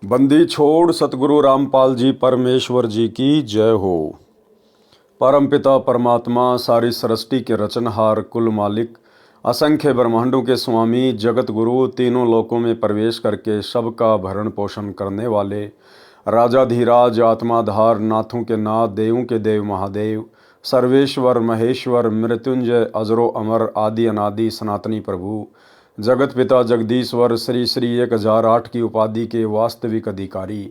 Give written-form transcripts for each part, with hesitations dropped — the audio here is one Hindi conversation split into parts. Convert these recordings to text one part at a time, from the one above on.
बंदी छोड़ सतगुरु रामपाल जी परमेश्वर जी की जय हो। परमपिता परमात्मा सारी सृष्टि के रचनहार कुल मालिक असंख्य ब्रह्मांडों के स्वामी जगत गुरु तीनों लोकों में प्रवेश करके सबका भरण पोषण करने वाले राजाधिराज आत्माधार नाथों के नाथ देवों के देव महादेव सर्वेश्वर महेश्वर मृत्युंजय अजरो अमर आदि अनादि सनातनी प्रभु जगत पिता जगदीश्वर श्री श्री 1008 की उपाधि के वास्तविक अधिकारी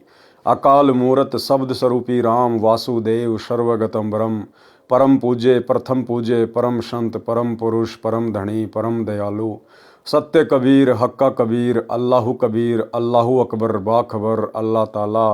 अकाल मूरत शब्द स्वरूपी राम वासुदेव सर्वगतम ब्रह्म परम पूज्य प्रथम पूज्य परम संत परम पुरुष परम धनी परम दयालु सत्य कबीर हक्का कबीर अल्लाहु अकबर बाखबर अल्लाह ताला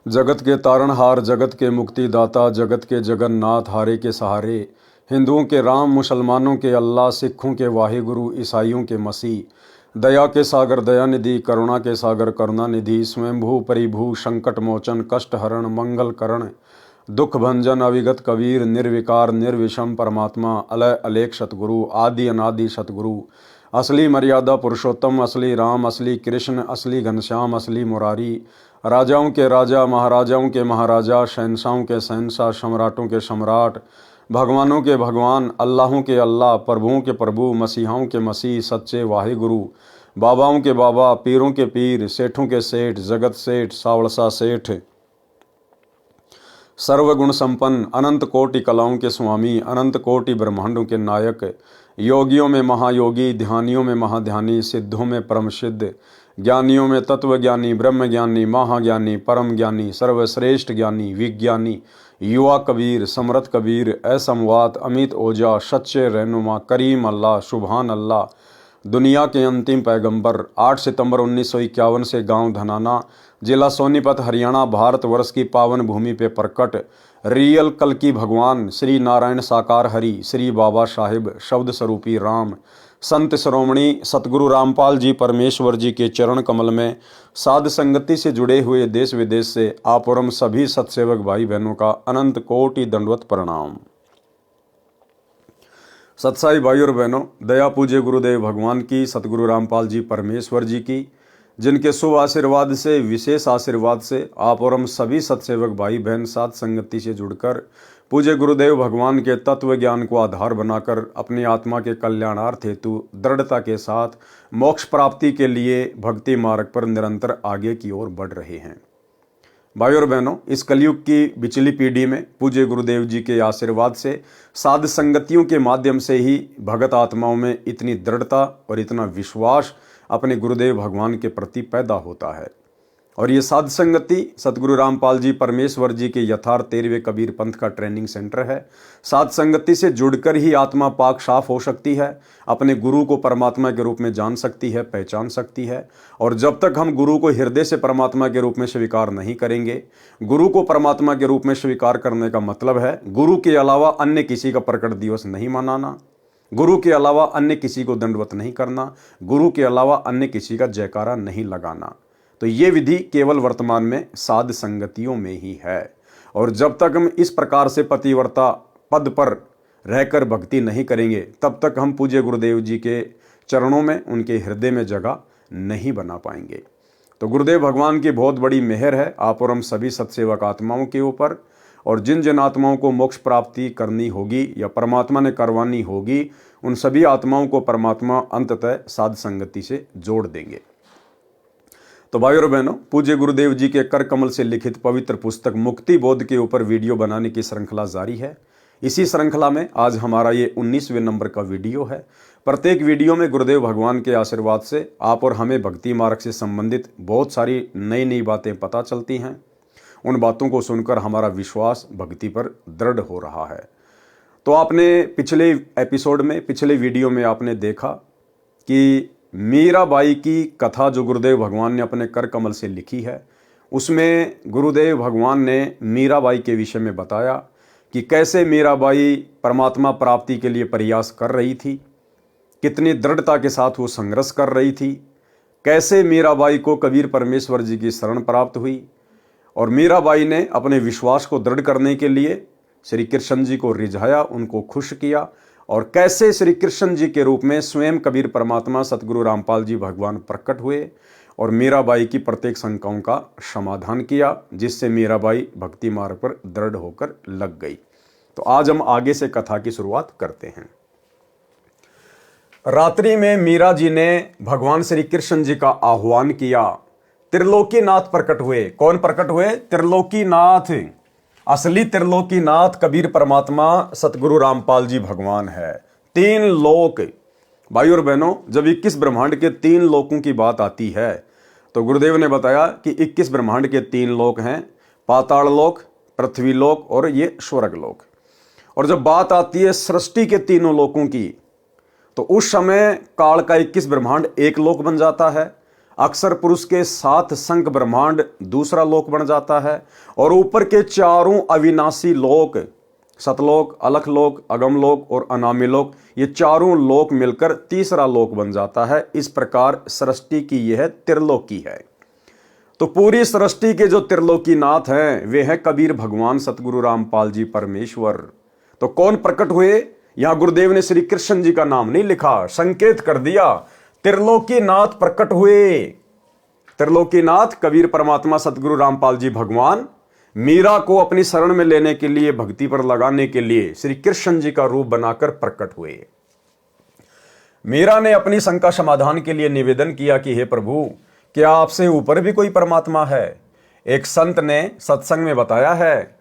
जगत के तारणहार जगत के मुक्तिदाता जगत के जगन्नाथ हारे के सहारे हिंदुओं के राम मुसलमानों के अल्लाह सिखों के वाहिगुरु ईसाइयों के मसीह दया के सागर दयानिधि करुणा के सागर करुणानिधि स्वयंभू परिभू संकट मोचन कष्ट हरण मंगल करण दुख भंजन अविगत कबीर निर्विकार निर्विषम परमात्मा अलय अलेख सतगुरु आदि अनादि सतगुरु असली मर्यादा पुरुषोत्तम असली राम असली कृष्ण असली घनश्याम असली मुरारी राजाओं के राजा महाराजाओं के महाराजा शहनशाहों के शहनशाह सम्राटों के सम्राट भगवानों के भगवान अल्लाहों के अल्लाह प्रभुओं के प्रभु मसीहाओं के मसीह सच्चे वाहिगुरु बाबाओं के बाबा पीरों के पीर सेठों के सेठ जगत सेठ सावड़सा सेठ सर्वगुण संपन्न अनंत कोटि कलाओं के स्वामी अनंत कोटि ब्रह्मांडों के नायक योगियों में महायोगी ध्यानियों में महाध्यानी सिद्धों में परम सिद्ध ज्ञानियों में तत्वज्ञानी ब्रह्मज्ञानी महाज्ञानी परम ज्ञानी सर्वश्रेष्ठ ज्ञानी विज्ञानी युवा कबीर समरथ कबीर असमवात अमित ओजा सच्चे रहनुमा करीम अल्लाह सुबहान अल्लाह दुनिया के अंतिम पैगंबर 8 सितंबर 1951 से गांव धनाना जिला सोनीपत हरियाणा भारतवर्ष की पावन भूमि पे प्रकट रियल कल की भगवान श्री नारायण साकार हरि श्री बाबा साहिब शब्द स्वरूपी राम संत श्रोमणी सतगुरु रामपाल जी परमेश्वर जी के चरण कमल में साध संगति से जुड़े हुए देश विदेश से आप और हम सभी सत्सेवक भाई बहनों का अनंत कोटि दंडवत प्रणाम। सत्साई भाई और बहनों, दया पूज्य गुरुदेव भगवान की सतगुरु रामपाल जी परमेश्वर जी की जिनके शुभ आशीर्वाद से विशेष आशीर्वाद से आप और हम सभी सत्सेवक भाई बहन साथ संगति से जुड़कर पूज्य गुरुदेव भगवान के तत्व ज्ञान को आधार बनाकर अपनी आत्मा के कल्याणार्थ हेतु दृढ़ता के साथ मोक्ष प्राप्ति के लिए भक्ति मार्ग पर निरंतर आगे की ओर बढ़ रहे हैं। भाई और बहनों, इस कलयुग की बिचली पीढ़ी में पूज्य गुरुदेव जी के आशीर्वाद से साध संगतियों के माध्यम से ही भगत आत्माओं में इतनी दृढ़ता और इतना विश्वास अपने गुरुदेव भगवान के प्रति पैदा होता है। और ये साध संगति सतगुरु रामपाल जी परमेश्वर जी के यथार्थ 13वें कबीर पंथ का ट्रेनिंग सेंटर है। साध संगति से जुड़कर ही आत्मा पाक साफ हो सकती है, अपने गुरु को परमात्मा के रूप में जान सकती है, पहचान सकती है। और जब तक हम गुरु को हृदय से परमात्मा के रूप में स्वीकार नहीं करेंगे, गुरु को परमात्मा के रूप में स्वीकार करने का मतलब है गुरु के अलावा अन्य किसी का प्रकट दिवस नहीं मनाना, गुरु के अलावा अन्य किसी को दंडवत नहीं करना, गुरु के अलावा अन्य किसी का जयकारा नहीं लगाना। तो ये विधि केवल वर्तमान में साध संगतियों में ही है। और जब तक हम इस प्रकार से पतिव्रता पद पर रहकर भक्ति नहीं करेंगे, तब तक हम पूज्य गुरुदेव जी के चरणों में उनके हृदय में जगह नहीं बना पाएंगे। तो गुरुदेव भगवान की बहुत बड़ी मेहर है आप और हम सभी सत्सेवक आत्माओं के ऊपर। और जिन जिन आत्माओं को मोक्ष प्राप्ति करनी होगी या परमात्मा ने करवानी होगी, उन सभी आत्माओं को परमात्मा अंततः साध संगति से जोड़ देंगे। तो भाई और बहनों, पूज्य गुरुदेव जी के कर कमल से लिखित पवित्र पुस्तक मुक्ति बोध के ऊपर वीडियो बनाने की श्रृंखला जारी है। इसी श्रृंखला में आज हमारा ये 19वें नंबर का वीडियो है। प्रत्येक वीडियो में गुरुदेव भगवान के आशीर्वाद से आप और हमें भक्ति मार्ग से संबंधित बहुत सारी नई नई बातें पता चलती हैं। उन बातों को सुनकर हमारा विश्वास भक्ति पर दृढ़ हो रहा है। तो आपने पिछले एपिसोड में पिछले वीडियो में आपने देखा कि मीराबाई की कथा जो गुरुदेव भगवान ने अपने कर कमल से लिखी है, उसमें गुरुदेव भगवान ने मीराबाई के विषय में बताया कि कैसे मीराबाई परमात्मा प्राप्ति के लिए प्रयास कर रही थी, कितनी दृढ़ता के साथ वो संघर्ष कर रही थी, कैसे मीराबाई को कबीर परमेश्वर जी की शरण प्राप्त हुई। और मीराबाई ने अपने विश्वास को दृढ़ करने के लिए श्री कृष्ण जी को रिझाया, उनको खुश किया और कैसे श्री कृष्ण जी के रूप में स्वयं कबीर परमात्मा सतगुरु रामपाल जी भगवान प्रकट हुए और मीराबाई की प्रत्येक शंकाओं का समाधान किया, जिससे मीराबाई भक्ति मार्ग पर दृढ़ होकर लग गई। तो आज हम आगे से कथा की शुरुआत करते हैं। रात्रि में मीरा जी ने भगवान श्री कृष्ण जी का आह्वान किया। त्रिलोकीनाथ प्रकट हुए। कौन प्रकट हुए? त्रिलोकीनाथ। असली त्रिलोकीनाथ कबीर परमात्मा सतगुरु रामपाल जी भगवान है। 3 लोक। भाई और बहनों, जब 21 ब्रह्मांड के 3 लोकों की बात आती है तो गुरुदेव ने बताया कि 21 ब्रह्मांड के 3 लोक हैं, पाताल लोक, पृथ्वी लोक और ये स्वर्ग लोक। और जब बात आती है सृष्टि के तीनों लोकों की, तो उस समय काल का 21 ब्रह्मांड एक लोक बन जाता है, अक्षर पुरुष के 7 शंख ब्रह्मांड दूसरा लोक बन जाता है, और ऊपर के 4 अविनाशी लोक, सतलोक, अलख लोक, अगम लोक और अनामी लोक, ये 4 लोक मिलकर तीसरा लोक बन जाता है। इस प्रकार सृष्टि की यह त्रिलोकी है। तो पूरी सृष्टि के जो त्रिलोकीनाथ हैं वे हैं कबीर भगवान सतगुरु रामपाल जी परमेश्वर। तो कौन प्रकट हुए? यहां गुरुदेव ने श्री कृष्ण जी का नाम नहीं लिखा, संकेत कर दिया त्रिलोकीनाथ प्रकट हुए। त्रिलोकीनाथ कबीर परमात्मा सतगुरु रामपाल जी भगवान मीरा को अपनी शरण में लेने के लिए, भक्ति पर लगाने के लिए श्री कृष्ण जी का रूप बनाकर प्रकट हुए। मीरा ने अपनी शंका समाधान के लिए निवेदन किया कि हे प्रभु, क्या आपसे ऊपर भी कोई परमात्मा है? एक संत ने सत्संग में बताया है,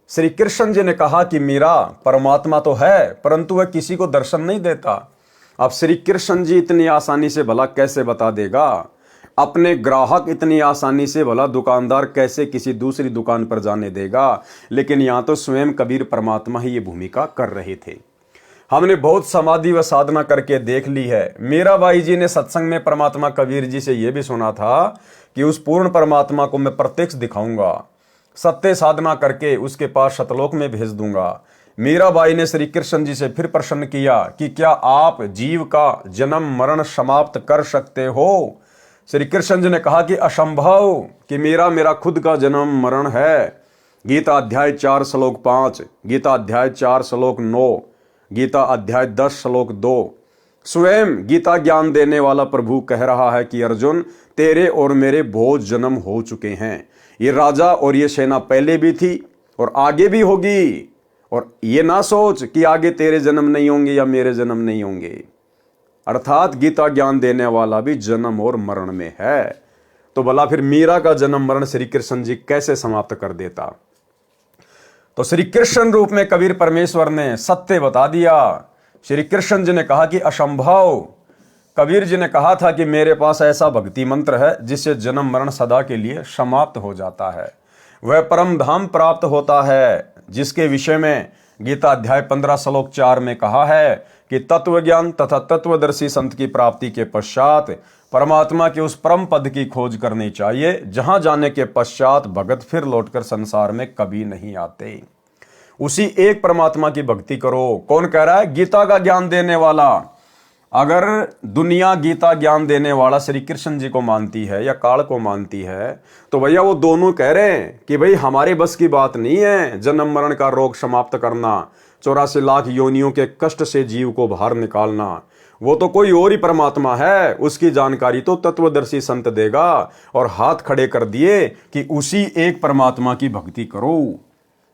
श्री कृष्ण जी ने कहा कि मीरा, परमात्मा तो है परंतु वह किसी को दर्शन नहीं देता। अब श्री कृष्ण जी इतनी आसानी से भला कैसे बता देगा? अपने ग्राहक इतनी आसानी से भला दुकानदार कैसे किसी दूसरी दुकान पर जाने देगा? लेकिन यहां तो स्वयं कबीर परमात्मा ही ये भूमिका कर रहे थे। हमने बहुत समाधि व साधना करके देख ली है। मीराबाई जी ने सत्संग में परमात्मा कबीर जी से यह भी सुना था कि उस पूर्ण परमात्मा को मैं प्रत्यक्ष दिखाऊंगा, सत्य साधना करके उसके पास शतलोक में भेज दूंगा। मीराबाई ने श्री कृष्ण जी से फिर प्रश्न किया कि क्या आप जीव का जन्म मरण समाप्त कर सकते हो? श्री कृष्ण जी ने कहा कि असंभव, कि मेरा खुद का जन्म मरण है। गीता अध्याय 4 श्लोक 5, गीता अध्याय 4 श्लोक 9, गीता अध्याय 10 श्लोक 2। स्वयं गीता ज्ञान देने वाला प्रभु कह रहा है कि अर्जुन, तेरे और मेरे बहुत जन्म हो चुके हैं। ये राजा और ये सेना पहले भी थी और आगे भी होगी। और ये ना सोच कि आगे तेरे जन्म नहीं होंगे या मेरे जन्म नहीं होंगे। अर्थात गीता ज्ञान देने वाला भी जन्म और मरण में है। तो भला फिर मीरा का जन्म मरण श्री कृष्ण जी कैसे समाप्त कर देता? तो श्री कृष्ण रूप में कबीर परमेश्वर ने सत्य बता दिया। श्री कृष्ण जी ने कहा कि असंभव। कबीर जी ने कहा था कि मेरे पास ऐसा भक्ति मंत्र है जिससे जन्म मरण सदा के लिए समाप्त हो जाता है, वह परम धाम प्राप्त होता है, जिसके विषय में गीता अध्याय 15 श्लोक 4 में कहा है कि तत्व ज्ञान तथा तत्वदर्शी संत की प्राप्ति के पश्चात परमात्मा के उस परम पद की खोज करनी चाहिए, जहां जाने के पश्चात भगत फिर लौटकर संसार में कभी नहीं आते। उसी एक परमात्मा की भक्ति करो। कौन कह रहा है? गीता का ज्ञान देने वाला। अगर दुनिया गीता ज्ञान देने वाला श्री कृष्ण जी को मानती है या काल को मानती है, तो भैया वो दोनों कह रहे हैं कि भाई हमारे बस की बात नहीं है जन्म मरण का रोग समाप्त करना, 84 लाख योनियों के कष्ट से जीव को बाहर निकालना। वो तो कोई और ही परमात्मा है, उसकी जानकारी तो तत्वदर्शी संत देगा। और हाथ खड़े कर दिए कि उसी एक परमात्मा की भक्ति करो।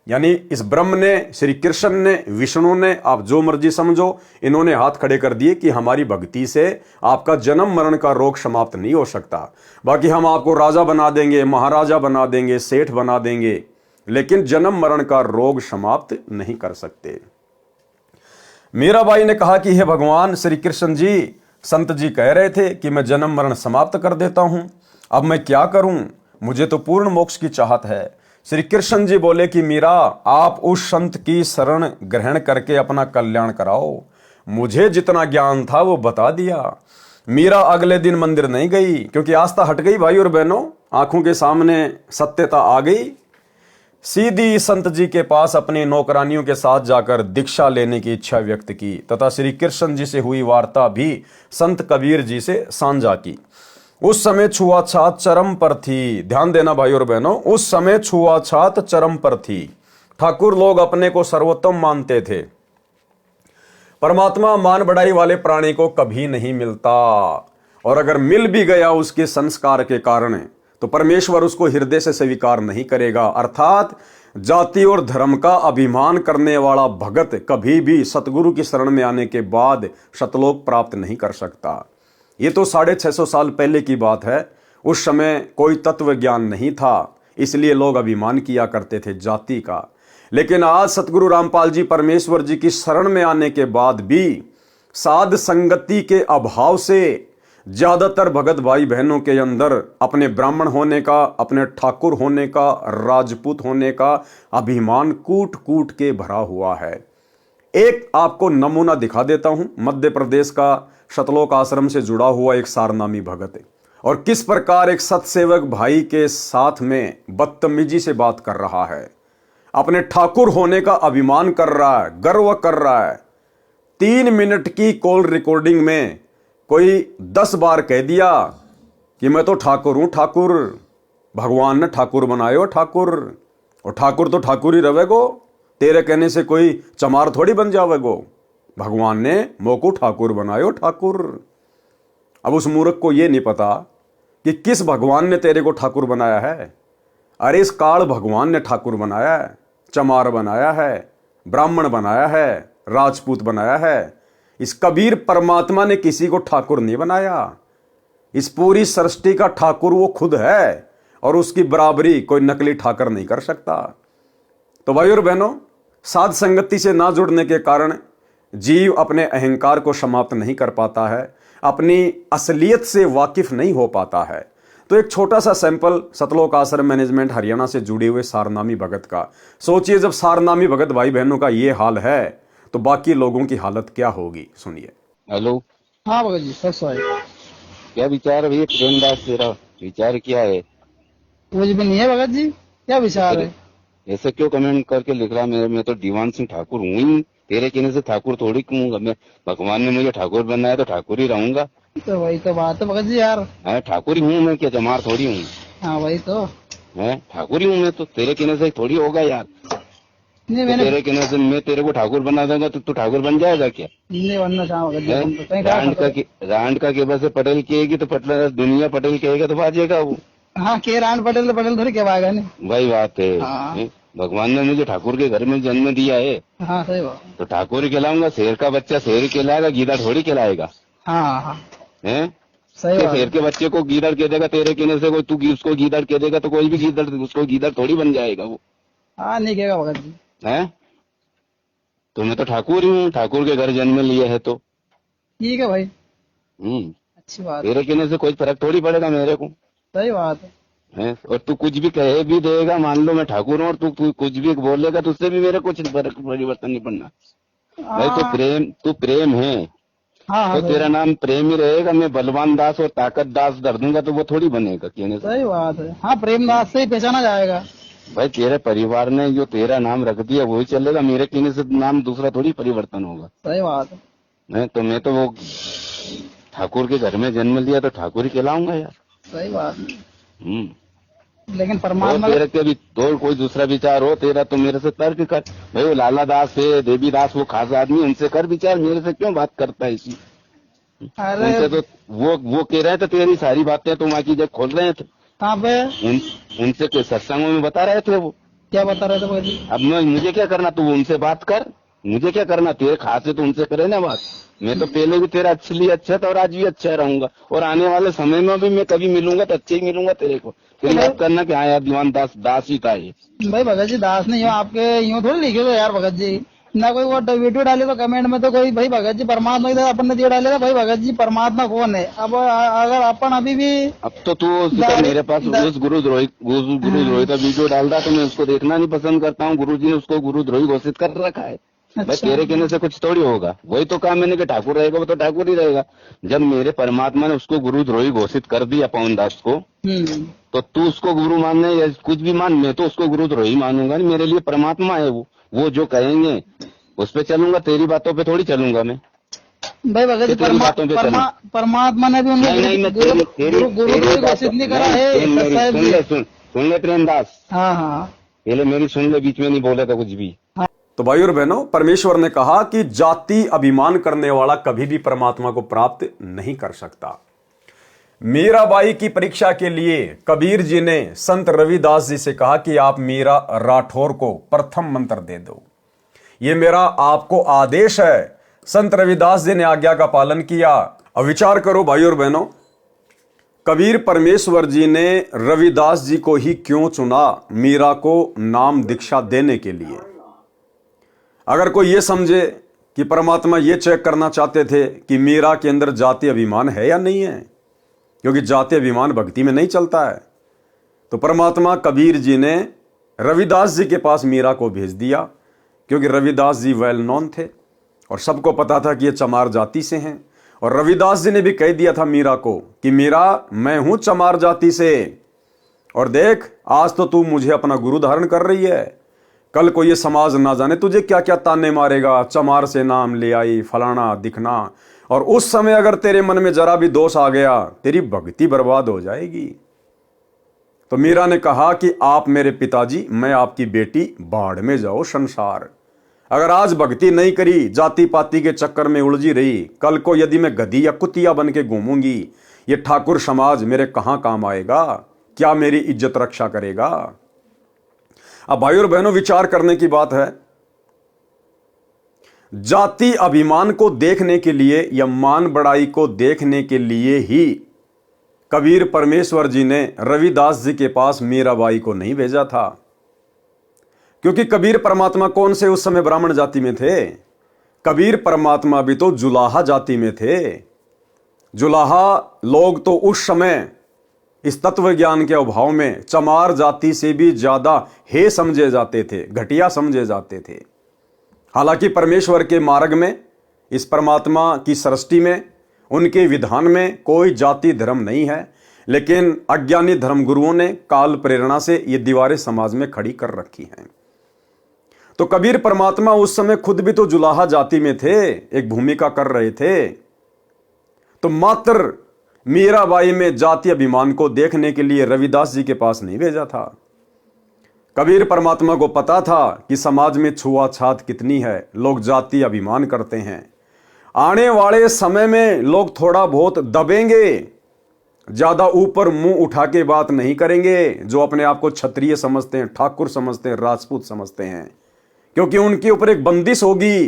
यानी इस ब्रह्म ने, श्री कृष्ण ने, विष्णु ने, आप जो मर्जी समझो, इन्होंने हाथ खड़े कर दिए कि हमारी भक्ति से आपका जन्म मरण का रोग समाप्त नहीं हो सकता। बाकी हम आपको राजा बना देंगे, महाराजा बना देंगे, सेठ बना देंगे, लेकिन जन्म मरण का रोग समाप्त नहीं कर सकते। मीराबाई ने कहा कि हे भगवान श्री कृष्ण जी, संत जी कह रहे थे कि मैं जन्म मरण समाप्त कर देता हूं, अब मैं क्या करूं? मुझे तो पूर्ण मोक्ष की चाहत है। श्री कृष्ण जी बोले कि मीरा, आप उस संत की शरण ग्रहण करके अपना कल्याण कराओ। मुझे जितना ज्ञान था वो बता दिया। मीरा अगले दिन मंदिर नहीं गई, क्योंकि आस्था हट गई। भाई और बहनों, आंखों के सामने सत्यता आ गई। सीधी संत जी के पास अपनी नौकरानियों के साथ जाकर दीक्षा लेने की इच्छा व्यक्त की तथा श्री कृष्ण जी से हुई वार्ता भी संत कबीर जी से साझा की। उस समय छुआछात चरम पर थी। ध्यान देना भाई और बहनों, उस समय छुआछात चरम पर थी। ठाकुर लोग अपने को सर्वोत्तम मानते थे, परमात्मा मान बढ़ाई वाले प्राणी को कभी नहीं मिलता, और अगर मिल भी गया उसके संस्कार के कारण तो परमेश्वर उसको हृदय से स्वीकार नहीं करेगा। अर्थात जाति और धर्म का अभिमान करने वाला भगत कभी भी सतगुरु की शरण में आने के बाद सतलोक प्राप्त नहीं कर सकता। ये तो 650 साल पहले की बात है। उस समय कोई तत्व ज्ञान नहीं था, इसलिए लोग अभिमान किया करते थे जाति का। लेकिन आज सतगुरु रामपाल जी परमेश्वर जी की शरण में आने के बाद भी साध संगति के अभाव से ज्यादातर भगत भाई बहनों के अंदर अपने ब्राह्मण होने का, अपने ठाकुर होने का, राजपूत होने का अभिमान कूट कूट के भरा हुआ है। एक आपको नमूना दिखा देता हूं। मध्य प्रदेश का सतलोक आश्रम से जुड़ा हुआ एक सारनामी भगत है, और किस प्रकार एक सतसेवक भाई के साथ में बदतमीजी से बात कर रहा है, अपने ठाकुर होने का अभिमान कर रहा है, गर्व कर रहा है। 3 मिनट की कॉल रिकॉर्डिंग में कोई 10 बार कह दिया कि मैं तो ठाकुर हूं, ठाकुर, भगवान ने ठाकुर बनायो ठाकुर, और ठाकुर तो ठाकुर ही रहेगो, तेरे कहने से कोई चमार थोड़ी बन जावेगो, भगवान ने मोको ठाकुर बनायो ठाकुर। अब उस मूर्ख को यह नहीं पता कि किस भगवान ने तेरे को ठाकुर बनाया है। अरे इस काल भगवान ने ठाकुर बनाया है, चमार बनाया है, ब्राह्मण बनाया है, राजपूत बनाया है। इस कबीर परमात्मा ने किसी को ठाकुर नहीं बनाया। इस पूरी सृष्टि का ठाकुर वो खुद है, और उसकी बराबरी कोई नकली ठाकर नहीं कर सकता। तो भाई और बहनों, साध संगति से ना जुड़ने के कारण जीव अपने अहंकार को समाप्त नहीं कर पाता है, अपनी असलियत से वाकिफ नहीं हो पाता है। तो एक छोटा सा सैंपल सतलोक आश्रम मैनेजमेंट हरियाणा से जुड़े हुए सारनामी भगत का। सोचिए, जब सारनामी भगत भाई बहनों का ये हाल है तो बाकी लोगों की हालत क्या होगी, सुनिए। हेलो। हाँ भगत जी, सब सही। क्या विचार है भैया प्रेमदास, तेरा विचार क्या है? कुछ भी नहीं है भगत जी, क्या विचार है? ऐसे क्यों कमेंट करके लिख रहा? मैं तो दीवान सिंह ठाकुर हूँ ही, तेरे कहने से ठाकुर थोड़ी कहूंगा मैं। भगवान ने मुझे ठाकुर बनाया तो ठाकुर ही रहूंगा। तो वही तो बात है भगत जी यार। ठाकुर ही हूँ मैं, क्या जमार थोड़ी हूँ। हाँ वही तो है, ठाकुर ही हूँ मैं तो, तेरे कहने से थोड़ी होगा यार। नहीं, तो मैंने तेरे कहने से मैं तेरे को ठाकुर बना दूंगा तो तू ठाकुर बन जाएगा क्या? नहीं बनना चाहा भगत जी। तुम तो कहीं रांड का केबल से पटेल कहेगी तो दुनिया पटेल कहेगा तो बाजेगा वो। हाँ, के रान पटेल तो पटेल थोड़ी कहवाएगा नहीं। वही बात है। हाँ। भगवान ने मुझे ठाकुर के घर में जन्म दिया है। हाँ सही बात। तो ठाकुर ही कहलाऊंगा। शेर का बच्चा शेर कहलाएगा, गीदड़ थोड़ी कहलाएगा। हाँ हाँ है, सही बात। शेर के बच्चे को गीदड़ कह देगा तेरे कहने से, कोई तू उसको गीदड़ कह देगा तो कोई भी गीदड़ उसको गीदड़ थोड़ी बन जाएगा वो। हाँ नहीं कहेगा भगत जी। है, तो मैं तो ठाकुर ही हूँ, ठाकुर के घर जन्म लिया है तो ठीक है भाई। अच्छी बात। तेरे कहने से कोई फर्क थोड़ी पड़ेगा मेरे को। सही बात है, और तू कुछ भी कहे भी देगा, मान लो मैं ठाकुर हूँ और तू कुछ भी बोलेगा तो उससे भी मेरे कुछ परिवर्तन नहीं पड़ना। भाई तू प्रेम है। हाँ तो तेरा नाम प्रेम ही रहेगा। मैं बलवान दास और ताकत दास कर दूंगा तो वो थोड़ी बनेगा कहने से। सही बात है। हाँ, प्रेमदास से ही पहचाना जाएगा। भाई तेरे परिवार ने जो तेरा नाम रख दिया वही चलेगा, मेरे कहने से नाम दूसरा थोड़ी परिवर्तन होगा। सही बात है। तो मैं तो वो ठाकुर के घर में जन्म लिया तो ठाकुर ही कहलाऊंगा यार। सही बात है। लेकिन परमात्मा तेरे के भी तो कोई दूसरा विचार हो तेरा तो मेरे से तर्क कर। भाई वो लाला दास है, देवी दास, वो खास आदमी, उनसे कर विचार, मेरे से क्यों बात करता है इसी। उनसे तो वो कह रहे थे तेरी सारी बातें तुम आकी जब खोल रहे थे। कहाँ पे? उनसे कोई सत्संगों में बता रहे थे। वो क्या बता रहे थे भाई? अब मुझे क्या करना, तू उनसे बात कर, मुझे क्या करना, तेरे खास है तो उनसे करे ना बात। मैं तो पहले भी तेरा अच्छे लिए अच्छा था और आज भी अच्छा रहूंगा, और आने वाले समय में भी मैं कभी मिलूंगा तो अच्छे ही मिलूंगा तेरे को। फिर याद करना कि हाँ यार दीवान दास ही था ये। भाई भगत जी दास नहीं हो, आपके यूँ थोड़ी लिखे तो यार भगत जी। ना कोई वो वीडियो डाले तो कमेंट में तो कोई भाई भगत जी परमात्मा की अपन ने दिया डालेगा। भाई भगत जी परमात्मा कौन है? अब अगर अपन अभी भी अब तो तू मेरे पास उस गुरुद्रोही का वीडियो डाल रहा तो मैं उसको देखना नहीं पसंद करता हूँ। गुरु जी ने उसको गुरुद्रोही घोषित कर रखा है। भाई तेरे कहने से कुछ थोड़ी होगा। वही तो कहा मैंने कि ठाकुर रहेगा वो तो ठाकुर ही रहेगा। जब मेरे परमात्मा ने उसको गुरुद्रोही घोषित कर दिया पवन दास को, तो तू उसको गुरु मानने या कुछ भी मान, मैं तो उसको गुरुद्रोही मानूंगा नहीं। मेरे लिए परमात्मा है वो जो कहेंगे उस पे चलूंगा, तेरी बातों पे थोड़ी चलूंगा मैं। भाई भगत जी परमात्मा ने भी गुरु घोषित नहीं करा है। सुन ले प्रेमदास। हाँ हाँ पहले मेरी सुन ले, बीच में नहीं बोले था कुछ भी। तो भाई और बहनों, परमेश्वर ने कहा कि जाति अभिमान करने वाला कभी भी परमात्मा को प्राप्त नहीं कर सकता। मीराबाई की परीक्षा के लिए कबीर जी ने संत रविदास जी से कहा कि आप मीरा राठौर को प्रथम मंत्र दे दो, ये मेरा आपको आदेश है। संत रविदास जी ने आज्ञा का पालन किया। अब विचार करो भाई और बहनों, कबीर परमेश्वर जी ने रविदास जी को ही क्यों चुना मीरा को नाम दीक्षा देने के लिए? अगर कोई ये समझे कि परमात्मा ये चेक करना चाहते थे कि मीरा के अंदर जाति अभिमान है या नहीं है, क्योंकि जाति अभिमान भक्ति में नहीं चलता है, तो परमात्मा कबीर जी ने रविदास जी के पास मीरा को भेज दिया, क्योंकि रविदास जी वेल नोन थे और सबको पता था कि ये चमार जाति से हैं। और रविदास जी ने भी कह दिया था मीरा को कि मीरा, मैं हूं चमार जाति से, और देख आज तो तू मुझे अपना गुरु धारण कर रही है, कल को ये समाज ना जाने तुझे क्या क्या ताने मारेगा, चमार से नाम ले आई, फलाना दिखना, और उस समय अगर तेरे मन में जरा भी दोष आ गया तेरी भक्ति बर्बाद हो जाएगी। तो मीरा ने कहा कि आप मेरे पिताजी, मैं आपकी बेटी, बाढ़ में जाओ संसार। अगर आज भक्ति नहीं करी, जाति पाति के चक्कर में उलझी रही, कल को यदि मैं गधी या कुतिया बन के घूमूंगी, ये ठाकुर समाज मेरे कहां काम आएगा, क्या मेरी इज्जत रक्षा करेगा? अब भाई और बहनों, विचार करने की बात है। जाति अभिमान को देखने के लिए या मान बढ़ाई को देखने के लिए ही कबीर परमेश्वर जी ने रविदास जी के पास मीराबाई को नहीं भेजा था, क्योंकि कबीर परमात्मा कौन से उस समय ब्राह्मण जाति में थे? कबीर परमात्मा भी तो जुलाहा जाति में थे। जुलाहा लोग तो उस समय इस तत्व ज्ञान के अभाव में चमार जाति से भी ज्यादा हे समझे जाते थे, घटिया समझे जाते थे। हालांकि परमेश्वर के मार्ग में, इस परमात्मा की सृष्टि में, उनके विधान में कोई जाति धर्म नहीं है, लेकिन अज्ञानी धर्मगुरुओं ने काल प्रेरणा से ये दीवारें समाज में खड़ी कर रखी हैं। तो कबीर परमात्मा उस समय खुद भी तो जुलाहा जाति में थे, एक भूमिका कर रहे थे। तो मात्र मीराबाई में जाति अभिमान को देखने के लिए रविदास जी के पास नहीं भेजा था। कबीर परमात्मा को पता था कि समाज में छुआछात कितनी है, लोग जाति अभिमान करते हैं। आने वाले समय में लोग थोड़ा बहुत दबेंगे, ज्यादा ऊपर मुंह उठा के बात नहीं करेंगे, जो अपने आप को क्षत्रिय समझते हैं, ठाकुर समझते हैं, राजपूत समझते हैं, क्योंकि उनके ऊपर एक बंदिश होगी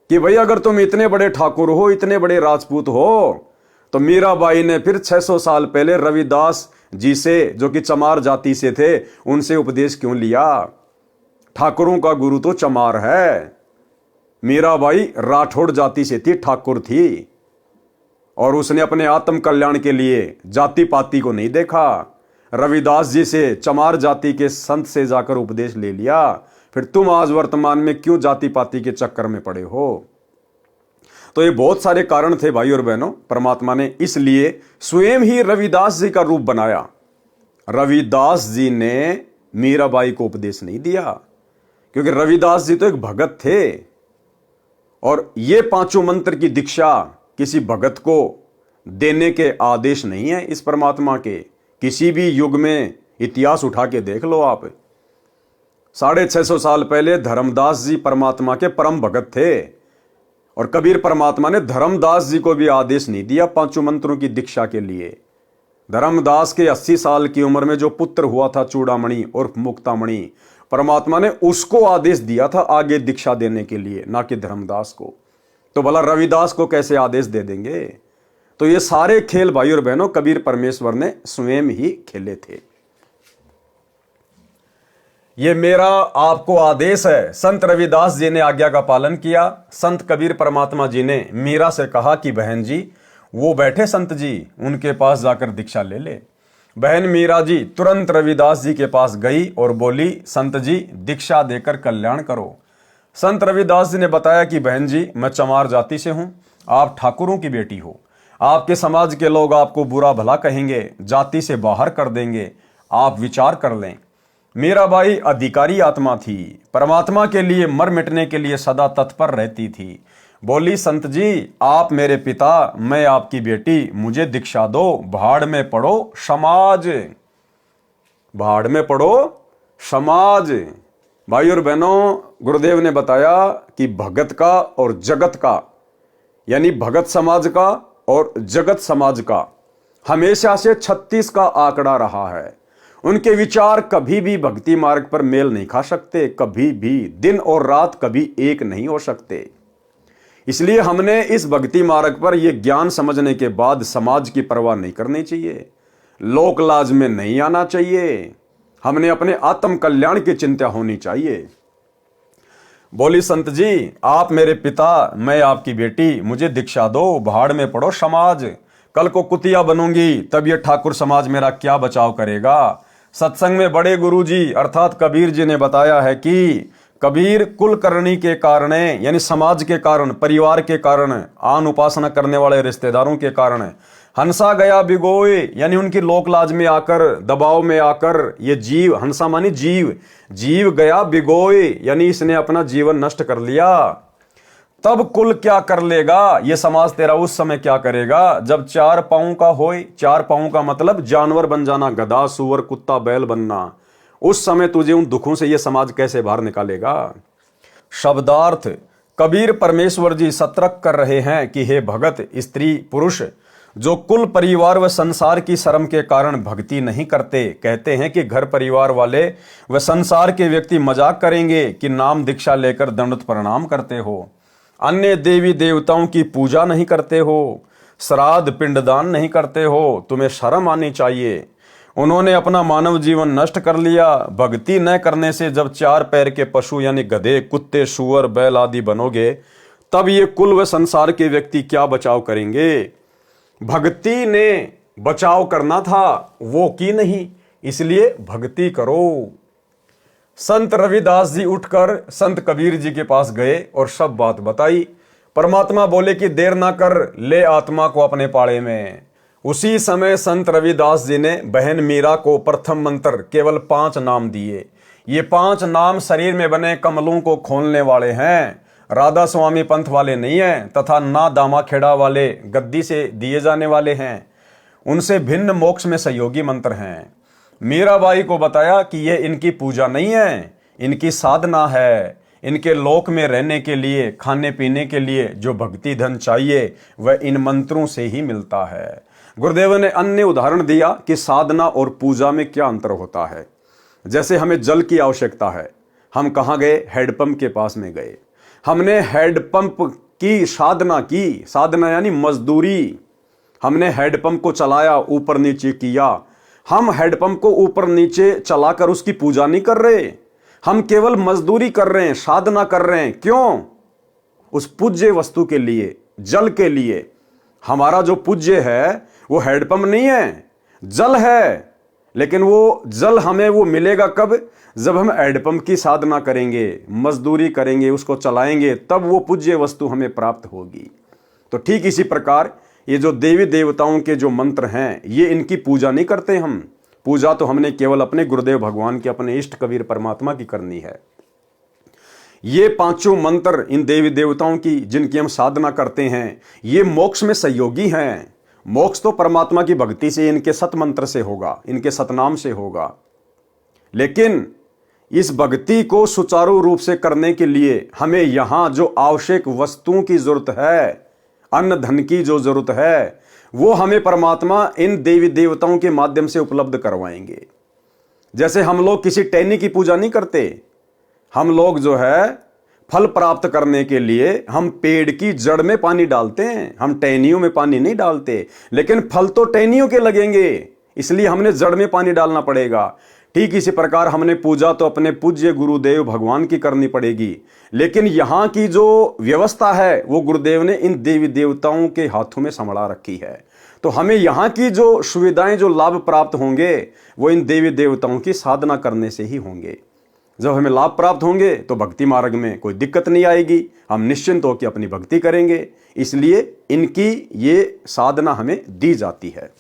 कि भाई अगर तुम इतने बड़े ठाकुर हो, इतने बड़े राजपूत हो, तो मीराबाई ने फिर 600 साल पहले रविदास जी से, जो कि चमार जाति से थे, उनसे उपदेश क्यों लिया? ठाकुरों का गुरु तो चमार है। मीराबाई राठौड़ जाति से थी, ठाकुर थी, और उसने अपने आत्म कल्याण के लिए जाति पाति को नहीं देखा। रविदास जी से, चमार जाति के संत से जाकर उपदेश ले लिया। फिर तुम आज वर्तमान में क्यों जाति पाति के चक्कर में पड़े हो? तो ये बहुत सारे कारण थे भाई और बहनों। परमात्मा ने इसलिए स्वयं ही रविदास जी का रूप बनाया। रविदास जी ने मीराबाई को उपदेश नहीं दिया, क्योंकि रविदास जी तो एक भगत थे, और ये पांचों मंत्र की दीक्षा किसी भगत को देने के आदेश नहीं है इस परमात्मा के। किसी भी युग में इतिहास उठा के देख लो आप। 650 साल पहले धर्मदास जी परमात्मा के परम भगत थे, और कबीर परमात्मा ने धर्मदास जी को भी आदेश नहीं दिया पांचों मंत्रों की दीक्षा के लिए। धर्मदास के 80 साल की उम्र में जो पुत्र हुआ था चूड़ामणि और मुक्तामणि, परमात्मा ने उसको आदेश दिया था आगे दीक्षा देने के लिए, ना कि धर्मदास को। तो भला रविदास को कैसे आदेश दे देंगे? तो ये सारे खेल भाई और बहनों कबीर परमेश्वर ने स्वयं ही खेले थे। ये मेरा आपको आदेश है। संत रविदास जी ने आज्ञा का पालन किया। संत कबीर परमात्मा जी ने मीरा से कहा कि बहन जी, वो बैठे संत जी, उनके पास जाकर दीक्षा ले ले। बहन मीरा जी तुरंत रविदास जी के पास गई और बोली, संत जी दीक्षा देकर कल्याण करो। संत रविदास जी ने बताया कि बहन जी, मैं चमार जाति से हूं, आप ठाकुरों की बेटी हो, आपके समाज के लोग आपको बुरा भला कहेंगे, जाति से बाहर कर देंगे, आप विचार कर लें। मीराबाई अधिकारी आत्मा थी, परमात्मा के लिए मर मिटने के लिए सदा तत्पर रहती थी। बोली, संत जी आप मेरे पिता, मैं आपकी बेटी, मुझे दीक्षा दो। भाड़ में पड़ो समाज, भाड़ में पड़ो समाज। भाई और बहनों, गुरुदेव ने बताया कि भगत का और जगत का, यानी भगत समाज का और जगत समाज का हमेशा से 36 का आंकड़ा रहा है। उनके विचार कभी भी भक्ति मार्ग पर मेल नहीं खा सकते, कभी भी दिन और रात कभी एक नहीं हो सकते। इसलिए हमने इस भक्ति मार्ग पर यह ज्ञान समझने के बाद समाज की परवाह नहीं करनी चाहिए, लोक लाज में नहीं आना चाहिए। हमने अपने आत्म कल्याण की चिंता होनी चाहिए। बोली संत जी, आप मेरे पिता, मैं आपकी बेटी, मुझे दीक्षा दो, भाड़ में पड़ो समाज। कल को कुतिया बनूंगी तब ये ठाकुर समाज मेरा क्या बचाव करेगा। सत्संग में बड़े गुरुजी अर्थात कबीर जी ने बताया है कि कबीर कुलकर्णी के कारण, यानी समाज के कारण, परिवार के कारण, आन उपासना करने वाले रिश्तेदारों के कारण हंसा गया बिगोए, यानी उनकी लोक लाज में आकर, दबाव में आकर ये जीव, हंसा मानी जीव, जीव गया बिगोए, यानी इसने अपना जीवन नष्ट कर लिया। तब कुल क्या कर लेगा, ये समाज तेरा उस समय क्या करेगा जब 4 पांव का होए। 4 पांव का मतलब जानवर बन जाना, गधा, सुअर, कुत्ता, बैल बनना। उस समय तुझे उन दुखों से ये समाज कैसे बाहर निकालेगा। शब्दार्थ, कबीर परमेश्वर जी सतर्क कर रहे हैं कि हे भगत, स्त्री, पुरुष जो कुल परिवार व संसार की शर्म के कारण भक्ति नहीं करते, कहते हैं कि घर परिवार वाले व संसार के व्यक्ति मजाक करेंगे कि नाम दीक्षा लेकर दंडवत प्रणाम करते हो, अन्य देवी देवताओं की पूजा नहीं करते हो, श्राद्ध पिंडदान नहीं करते हो, तुम्हें शर्म आनी चाहिए। उन्होंने अपना मानव जीवन नष्ट कर लिया। भक्ति न करने से जब 4 पैर के पशु यानी गधे, कुत्ते, सुअर, बैल आदि बनोगे, तब ये कुल व संसार के व्यक्ति क्या बचाव करेंगे। भक्ति ने बचाव करना था, वो की नहीं, इसलिए भक्ति करो। संत रविदास जी उठकर संत कबीर जी के पास गए और सब बात बताई। परमात्मा बोले कि देर ना कर, ले आत्मा को अपने पाड़े में। उसी समय संत रविदास जी ने बहन मीरा को प्रथम मंत्र केवल 5 नाम दिए। ये 5 नाम शरीर में बने कमलों को खोलने वाले हैं, राधा स्वामी पंथ वाले नहीं हैं, तथा ना दामा खेड़ा वाले गद्दी से दिए जाने वाले हैं। उनसे भिन्न मोक्ष में सहयोगी मंत्र हैं। मीराबाई को बताया कि यह इनकी पूजा नहीं है, इनकी साधना है। इनके लोक में रहने के लिए, खाने पीने के लिए जो भक्ति धन चाहिए वह इन मंत्रों से ही मिलता है। गुरुदेव ने अन्य उदाहरण दिया कि साधना और पूजा में क्या अंतर होता है। जैसे हमें जल की आवश्यकता है, हम कहाँ गए, हैंडपंप के पास में गए, हमने हैंडपंप की साधना की, साधना यानी मजदूरी। हमने हैंडपंप को चलाया, ऊपर नीचे किया। हम हैंडपंप को ऊपर नीचे चलाकर उसकी पूजा नहीं कर रहे, हम केवल मजदूरी कर रहे हैं, साधना कर रहे हैं। क्यों? उस पूज्य वस्तु के लिए, जल के लिए। हमारा जो पूज्य है वो हैंडपंप नहीं है, जल है। लेकिन वो जल हमें वो मिलेगा कब? जब हम हैंडपंप की साधना करेंगे, मजदूरी करेंगे, उसको चलाएंगे, तब वो पूज्य वस्तु हमें प्राप्त होगी। तो ठीक इसी प्रकार ये जो देवी देवताओं के जो मंत्र हैं, ये इनकी पूजा नहीं करते हम। पूजा तो हमने केवल अपने गुरुदेव भगवान की, अपने इष्ट कबीर परमात्मा की करनी है। ये 5 मंत्र इन देवी देवताओं की जिनकी हम साधना करते हैं, ये मोक्ष में सहयोगी हैं। मोक्ष तो परमात्मा की भक्ति से, इनके सत मंत्र से होगा, इनके सतनाम से होगा। लेकिन इस भक्ति को सुचारू रूप से करने के लिए हमें यहां जो आवश्यक वस्तुओं की जरूरत है, अन्न धन की जो जरूरत है, वो हमें परमात्मा इन देवी देवताओं के माध्यम से उपलब्ध करवाएंगे। जैसे हम लोग किसी टहनी की पूजा नहीं करते, हम लोग जो है फल प्राप्त करने के लिए हम पेड़ की जड़ में पानी डालते हैं, हम टहनियों में पानी नहीं डालते। लेकिन फल तो टहनियों के लगेंगे, इसलिए हमने जड़ में पानी डालना पड़ेगा। ठीक इसी प्रकार हमने पूजा तो अपने पूज्य गुरुदेव भगवान की करनी पड़ेगी। लेकिन यहाँ की जो व्यवस्था है वो गुरुदेव ने इन देवी देवताओं के हाथों में संभाला रखी है। तो हमें यहाँ की जो सुविधाएं, जो लाभ प्राप्त होंगे, वो इन देवी देवताओं की साधना करने से ही होंगे। जब हमें लाभ प्राप्त होंगे तो भक्ति मार्ग में कोई दिक्कत नहीं आएगी, हम निश्चिंत होकर अपनी भक्ति करेंगे। इसलिए इनकी ये साधना हमें दी जाती है।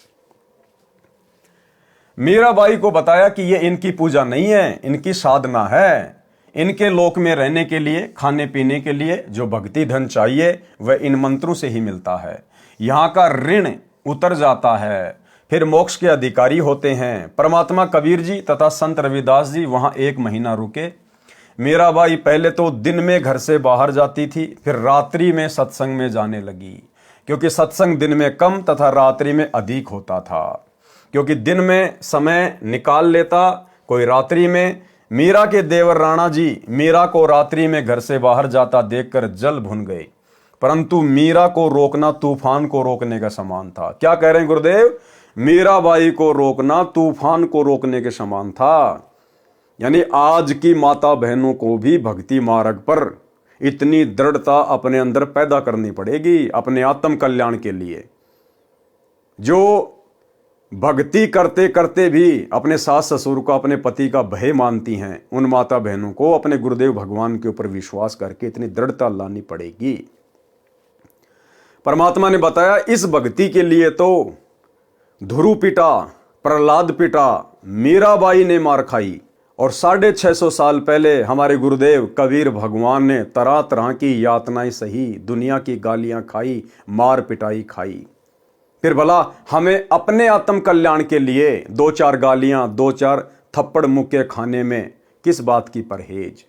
मीराबाई को बताया कि ये इनकी पूजा नहीं है, इनकी साधना है। इनके लोक में रहने के लिए, खाने पीने के लिए जो भक्ति धन चाहिए वह इन मंत्रों से ही मिलता है। यहाँ का ऋण उतर जाता है, फिर मोक्ष के अधिकारी होते हैं। परमात्मा कबीर जी तथा संत रविदास जी वहां 1 महीना रुके। मीराबाई पहले तो दिन में घर से बाहर जाती थी, फिर रात्रि में सत्संग में जाने लगी, क्योंकि सत्संग दिन में कम तथा रात्रि में अधिक होता था। क्योंकि दिन में समय निकाल लेता कोई रात्रि में। मीरा के देवर राणा जी मीरा को रात्रि में घर से बाहर जाता देखकर जल भुन गए, परंतु मीरा को रोकना तूफान को रोकने का समान था। क्या कह रहे हैं गुरुदेव? मीराबाई को रोकना तूफान को रोकने के समान था। यानी आज की माता बहनों को भी भक्ति मार्ग पर इतनी दृढ़ता अपने अंदर पैदा करनी पड़ेगी अपने आत्म कल्याण के लिए। जो भक्ति करते करते भी अपने सास ससुर को अपने पति का भय मानती हैं, उन माता बहनों को अपने गुरुदेव भगवान के ऊपर विश्वास करके इतनी दृढ़ता लानी पड़ेगी। परमात्मा ने बताया इस भक्ति के लिए तो ध्रुव पिटा, प्रहलाद पिटा, मीराबाई ने मार खाई, और 650 साल पहले हमारे गुरुदेव कबीर भगवान ने तरह तरह की यातनाएं सही, दुनिया की गालियां खाई, मार पिटाई खाई। फिर भला हमें अपने आत्म कल्याण के लिए 2-4 गालियां, 2-4 थप्पड़ मुक्के खाने में किस बात की परहेज?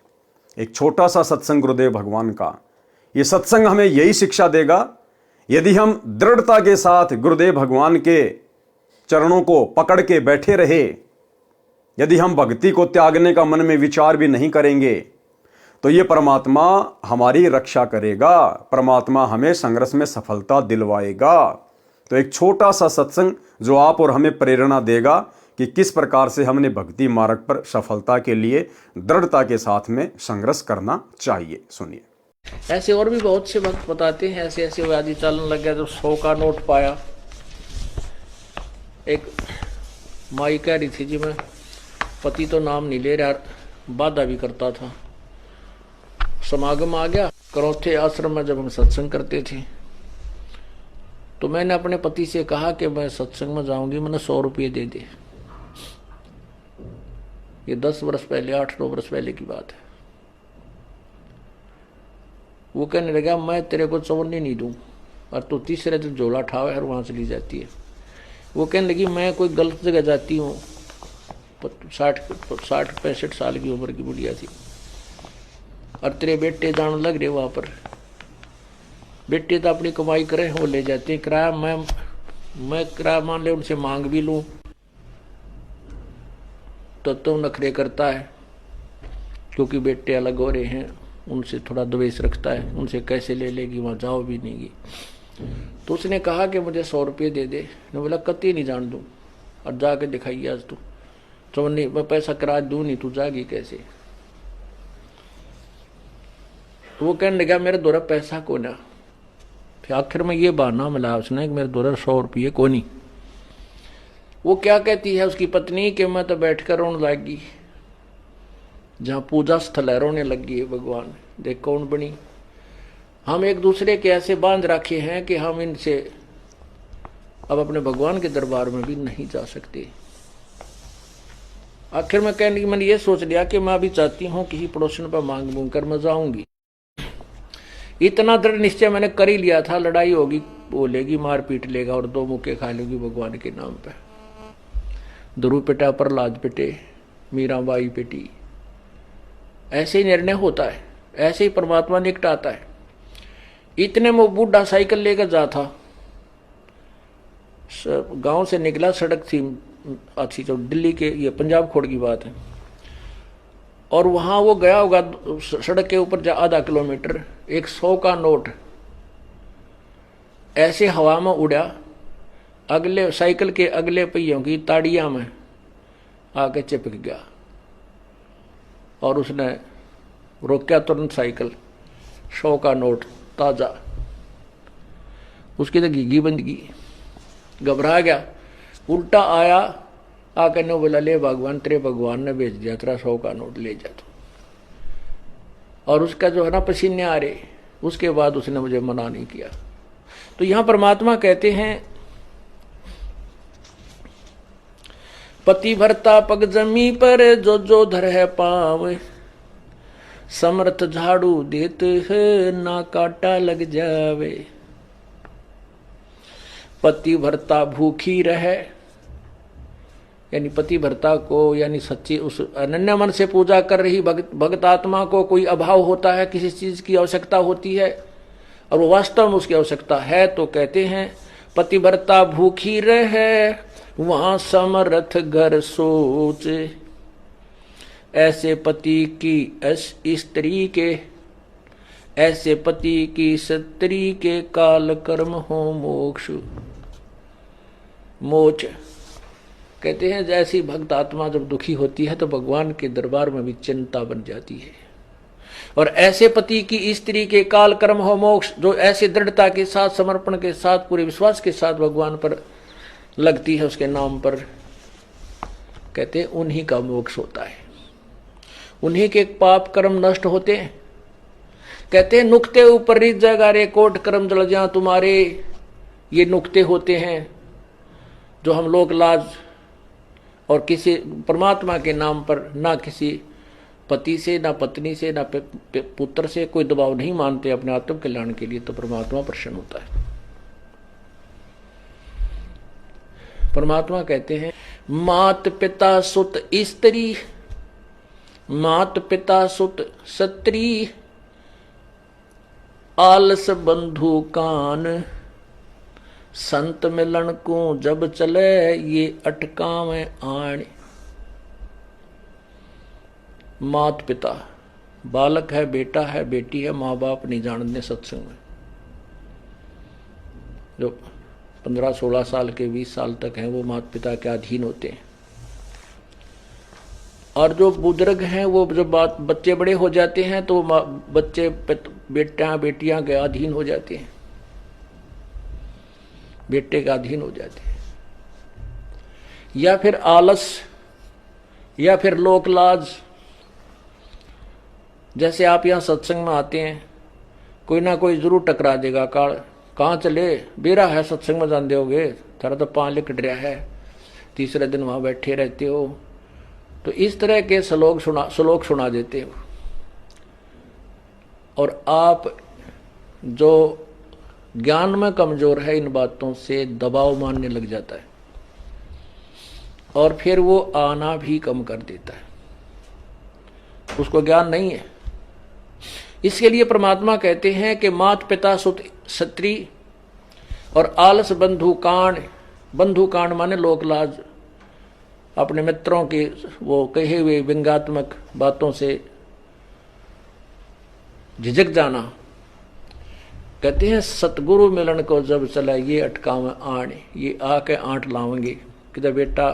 एक छोटा सा सत्संग गुरुदेव भगवान का, ये सत्संग हमें यही शिक्षा देगा। यदि हम दृढ़ता के साथ गुरुदेव भगवान के चरणों को पकड़ के बैठे रहे, यदि हम भक्ति को त्यागने का मन में विचार भी नहीं करेंगे, तो ये परमात्मा हमारी रक्षा करेगा, परमात्मा हमें संघर्ष में सफलता दिलवाएगा। तो एक छोटा सा सत्संग जो आप और हमें प्रेरणा देगा कि किस प्रकार से हमने भक्ति मार्ग पर सफलता के लिए दृढ़ता के साथ में संघर्ष करना चाहिए। सुनिए। ऐसे और भी बहुत से भक्त बताते हैं, ऐसे ऐसे व्याधि चलन लग गया। जब 100 का नोट पाया, एक माई कह रही थी जी मैं पति तो नाम नहीं ले रहा, बाधा भी करता था। समागम आ गया, करौथे आश्रम में जब हम सत्संग करते थे, तो मैंने अपने पति से कहा कि मैं सत्संग में जाऊंगी, मैंने 100 रुपये दे दे। ये 10 वर्ष पहले, 8-9 वर्ष पहले की बात है। वो कहने लगा मैं तेरे को चवन्नी नहीं दूं, और तू तीसरे दिन झोला ठावे और वहां चली जाती है। वो कहने लगी मैं कोई गलत जगह जाती हूँ। 60-65 साल की उम्र की बुढ़िया थी, और तेरे बेटे जान लग रहे वहां पर। बेटे तो अपनी कमाई करें, वो ले जाते हैं किराया। मैं किराया मान ले उनसे मांग भी लूं तो नखरे करता है, क्योंकि बेटे अलग हो रहे हैं, उनसे थोड़ा द्वेष रखता है, उनसे कैसे ले लेगी, वहां जाओ भी नहीं। तो उसने कहा कि मुझे 100 रुपये दे दे। मैं बोला कति नहीं जान दूं, और जाके दिखाइए आज तू। तो नहीं, मैं पैसा किराया दूं नहीं, तू जागी कैसे? तो वो कहने लगा मेरे द्वारा पैसा को ना। फिर आखिर में ये बहाना मिला उसने कि मेरे द्वारा 100 रुपये को नहीं। वो क्या कहती है उसकी पत्नी कि मैं तो बैठकर रोने लगी, जहां पूजा स्थल है रोने लगी है। भगवान देख कौन बनी। हम एक दूसरे के ऐसे बांध रखे हैं कि हम इनसे अब अपने भगवान के दरबार में भी नहीं जा सकते। आखिर में कहने की मैंने ये सोच लिया कि मैं अभी चाहती हूँ किसी पड़ोसन पर मांग मूंग कर मैं जाऊंगी। इतना दृढ़ निश्चय मैंने कर ही लिया था, लड़ाई होगी, बोलेगी, मार पीट लेगा और 2 मुक्के खा लेगी भगवान के नाम पे। ध्रुव पिटा, प्रहलाद पिटे, मीराबाई पिटी। ऐसे ही निर्णय होता है, ऐसे ही परमात्मा निकटाता है। इतने में बूढ़ा साइकिल लेकर जा था, गांव से निकला, सड़क थी अच्छी, जो दिल्ली के, ये पंजाब खोड़ की बात है, और वहां वो गया होगा सड़क के ऊपर आधा किलोमीटर। एक 100 का नोट ऐसे हवा में उड़ा, अगले साइकिल के अगले पहियों की ताड़ियां में आके चिपक गया, और उसने रोका तुरंत साइकिल। 100 का नोट ताजा, उसकी तो घीघी बंद की, घबरा गया, उल्टा आया, आके ने बोला ले भगवान, तेरे भगवान ने भेज दिया, तेरा 100 का नोट ले जा तू। और उसका जो है ना पसीने आ रहे, उसके बाद उसने मुझे मना नहीं किया। तो यहां परमात्मा कहते हैं पति भरता पग जमी पर जो जो धर है पाव, समर्थ झाड़ू देत है ना काटा लग जावे। पति भरता भूखी रहे, यानी पतिव्रता को, यानी सच्ची उस अनन्य मन से पूजा कर रही भक्त आत्मा को कोई अभाव होता है, किसी चीज की आवश्यकता होती है और वो वास्तव में उसकी आवश्यकता है, तो कहते हैं पतिव्रता भूखी रहे वहां समर्थ घर सोच, ऐसे पति की स्त्री के, ऐसे पति की स्त्री के काल कर्म हो मोक्ष मोच। कहते हैं जैसी भक्त आत्मा जब दुखी होती है तो भगवान के दरबार में भी चिंता बन जाती है, और ऐसे पति की स्त्री के काल कर्म हो मोक्ष, जो ऐसी दृढ़ता के साथ, समर्पण के साथ, पूरे विश्वास के साथ भगवान पर लगती है, उसके नाम पर, कहते हैं उन्हीं का मोक्ष होता है, उन्हीं के पाप कर्म नष्ट होते हैं। कहते हैं नुक्ते ऊपर रिच जगह रे कोट कर्म जल जा तुम्हारे, ये नुक्ते होते हैं जो हम लोग लाज और किसी परमात्मा के नाम पर ना किसी पति से, ना पत्नी से, ना पुत्र से कोई दबाव नहीं मानते अपने आत्म कल्याण के लिए, तो परमात्मा प्रसन्न होता है। परमात्मा कहते हैं मात पिता सुत स्त्री, मात पिता सुत स्त्री, आलस बंधु कान, संत मिलन को जब चले ये अटकावे आण। मात पिता, बालक है, बेटा है, बेटी है, माँ बाप नहीं जानते सत्संग में, जो 15-16 साल के 20 साल तक हैं वो माता पिता के अधीन होते हैं, और जो बुजुर्ग हैं वो जब बच्चे बड़े हो जाते हैं तो बच्चे बेटा बेटियां के अधीन हो जाते हैं, बेटे के अधीन हो जाते हैं, या फिर आलस, या फिर लोक लाज। जैसे आप यहाँ सत्संग में आते हैं, कोई ना कोई जरूर टकरा देगा, कहाँ चले, बेरा है सत्संग में जान दोगे, थारा तो पाँव लिकट रहा है, तीसरे दिन वहाँ बैठे रहते हो, तो इस तरह के श्लोक सुना देते हो, और आप जो ज्ञान में कमजोर है इन बातों से दबाव मानने लग जाता है, और फिर वो आना भी कम कर देता है, उसको ज्ञान नहीं है। इसके लिए परमात्मा कहते हैं कि मात पिता सुत स्त्री और आलस बंधु कांड, बंधु कांड माने लोक लाज, अपने मित्रों के वो कहे हुए व्यंग्यात्मक बातों से झिझक जाना। कहते हैं सतगुरु मिलन को जब चला ये अटकावे आण, ये आके आंट लावेंगे, किधर बेटा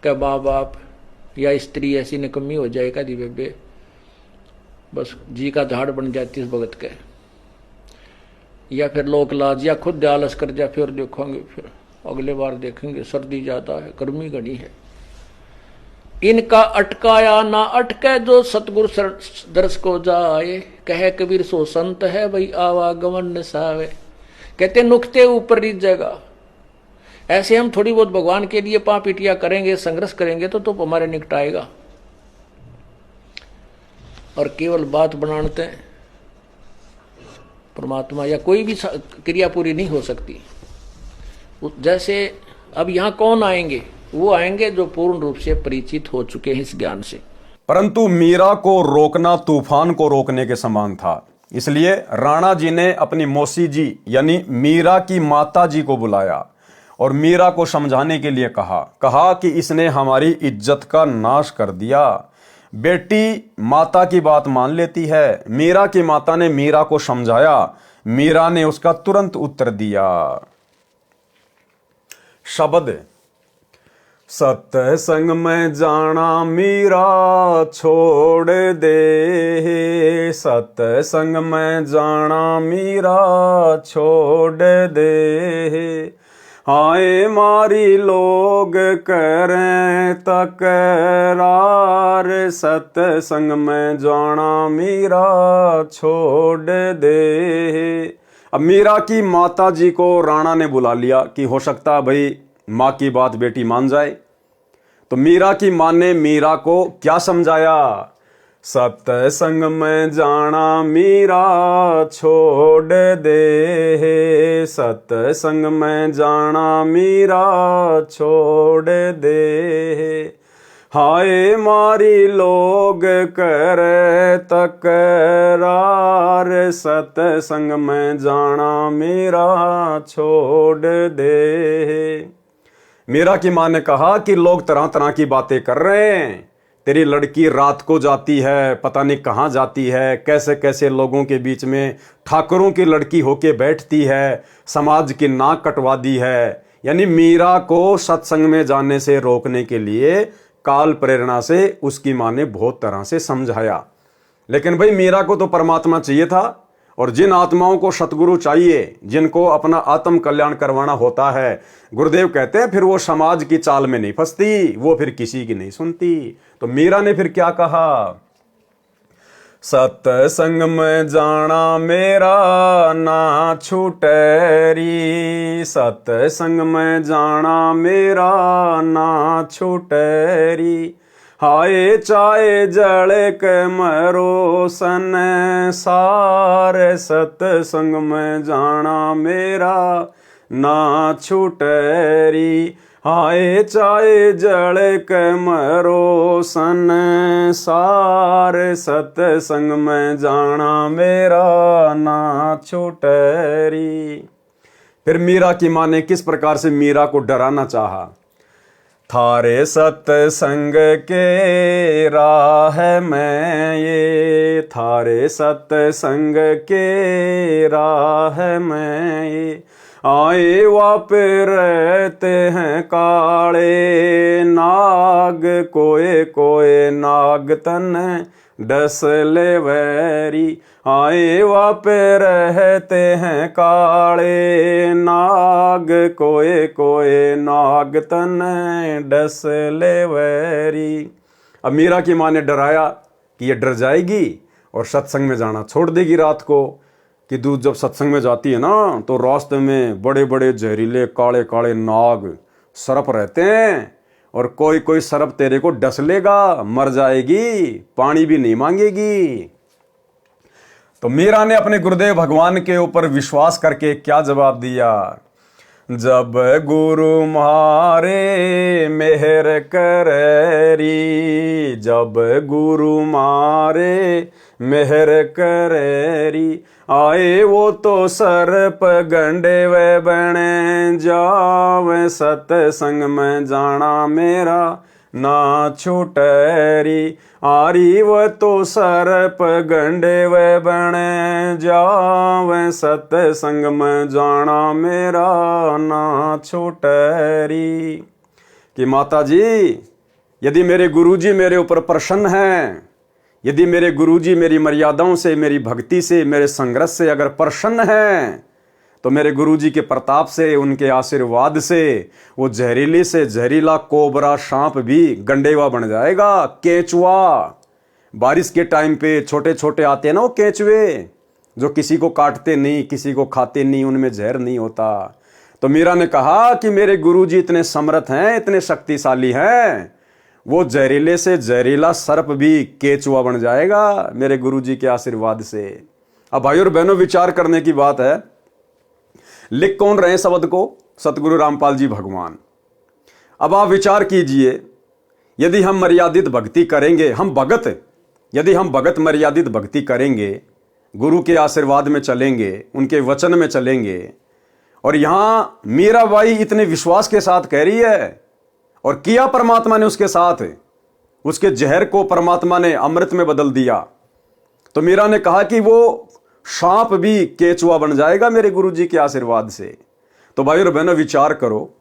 क्या माँ बाप या स्त्री ऐसी निकम्मी हो जाएगा दी बेबे, बस जी का झाड़ बन जाती इस भगत के, या फिर लोक लाज, या खुद आलस कर जा, फिर देखोगे, फिर अगले बार देखेंगे, सर्दी ज्यादा है, गर्मी घनी है। इनका अटकाया ना अटके जो सतगुरु दर्श को जाए, कहे कबीर सो संत है भाई आवागमन निसावे। कहते नुक्ते ऊपर रीत जगह, ऐसे हम थोड़ी बहुत भगवान के लिए पापिटिया करेंगे, संघर्ष करेंगे तो हमारे निकट आएगा, और केवल बात बनाते हैं परमात्मा या कोई भी क्रिया पूरी नहीं हो सकती। जैसे अब यहाँ कौन आएंगे, वो आएंगे जो पूर्ण रूप से परिचित हो चुके हैं इस ज्ञान से। परंतु मीरा को रोकना तूफान को रोकने के समान था, इसलिए राणा जी ने अपनी मौसी जी यानी मीरा की माता जी को बुलाया और मीरा को समझाने के लिए कहा कि इसने हमारी इज्जत का नाश कर दिया। बेटी माता की बात मान लेती है। मीरा की माता ने मीरा को समझाया, मीरा ने उसका तुरंत उत्तर दिया। शब्द सत्संग में जाना मीरा छोड़ दे, सत्संग में जाना मीरा छोड़ दे। हाय मारी लोग करें तकरार, सत्संग में जाना मीरा छोड़ दे। अब मीरा की माता जी को राणा ने बुला लिया कि हो सकता भाई माँ की बात बेटी मान जाए। तो मीरा की माँ ने मीरा को क्या समझाया, सत्संग में जाना मीरा छोड़ दे, सत्संग में जाना मीरा छोड़ दे। हाय मारी लोग करे तकरार, सत्संग में जाना मेरा छोड़ दे। मीरा की माँ ने कहा कि लोग तरह तरह की बातें कर रहे हैं, तेरी लड़की रात को जाती है, पता नहीं कहाँ जाती है, कैसे कैसे लोगों के बीच में ठाकुरों की लड़की होके बैठती है, समाज की नाक कटवा दी है। यानी मीरा को सत्संग में जाने से रोकने के लिए काल प्रेरणा से उसकी माँ ने बहुत तरह से समझाया। लेकिन भाई मीरा को तो परमात्मा चाहिए था, और जिन आत्माओं को सतगुरु चाहिए, जिनको अपना आत्म कल्याण करवाना होता है, गुरुदेव कहते हैं फिर वो समाज की चाल में नहीं फंसती, वो फिर किसी की नहीं सुनती। तो मीरा ने फिर क्या कहा, सत्संग में जाना मेरा ना छूटेरी, सत्संग में जाना मेरा ना छूटेरी। हाय चाहे जल के मरो संसार, सत्संग में जाना मेरा ना छूटेरी। हाय चाहे जल के मरो संसार, सत्संग में जाना मेरा ना छूटेरी। फिर मीरा की माँ ने किस प्रकार से मीरा को डराना चाहा, थारे सत्संग के राह में ये, थारे सत्संग के राह में ये। आए वापे रहते हैं काले नाग, कोए कोए नाग तन डस ले वैरी। आए वापे रहते हैं काले नाग, कोए कोए नाग तन डस ले वैरी। अब मीरा की माँ ने डराया कि ये डर जाएगी और सत्संग में जाना छोड़ देगी रात को, कि दूध जब सत्संग में जाती है ना तो रास्ते में बड़े बड़े जहरीले काले काले नाग सर्प रहते हैं, और कोई कोई सर्प तेरे को डस लेगा, मर जाएगी, पानी भी नहीं मांगेगी। तो मीरा ने अपने गुरुदेव भगवान के ऊपर विश्वास करके क्या जवाब दिया, जब गुरु मारे मेहर करेरी, जब गुरु मारे मेहर करेरी। आए वो तो सर्प गंडे वे बने जावे, सत्संग में जाना मेरा ना छूटेरी। आरी वो तो सर्प गंडे वे बने जावे, सत्संग में जाना मेरा ना छूटेरी। कि माता जी, यदि मेरे गुरुजी मेरे ऊपर प्रसन्न हैं, यदि मेरे गुरुजी मेरी मर्यादाओं से, मेरी भक्ति से, मेरे संघर्ष से अगर प्रसन्न हैं, तो मेरे गुरुजी के प्रताप से, उनके आशीर्वाद से वो जहरीले से जहरीला कोबरा सांप भी गंडेवा बन जाएगा, केचुआ। बारिश के टाइम पे छोटे छोटे आते हैं ना वो केचुए, जो किसी को काटते नहीं, किसी को खाते नहीं, उनमें जहर नहीं होता। तो मीरा ने कहा कि मेरे गुरुजी इतने समर्थ हैं, इतने शक्तिशाली हैं, वो जहरीले से जहरीला सर्प भी केचुआ बन जाएगा मेरे गुरुजी के आशीर्वाद से। अब भाई और बहनों, विचार करने की बात है, लिख कौन रहे शब्द को, सतगुरु रामपाल जी भगवान। अब आप विचार कीजिए, यदि हम मर्यादित भक्ति करेंगे, हम भगत, यदि हम भगत मर्यादित भक्ति करेंगे, गुरु के आशीर्वाद में चलेंगे, उनके वचन में चलेंगे, और यहां मीराबाई इतने विश्वास के साथ कह रही है, और किया परमात्मा ने उसके साथ, उसके जहर को परमात्मा ने अमृत में बदल दिया। तो मीरा ने कहा कि वो सांप भी केचुआ बन जाएगा मेरे गुरुजी के आशीर्वाद से। तो भाई और बहनों, विचार करो,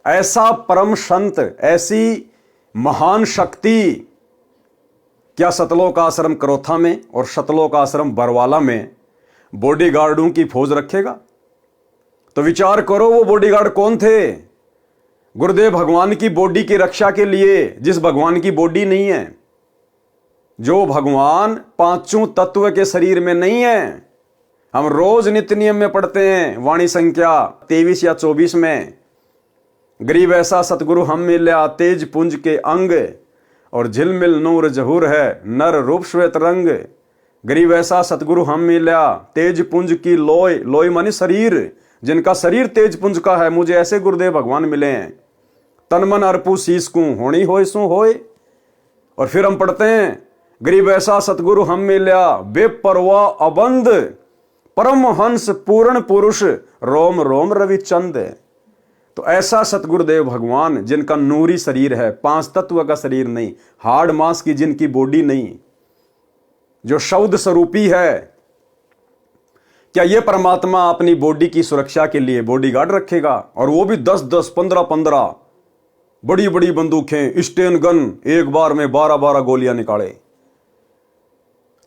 ऐसा परम संत, ऐसी महान शक्ति क्या सतलोक आश्रम करोथा में और सतलोक आश्रम बरवाला में बॉडीगार्डों की फौज रखेगा? तो विचार करो, वो बॉडीगार्ड कौन थे? गुरुदेव भगवान की बॉडी की रक्षा के लिए, जिस भगवान की बॉडी नहीं है, जो भगवान पांचों तत्व के शरीर में नहीं है। हम रोज नित्य नियम में पढ़ते हैं, वाणी संख्या 23 या 24 में, गरीब ऐसा सतगुरु हम मिल्या तेज पुंज के अंग, और झिलमिल नूर जहूर है, नर रूप श्वेत रंग। गरीब ऐसा सतगुरु हम मिला, तेज पुंज की लोय, लोय मानी शरीर, जिनका शरीर तेज पुंज का है, मुझे ऐसे गुरुदेव भगवान मिले हैं। तन मन अर्पू शीस को होनी होय सो होय। और फिर हम पढ़ते हैं, गरीब ऐसा सतगुरु हम मिला, बेपरवाह अबंध, परम हंस पूर्ण पुरुष, रोम रोम रविचंद। तो ऐसा सतगुरुदेव भगवान जिनका नूरी शरीर है, 5 तत्व का शरीर नहीं, हाड़ मांस की जिनकी बॉडी नहीं, जो शब्द स्वरूपी है, क्या ये परमात्मा अपनी बॉडी की सुरक्षा के लिए बॉडीगार्ड रखेगा? और वो भी 10-10, 15-15 बड़ी बड़ी बंदूकें, स्टेन गन, एक बार में 12-12 गोलियां निकाले।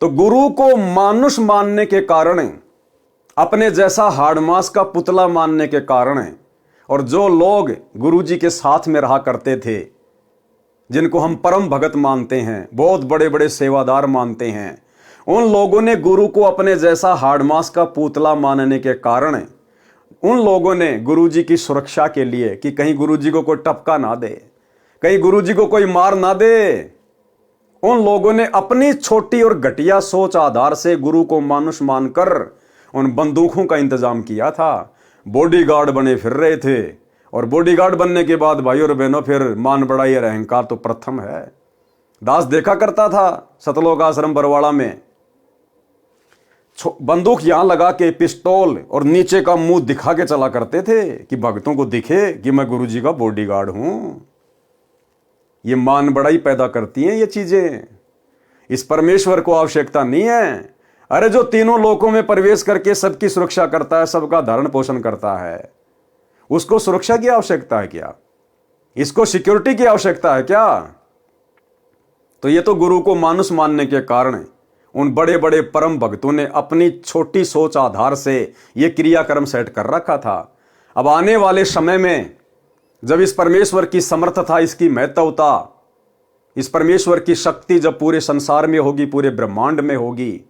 तो गुरु को मानुष मानने के कारण, अपने जैसा हाड़मास का पुतला मानने के कारण, और जो लोग गुरुजी के साथ में रहा करते थे, जिनको हम परम भगत मानते हैं, बहुत बड़े बड़े सेवादार मानते हैं, उन लोगों ने गुरु को अपने जैसा हाड़मास का पुतला मानने के कारण उन लोगों ने गुरुजी की सुरक्षा के लिए, कि कहीं गुरुजी को कोई टपका ना दे, कहीं गुरुजी को कोई मार ना दे, उन लोगों ने अपनी छोटी और घटिया सोच आधार से गुरु को मानुष मानकर उन बंदूकों का इंतजाम किया था। बॉडीगार्ड बने फिर रहे थे। और बॉडीगार्ड बनने के बाद भाई और बहनों, फिर मान बढ़ाई और अहंकार तो प्रथम है। दास देखा करता था सतलोक आश्रम बरवाड़ा में, बंदूक यहां लगा के पिस्टल और नीचे का मुंह दिखा के चला करते थे कि भक्तों को दिखे कि मैं गुरुजी का बॉडीगार्ड हूं। ये मान बढ़ाई पैदा करती हैं ये चीजें। इस परमेश्वर को आवश्यकता नहीं है। अरे जो तीनों लोकों में प्रवेश करके सबकी सुरक्षा करता है, सबका धारण पोषण करता है, उसको सुरक्षा की आवश्यकता है क्या? इसको सिक्योरिटी की आवश्यकता है क्या? तो ये तो गुरु को मानुष मानने के कारण उन बड़े बड़े परम भक्तों ने अपनी छोटी सोच आधार से ये क्रियाक्रम सेट कर रखा था। अब आने वाले समय में जब इस परमेश्वर की समर्थता, इसकी महत्वता, इस परमेश्वर की शक्ति जब पूरे संसार में होगी, पूरे ब्रह्मांड में होगी,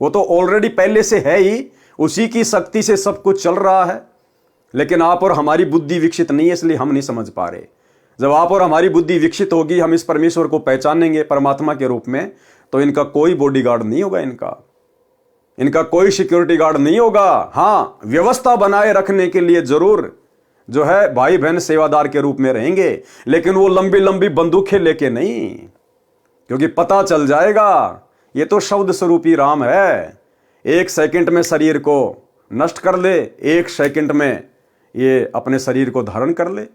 वो तो ऑलरेडी पहले से है ही, उसी की शक्ति से सब कुछ चल रहा है। लेकिन आप और हमारी बुद्धि विकसित नहीं है, इसलिए हम नहीं समझ पा रहे। जब आप और हमारी बुद्धि विकसित होगी, हम इस परमेश्वर को पहचानेंगे परमात्मा के रूप में, तो इनका कोई बॉडीगार्ड नहीं होगा, इनका कोई सिक्योरिटी गार्ड नहीं होगा। हाँ, व्यवस्था बनाए रखने के लिए जरूर जो है भाई बहन सेवादार के रूप में रहेंगे, लेकिन वो लंबी लंबी बंदूकें लेके नहीं, क्योंकि पता चल जाएगा ये तो शब्द स्वरूपी राम है। 1 सेकंड में शरीर को नष्ट कर ले, 1 सेकंड में ये अपने शरीर को धारण कर ले।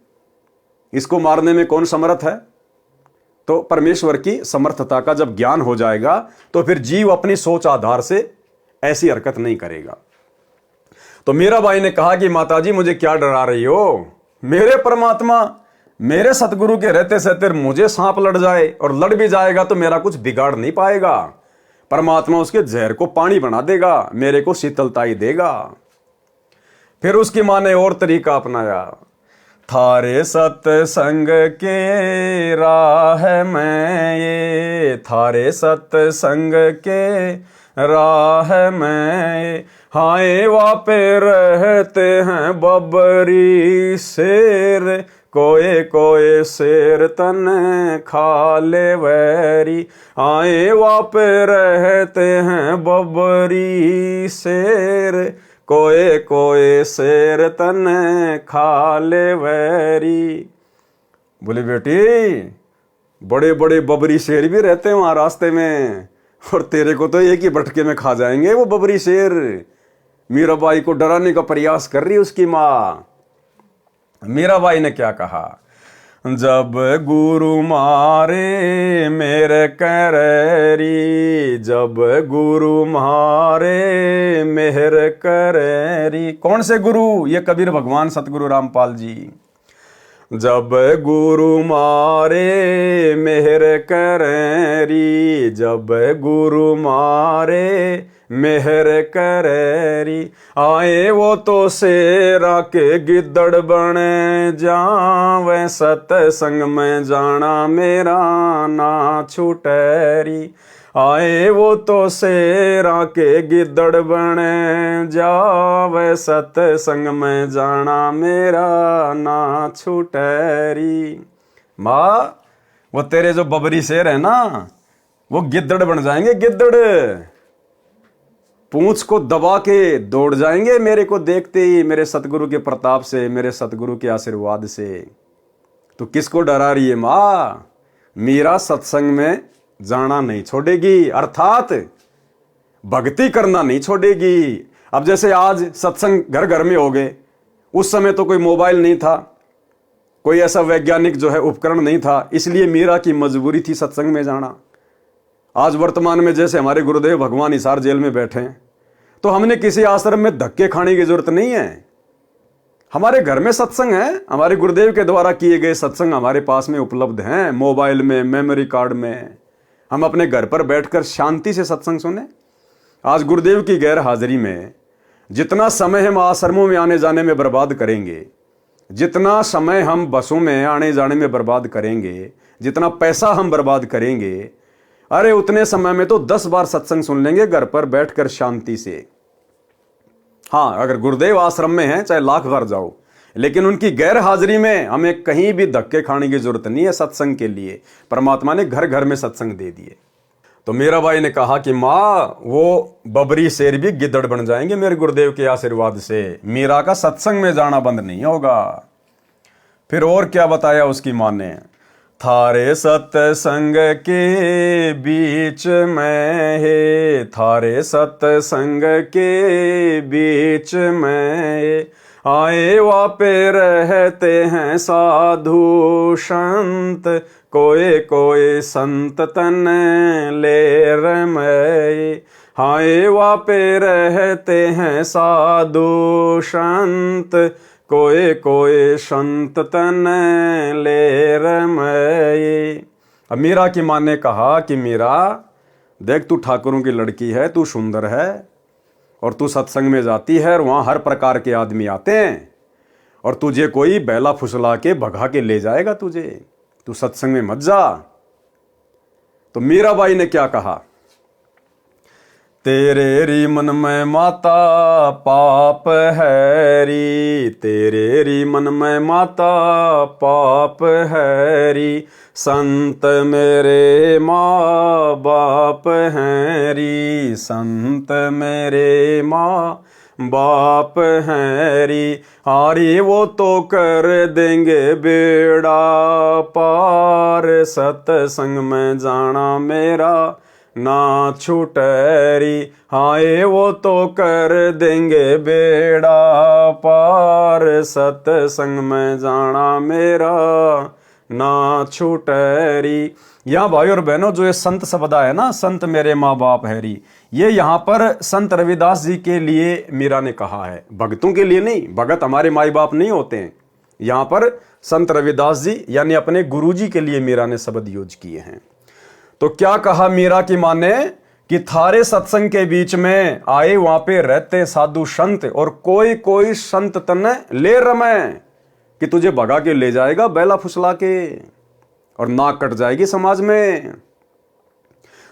इसको मारने में कौन समर्थ है? तो परमेश्वर की समर्थता का जब ज्ञान हो जाएगा, तो फिर जीव अपनी सोच आधार से ऐसी हरकत नहीं करेगा। तो मीरा बाई ने कहा कि माताजी मुझे क्या डरा रही हो? मेरे परमात्मा, मेरे सतगुरु के रहते सहते मुझे सांप लड़ जाए, और लड़ भी जाएगा तो मेरा कुछ बिगाड़ नहीं पाएगा। परमात्मा उसके जहर को पानी बना देगा, मेरे को शीतलता ही देगा। फिर उसकी मां ने और तरीका अपनाया। थारे सत्संग के राह में ये, थारे सत्संग के राह में हाय वापे रहते हैं बबरी शेर, कोए कोए शेर तन खा ले वैरी। आए वापे रहते हैं बबरी शेर, कोए कोए शेर तन खा ले वैरी। बोले बेटी, बड़े बड़े बबरी शेर भी रहते हैं वहां रास्ते में, और तेरे को तो एक ही बटके में खा जाएंगे वो बबरी शेर। मीराबाई को डराने का प्रयास कर रही उसकी मां। मीराबाई ने क्या कहा? जब गुरु मारे मेरे करेरी, जब गुरु मारे मेहर करेरी। कौन से गुरु? ये कबीर भगवान सतगुरु रामपाल जी। जब गुरु मारे मेहर करेरी, जब गुरु मारे मेहर करेरी। आए वो तो शेरा के गिद्दड़ बने जावे, सत्संग में जाना मेरा ना छूटेरी। आए वो तो शेरा के गिद्दड़ बने जावे, सत्संग में जाना मेरा ना छूटेरी। माँ, वो तेरे जो बबरी शेर है ना, वो गिद्दड़ बन जाएंगे, गिद्दड़। पूंछ को दबा के दौड़ जाएंगे मेरे को देखते ही, मेरे सतगुरु के प्रताप से, मेरे सतगुरु के आशीर्वाद से। तो किसको डरा रही है मां? मीरा सत्संग में जाना नहीं छोड़ेगी, अर्थात भक्ति करना नहीं छोड़ेगी। अब जैसे आज सत्संग घर घर में हो गए, उस समय तो कोई मोबाइल नहीं था, कोई ऐसा वैज्ञानिक जो है उपकरण नहीं था, इसलिए मीरा की मजबूरी थी सत्संग में जाना। आज वर्तमान में जैसे हमारे गुरुदेव भगवान हिसार जेल में बैठे हैं, तो हमने किसी आश्रम में धक्के खाने की जरूरत नहीं है। हमारे घर में सत्संग है, हमारे गुरुदेव के द्वारा किए गए सत्संग हमारे पास में उपलब्ध हैं, मोबाइल में, मेमोरी कार्ड में। हम अपने घर पर बैठकर शांति से सत्संग सुने। आज गुरुदेव की गैर हाजिरी में जितना समय हम आश्रमों में आने जाने में बर्बाद करेंगे, जितना समय हम बसों में आने जाने में बर्बाद करेंगे, जितना पैसा हम बर्बाद करेंगे, अरे उतने समय में तो 10 बार सत्संग सुन लेंगे घर पर बैठकर शांति से। हाँ, अगर गुरुदेव आश्रम में हैं, चाहे लाख बार जाओ, लेकिन उनकी गैर हाजिरी में हमें कहीं भी धक्के खाने की जरूरत नहीं है सत्संग के लिए। परमात्मा ने घर घर में सत्संग दे दिए। तो मीरा बाई ने कहा कि माँ, वो बबरी शेर भी गिद्दड़ बन जाएंगे मेरे गुरुदेव के आशीर्वाद से। मीरा का सत्संग में जाना बंद नहीं होगा। फिर और क्या बताया उसकी माँ ने? थारे सत्संग के बीच में है, थारे सत्संग के बीच में आए वापे रहते हैं साधु संत, कोई कोई संत तन ले रमय। हाय वापे रहते हैं साधु संत, कोई कोई संत तन ले रमय। अब मीरा की माँ ने कहा कि मीरा देख, तू ठाकुरों की लड़की है, तू सुंदर है, और तू सत्संग में जाती है और वहां हर प्रकार के आदमी आते हैं, और तुझे कोई बैला फुसला के भगा के ले जाएगा तुझे, तू सत्संग में मत जा। तो मीराबाई ने क्या कहा? तेरे री मन में माता पाप है री, तेरे री मन में माता पाप है री, संत मेरे माँ बाप हैं री, संत मेरे माँ बाप हैं री। हारी वो तो कर देंगे बेड़ा पार, सत्संग में जाना मेरा ना छूटरी। हाय वो तो कर देंगे बेड़ा पार, सत्संग में जाना मेरा ना छूटरी। यहाँ भाई और बहनों, जो ये संत शब्द है ना, संत मेरे माँ बाप है री, ये यहाँ पर संत रविदास जी के लिए मीरा ने कहा है, भक्तों के लिए नहीं। भगत हमारे माई बाप नहीं होते हैं। यहाँ पर संत रविदास जी यानी अपने गुरु जी के लिए मीरा ने शब्द यूज किए हैं। तो क्या कहा मीरा की मां ने कि थारे सत्संग के बीच में आए वहां पे रहते साधु संत, और कोई कोई संत तने ले रमे, कि तुझे भगा के ले जाएगा बैला फुसला के, और नाक कट जाएगी समाज में।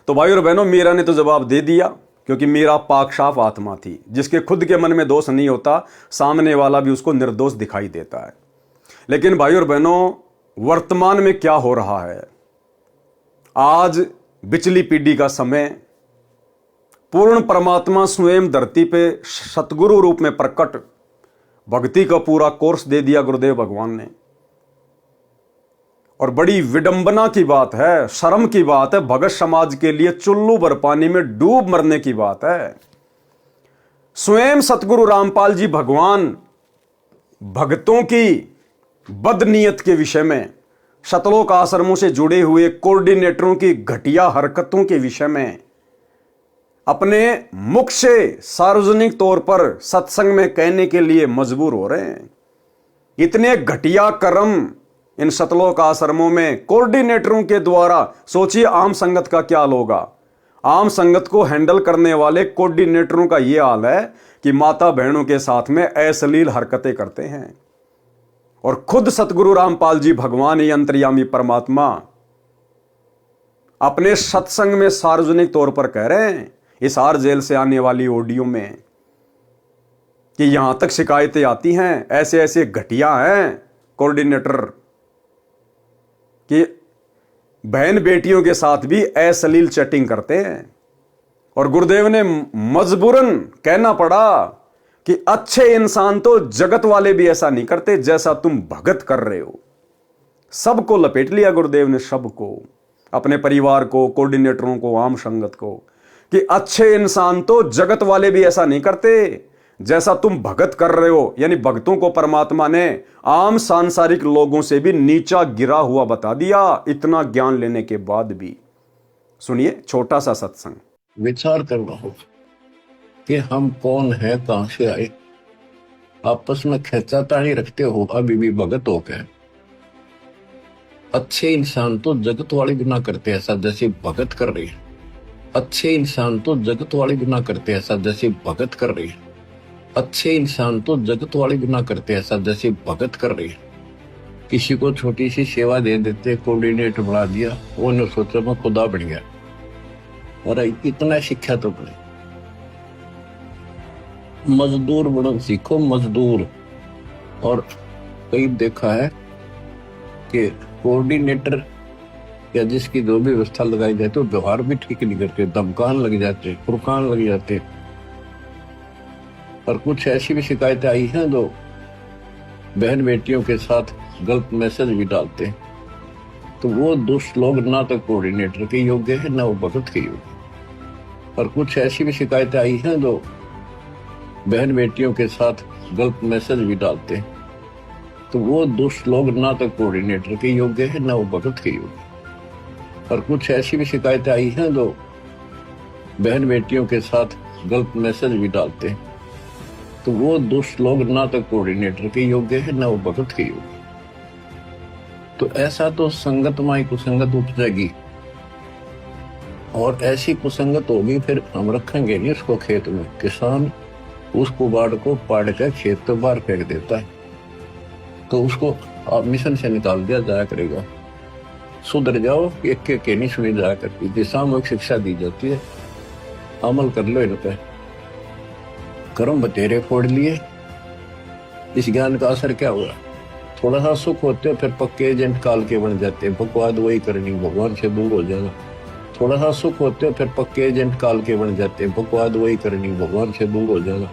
तो भाई और बहनों, मीरा ने तो जवाब दे दिया, क्योंकि मीरा पाक साफ आत्मा थी, जिसके खुद के मन में दोष नहीं होता, सामने वाला भी उसको निर्दोष दिखाई देता है। लेकिन भाई और बहनों, वर्तमान में क्या हो रहा है? आज बिचली पीढ़ी का समय, पूर्ण परमात्मा स्वयं धरती पे सतगुरु रूप में प्रकट, भक्ति का पूरा कोर्स दे दिया गुरुदेव भगवान ने। और बड़ी विडंबना की बात है, शर्म की बात है, भगत समाज के लिए चुल्लू भर पानी में डूब मरने की बात है। स्वयं सतगुरु रामपाल जी भगवान भक्तों की बदनीयत के विषय में, शतलोक आश्रमों से जुड़े हुए कोऑर्डिनेटरों की घटिया हरकतों के विषय में अपने मुख से सार्वजनिक तौर पर सत्संग में कहने के लिए मजबूर हो रहे हैं। इतने घटिया कर्म इन शतलोक आश्रमों में कोऑर्डिनेटरों के द्वारा, सोचिए आम संगत का क्या हाल होगा। आम संगत को हैंडल करने वाले कोऑर्डिनेटरों का यह हाल है कि माता बहनों के साथ में अश्लील हरकतें करते हैं। और खुद सतगुरु रामपाल जी भगवान ही अंतर्यामी परमात्मा अपने सत्संग में सार्वजनिक तौर पर कह रहे हैं, हिसार जेल से आने वाली ऑडियो में, कि यहां तक शिकायतें आती हैं, ऐसे ऐसे घटिया हैं कोऑर्डिनेटर, कि बहन बेटियों के साथ भी अश्लील चैटिंग करते हैं। और गुरुदेव ने मजबूरन कहना पड़ा कि अच्छे इंसान तो जगत वाले भी ऐसा नहीं करते जैसा तुम भगत कर रहे हो। सबको लपेट लिया गुरुदेव ने, सबको, अपने परिवार को, कोऑर्डिनेटरों को, आम संगत को, कि अच्छे इंसान तो जगत वाले भी ऐसा नहीं करते जैसा तुम भगत कर रहे हो। यानी भक्तों को परमात्मा ने आम सांसारिक लोगों से भी नीचा गिरा हुआ बता दिया, इतना ज्ञान लेने के बाद भी। सुनिए छोटा सा सत्संग। विचार करना होगा कि हम कौन है, कहां से आए। आपस में खेचातानी रखते हो अभी भी भगत हो गए। अच्छे इंसान तो जगत वाले गुनाह करते हैं ऐसा जैसे भगत कर रही है। अच्छे इंसान तो जगत वाले गुनाह करते हैं ऐसा जैसे भगत कर रही है। अच्छे इंसान तो जगत वाले गुनाह करते हैं ऐसा जैसे भगत कर रही है। किसी को छोटी सी सेवा दे देते, कोऑर्डिनेटर बना दिया, वो ने सोचा मैं खुदा बन गया। अरे इतना शिक्षा तो बने, मजदूर बनो सीखो, मजदूर। और कई देखा है कि कोऑर्डिनेटर या जिसकी जो भी व्यवस्था लगाई जाए तो व्यवहार भी ठीक नहीं करते, धमकान लग जाते, फुरकान लग जाते। और कुछ ऐसी भी शिकायतें आई हैं जो बहन बेटियों के साथ गलत मैसेज भी डालते हैं। तो वो दुष्ट लोग ना तो कोऑर्डिनेटर के योग्य है ना वो भगत के योग्य। और कुछ ऐसी भी शिकायतें आई हैं जो बहन बेटियों के साथ गलत मैसेज भी डालते हैं। तो वो दुष्ट लोग ना तो कोऑर्डिनेटर के योग्य है ना वो भगत के योग्य। और कुछ ऐसी भी शिकायतें आई हैं जो बहन बेटियों के साथ गलत मैसेज भी डालते हैं। तो वो दुष्ट लोग ना तो कोऑर्डिनेटर के योग्य है ना वो भगत के योग्य। तो ऐसा तो संगत माई कुसंगत उपजेगी, और ऐसी कुसंगत होगी फिर हम रखेंगे नहीं उसको खेत में। किसान उस कुबाड़ को पाड़ कर खेत तो बाहर फेंक देता है, तो उसको आप मिशन से निकाल दिया जाया करेगा। सुधर जाओ, एक के नहीं सुनी जाया करती, सामूहिक शिक्षा दी जाती है, अमल कर लो इन पे। कर्म बतेरे फोड़ लिए, इस ज्ञान का असर क्या हुआ? थोड़ा सा सुख होते हो फिर पक्के एजेंट काल के बन जाते हैं, बकवाद वही करनी, भगवान से दूर हो जाना। थोड़ा सा सुख होते हो फिर पक्के एजेंट काल के बन जाते हैं, बकवाद वही करनी, भगवान से दूर हो जाना।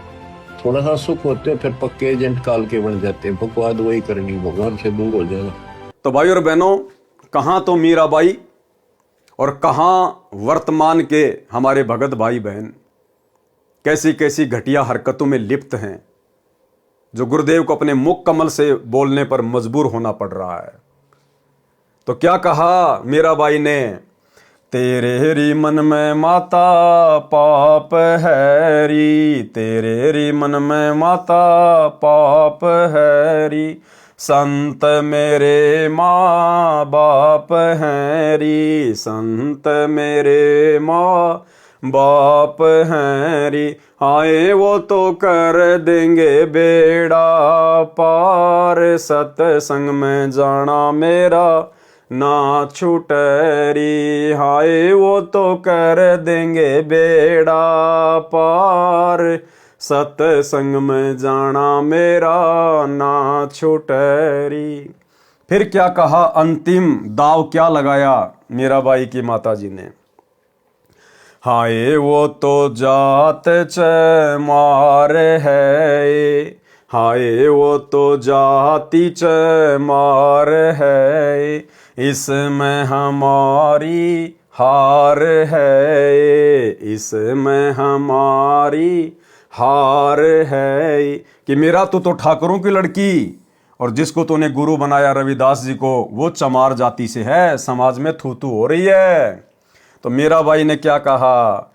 थोड़ा सा सुख होते हो फिर पक्के एजेंट काल के बन जाते हैं, बकवाद वही करनी, भगवान से दूर हो जाना। तो भाई और बहनों, कहाँ तो मीराबाई और कहाँ वर्तमान के हमारे भगत भाई बहन कैसी कैसी घटिया हरकतों में लिप्त हैं, जो गुरुदेव को अपने मुख कमल से बोलने पर मजबूर होना पड़ रहा है। तो क्या कहा मीराबाई ने? तेरे री मन में माता पाप है री, तेरे री मन में माता पाप है री, संत मेरे माँ बाप हैं री, संत मेरे माँ बाप हैं री, आए वो तो कर देंगे बेड़ा पार, सत्संग में जाना मेरा ना छूटरी, हाय वो तो कर देंगे बेड़ा पार, सत्संग में जाना मेरा ना छूटरी। फिर क्या कहा? अंतिम दाव क्या लगाया मीराबाई की माता जी ने? हाय वो तो जात चमार है, हाय वो तो जाति चमार है, इसमें हमारी हार है, इसमें हमारी हार है। कि मेरा तो ठाकुरों की लड़की और जिसको तूने गुरु बनाया रविदास जी को, वो चमार जाति से है, समाज में थू थू हो रही है। तो मीराबाई ने क्या कहा?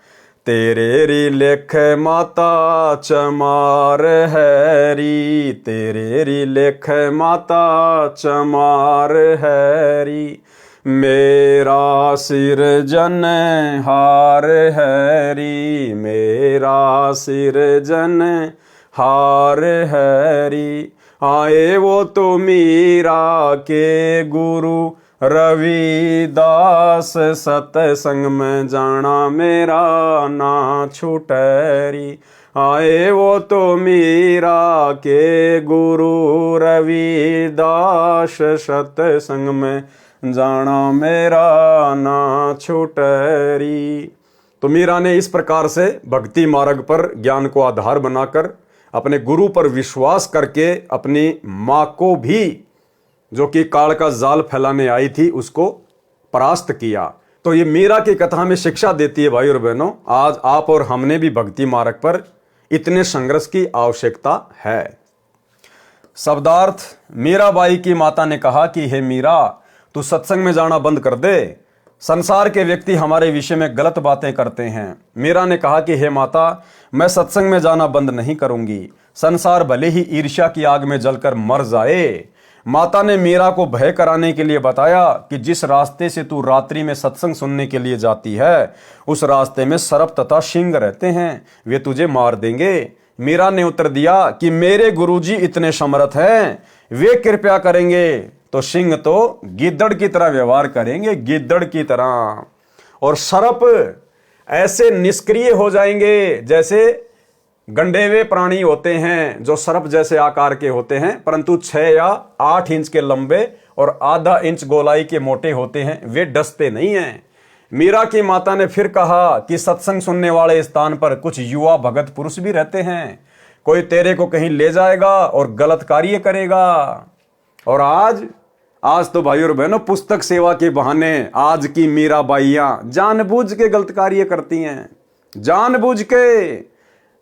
तेरे री लेख माता चमार है री, तेरे री लेख माता चमार है री, मेरा सिर जन हार है री, मेरा सिर जन हार है री, आए वो तो मीरा के गुरु रविदास, सत्संग में जाना मेरा ना छूटरी, आए वो तो मीरा के गुरु रविदास, सत्संग में जाना मेरा ना छूटरी। तो मीरा ने इस प्रकार से भक्ति मार्ग पर ज्ञान को आधार बनाकर अपने गुरु पर विश्वास करके अपनी माँ को भी, जो कि काल का जाल फैलाने आई थी, उसको परास्त किया। तो ये मीरा की कथा में शिक्षा देती है भाई और बहनों, आज आप और हमने भी भक्ति मार्ग पर इतने संघर्ष की आवश्यकता है। शब्दार्थ, मीराबाई की माता ने कहा कि हे मीरा, तू सत्संग में जाना बंद कर दे, संसार के व्यक्ति हमारे विषय में गलत बातें करते हैं। मीरा ने कहा कि हे माता, मैं सत्संग में जाना बंद नहीं करूंगी, संसार भले ही ईर्ष्या की आग में जलकर मर जाए। माता ने मीरा को भय कराने के लिए बताया कि जिस रास्ते से तू रात्रि में सत्संग सुनने के लिए जाती है, उस रास्ते में सर्प तथा सिंह रहते हैं, वे तुझे मार देंगे। मीरा ने उत्तर दिया कि मेरे गुरुजी इतने समर्थ हैं, वे कृपया करेंगे तो सिंह तो गिद्दड़ की तरह व्यवहार करेंगे, गिद्दड़ की तरह, और सर्प ऐसे निष्क्रिय हो जाएंगे जैसे गंडेवे प्राणी होते हैं, जो सर्प जैसे आकार के होते हैं परंतु 6 या 8 इंच के लंबे और आधा इंच गोलाई के मोटे होते हैं, वे डसते नहीं हैं। मीरा की माता ने फिर कहा कि सत्संग सुनने वाले स्थान पर कुछ युवा भगत पुरुष भी रहते हैं, कोई तेरे को कहीं ले जाएगा और गलत कार्य करेगा। और आज तो भाई और बहनों, पुस्तक सेवा के बहाने आज की मीराबाइयां जानबूझ के गलत कार्य करती हैं, जानबूझ के।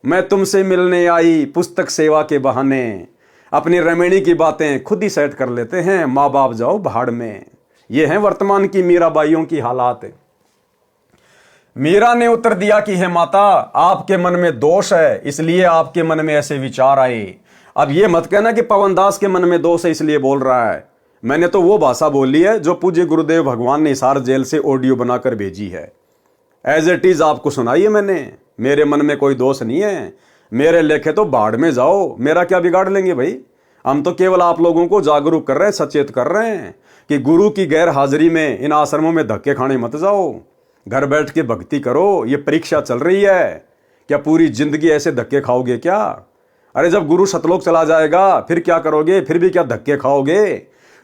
मैं तुमसे मिलने आई पुस्तक सेवा के बहाने, अपनी रमणी की बातें खुद ही सेट कर लेते हैं, माँ बाप जाओ भाड़ में। ये है वर्तमान की मीराबाइयों की हालात। मीरा ने उत्तर दिया कि हे माता, आपके मन में दोष है, इसलिए आपके मन में ऐसे विचार आए। अब ये मत कहना कि पवन दास के मन में दोष है इसलिए बोल रहा है। मैंने तो वो भाषा बोली है जो पूज्य गुरुदेव भगवान ने हिसार जेल से ऑडियो बनाकर भेजी है, एज इट इज आपको सुनाई है मैंने। मेरे मन में कोई दोष नहीं है, मेरे लेखे तो बाढ़ में जाओ, मेरा क्या बिगाड़ लेंगे भाई। हम तो केवल आप लोगों को जागरूक कर रहे हैं, सचेत कर रहे हैं कि गुरु की गैर हाजिरी में इन आश्रमों में धक्के खाने मत जाओ, घर बैठ के भक्ति करो। ये परीक्षा चल रही है, क्या पूरी जिंदगी ऐसे धक्के खाओगे क्या? अरे जब गुरु सतलोक चला जाएगा फिर क्या करोगे, फिर भी क्या धक्के खाओगे?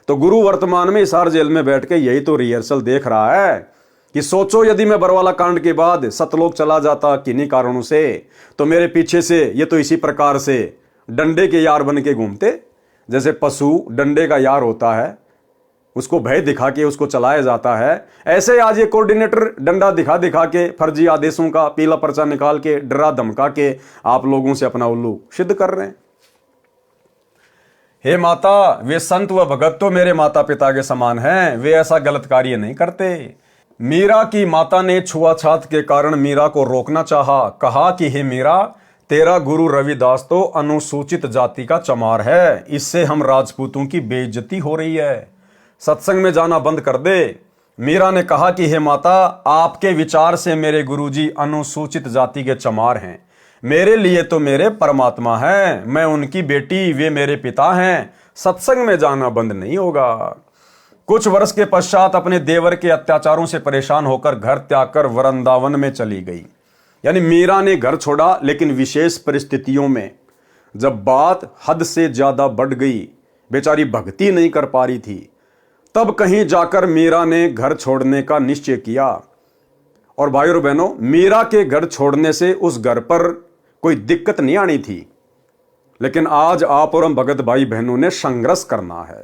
तो गुरु वर्तमान में हिसार जेल में बैठ के यही तो रिहर्सल देख रहा है कि सोचो यदि मैं बरवाला कांड के बाद सतलोक चला जाता किन्हीं कारणों से, तो मेरे पीछे से ये तो इसी प्रकार से डंडे के यार बन के घूमते, जैसे पशु डंडे का यार होता है, उसको भय दिखा के उसको चलाया जाता है। ऐसे आज ये कोऑर्डिनेटर डंडा दिखा दिखा के, फर्जी आदेशों का पीला पर्चा निकाल के, डरा धमका के आप लोगों से अपना उल्लू सिद्ध कर रहे हैं। हे माता, वे संत व भगत तो मेरे माता पिता के समान हैं, वे ऐसा गलत कार्य नहीं करते। मीरा की माता ने छुआछात के कारण मीरा को रोकना चाहा, कहा कि हे मीरा, तेरा गुरु रविदास तो अनुसूचित जाति का चमार है, इससे हम राजपूतों की बेइज्जती हो रही है, सत्संग में जाना बंद कर दे। मीरा ने कहा कि हे माता, आपके विचार से मेरे गुरुजी अनुसूचित जाति के चमार हैं, मेरे लिए तो मेरे परमात्मा हैं, मैं उनकी बेटी, वे मेरे पिता हैं, सत्संग में जाना बंद नहीं होगा। कुछ वर्ष के पश्चात अपने देवर के अत्याचारों से परेशान होकर घर त्याग कर वृंदावन में चली गई। यानी मीरा ने घर छोड़ा, लेकिन विशेष परिस्थितियों में जब बात हद से ज्यादा बढ़ गई, बेचारी भक्ति नहीं कर पा रही थी, तब कहीं जाकर मीरा ने घर छोड़ने का निश्चय किया। और भाइयों और बहनों, मीरा के घर छोड़ने से उस घर पर कोई दिक्कत नहीं आनी थी, लेकिन आज आप और हम भगत भाई बहनों ने संघर्ष करना है।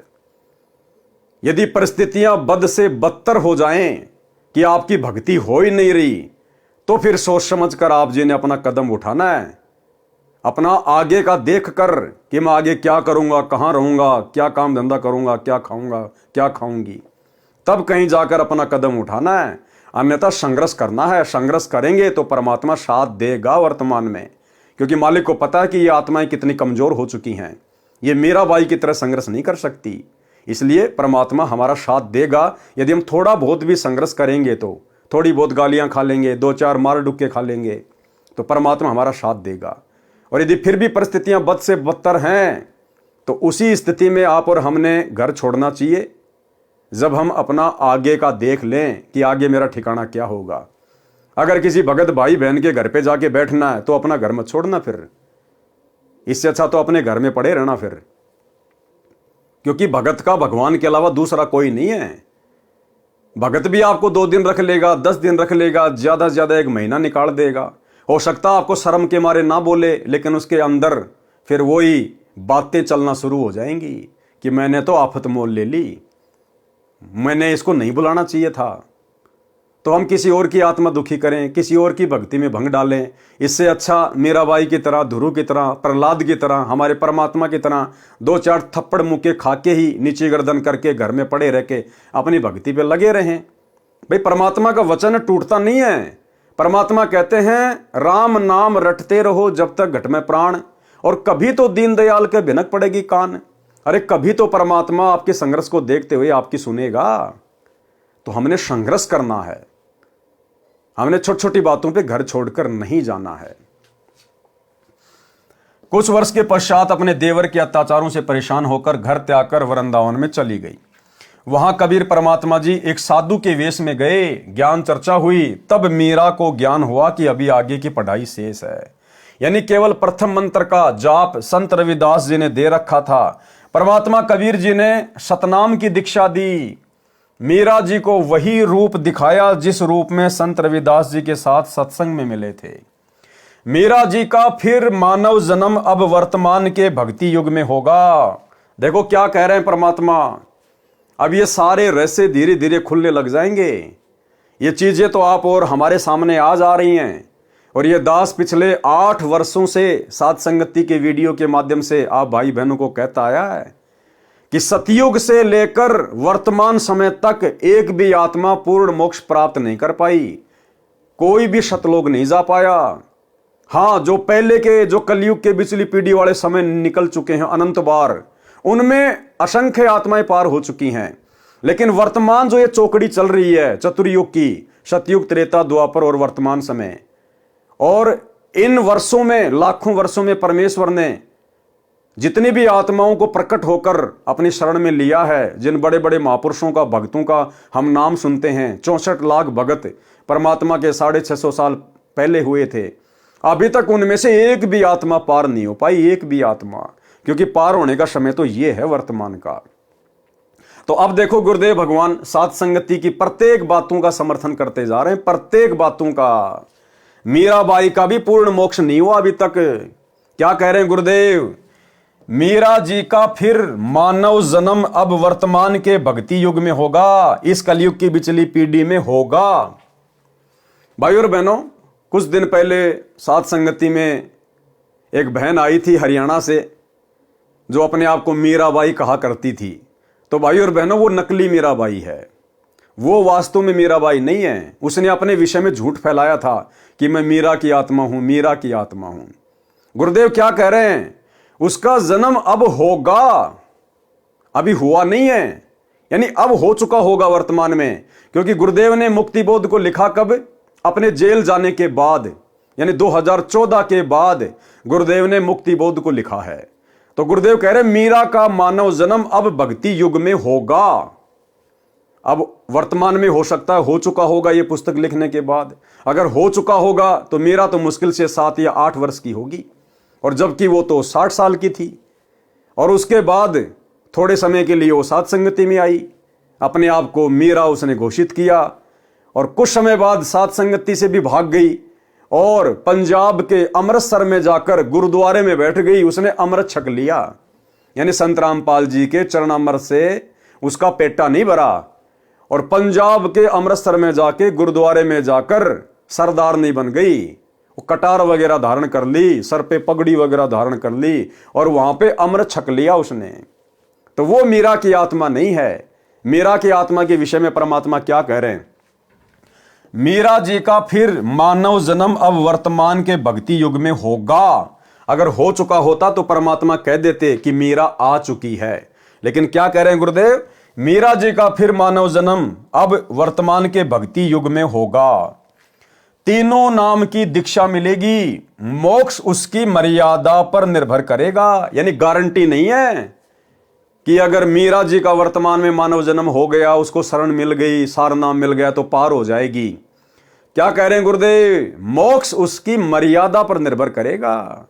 यदि परिस्थितियां बद से बदतर हो जाएं कि आपकी भक्ति हो ही नहीं रही, तो फिर सोच समझ कर आप जी ने अपना कदम उठाना है, अपना आगे का देख कर कि मैं आगे क्या करूंगा, कहां रहूंगा, क्या काम धंधा करूंगा, क्या खाऊंगा, क्या खाऊंगी, तब कहीं जाकर अपना कदम उठाना है। अन्यथा संघर्ष करना है। संघर्ष करेंगे तो परमात्मा साथ देगा वर्तमान में, क्योंकि मालिक को पता है कि ये आत्माएं कितनी कमजोर हो चुकी हैं, ये मीराबाई की तरह संघर्ष नहीं कर सकती। इसलिए परमात्मा हमारा साथ देगा। यदि हम थोड़ा बहुत भी संघर्ष करेंगे, तो थोड़ी बहुत गालियां खा लेंगे, 2-4 मार डुक्के खा लेंगे, तो परमात्मा हमारा साथ देगा। और यदि फिर भी परिस्थितियां बद से बदतर हैं, तो उसी स्थिति में आप और हमने घर छोड़ना चाहिए, जब हम अपना आगे का देख लें कि आगे मेरा ठिकाना क्या होगा। अगर किसी भगत भाई बहन के घर पे जाके बैठना है, तो अपना घर मत छोड़ना, फिर इससे अच्छा तो अपने घर में पड़े रहना फिर, क्योंकि भगत का भगवान के अलावा दूसरा कोई नहीं है। भगत भी आपको 2 दिन रख लेगा, 10 दिन रख लेगा, ज्यादा से ज्यादा 1 महीना निकाल देगा। हो सकता है आपको शर्म के मारे ना बोले, लेकिन उसके अंदर फिर वही बातें चलना शुरू हो जाएंगी कि मैंने तो आफत मोल ले ली, मैंने इसको नहीं बुलाना चाहिए था। तो हम किसी और की आत्मा दुखी करें, किसी और की भक्ति में भंग डालें। इससे अच्छा मीराबाई की तरह, ध्रुव की तरह, प्रहलाद की तरह, हमारे परमात्मा की तरह 2-4 थप्पड़ मुक्के खा के ही नीचे गर्दन करके घर में पड़े रह के अपनी भक्ति पे लगे रहें। भाई परमात्मा का वचन टूटता नहीं है। परमात्मा कहते हैं राम नाम रटते रहो जब तक घट में प्राण, और कभी तो दीनदयाल के भिनक पड़ेगी कान। अरे कभी तो परमात्मा आपके संघर्ष को देखते हुए आपकी सुनेगा। तो हमने संघर्ष करना है, हमने छोटी छोटी बातों पे घर छोड़कर नहीं जाना है। कुछ वर्ष के पश्चात अपने देवर के अत्याचारों से परेशान होकर घर त्याग कर वृंदावन में चली गई। वहां कबीर परमात्मा जी एक साधु के वेश में गए, ज्ञान चर्चा हुई। तब मीरा को ज्ञान हुआ कि अभी आगे की पढ़ाई शेष है। यानी केवल प्रथम मंत्र का जाप संत रविदास जी ने दे रखा था। परमात्मा कबीर जी ने सतनाम की दीक्षा दी। मीरा जी को वही रूप दिखाया जिस रूप में संत रविदास जी के साथ सत्संग में मिले थे। मीरा जी का फिर मानव जन्म अब वर्तमान के भक्ति युग में होगा। देखो क्या कह रहे हैं परमात्मा। अब ये सारे रहस्य धीरे धीरे खुलने लग जाएंगे। ये चीजें तो आप और हमारे सामने आ जा रही हैं। और ये दास पिछले 8 वर्षों से साथ संगति के वीडियो के माध्यम से आप भाई बहनों को कहता आया है कि सतयुग से लेकर वर्तमान समय तक एक भी आत्मा पूर्ण मोक्ष प्राप्त नहीं कर पाई। कोई भी सतलोक नहीं जा पाया। हाँ, जो पहले के, जो कलयुग के बिचली पीढ़ी वाले समय निकल चुके हैं अनंत बार, उनमें असंख्य आत्माएं पार हो चुकी हैं। लेकिन वर्तमान जो ये चौकड़ी चल रही है चतुर्युग की, सतयुग, त्रेता, द्वापर और वर्तमान समय, और इन वर्षों में, लाखों वर्षों में परमेश्वर ने जितनी भी आत्माओं को प्रकट होकर अपनी शरण में लिया है, जिन बड़े बड़े महापुरुषों का, भक्तों का हम नाम सुनते हैं, 64 लाख भगत परमात्मा के 650 साल पहले हुए थे, अभी तक उनमें से एक भी आत्मा पार नहीं हो पाई, एक भी आत्मा। क्योंकि पार होने का समय तो ये है वर्तमान का। तो अब देखो गुरुदेव भगवान सात संगति की प्रत्येक बातों का समर्थन करते जा रहे हैं, प्रत्येक बातों का। मीराबाई का भी पूर्ण मोक्ष नहीं हुआ अभी तक। क्या कह रहे हैं गुरुदेव? मीरा जी का फिर मानव जन्म अब वर्तमान के भक्ति युग में होगा, इस कलयुग की बिचली पीढ़ी में होगा। भाई और बहनों, कुछ दिन पहले सात संगति में एक बहन आई थी हरियाणा से, जो अपने आप को मीराबाई कहा करती थी। तो भाई और बहनों, वो नकली मीराबाई है, वो वास्तव में मीराबाई नहीं है। उसने अपने विषय में झूठ फैलाया था कि मैं मीरा की आत्मा हूं, मीरा की आत्मा हूं। गुरुदेव क्या कह रहे हैं? उसका जन्म अब होगा, अभी हुआ नहीं है, यानी अब हो चुका होगा वर्तमान में। क्योंकि गुरुदेव ने मुक्ति बोध को लिखा कब? अपने जेल जाने के बाद, यानी 2014 के बाद गुरुदेव ने मुक्ति बोध को लिखा है। तो गुरुदेव कह रहे मीरा का मानव जन्म अब भक्ति युग में होगा। अब वर्तमान में हो सकता है हो चुका होगा ये पुस्तक लिखने के बाद। अगर हो चुका होगा तो मीरा तो मुश्किल से 7 या 8 वर्ष की होगी, और जबकि वो तो 60 साल की थी। और उसके बाद थोड़े समय के लिए वो सात संगति में आई, अपने आप को मीरा उसने घोषित किया, और कुछ समय बाद सात संगति से भी भाग गई और पंजाब के अमृतसर में जाकर गुरुद्वारे में बैठ गई। उसने अमृत छक लिया, यानी संत रामपाल जी के चरणामृत से उसका पेटा नहीं भरा, और पंजाब के अमृतसर में जाके गुरुद्वारे में जाकर सरदार नहीं बन गई। वो कटार वगैरह धारण कर ली, सर पे पगड़ी वगैरह धारण कर ली, और वहां पे अमृत छक लिया उसने। तो वो मीरा की आत्मा नहीं है। मीरा की आत्मा के विषय में परमात्मा क्या कह रहे हैं? मीरा जी का फिर मानव जन्म अब वर्तमान के भक्ति युग में होगा। अगर हो चुका होता तो परमात्मा कह देते कि मीरा आ चुकी है। लेकिन क्या कह रहे हैं गुरुदेव? मीरा जी का फिर मानव जन्म अब वर्तमान के भक्ति युग में होगा। तीनों नाम की दीक्षा मिलेगी, मोक्ष उसकी मर्यादा पर निर्भर करेगा। यानी गारंटी नहीं है कि अगर मीरा जी का वर्तमान में मानव जन्म हो गया, उसको शरण मिल गई, सार नाम मिल गया तो पार हो जाएगी। क्या कह रहे हैं गुरुदेव? मोक्ष उसकी मर्यादा पर निर्भर करेगा।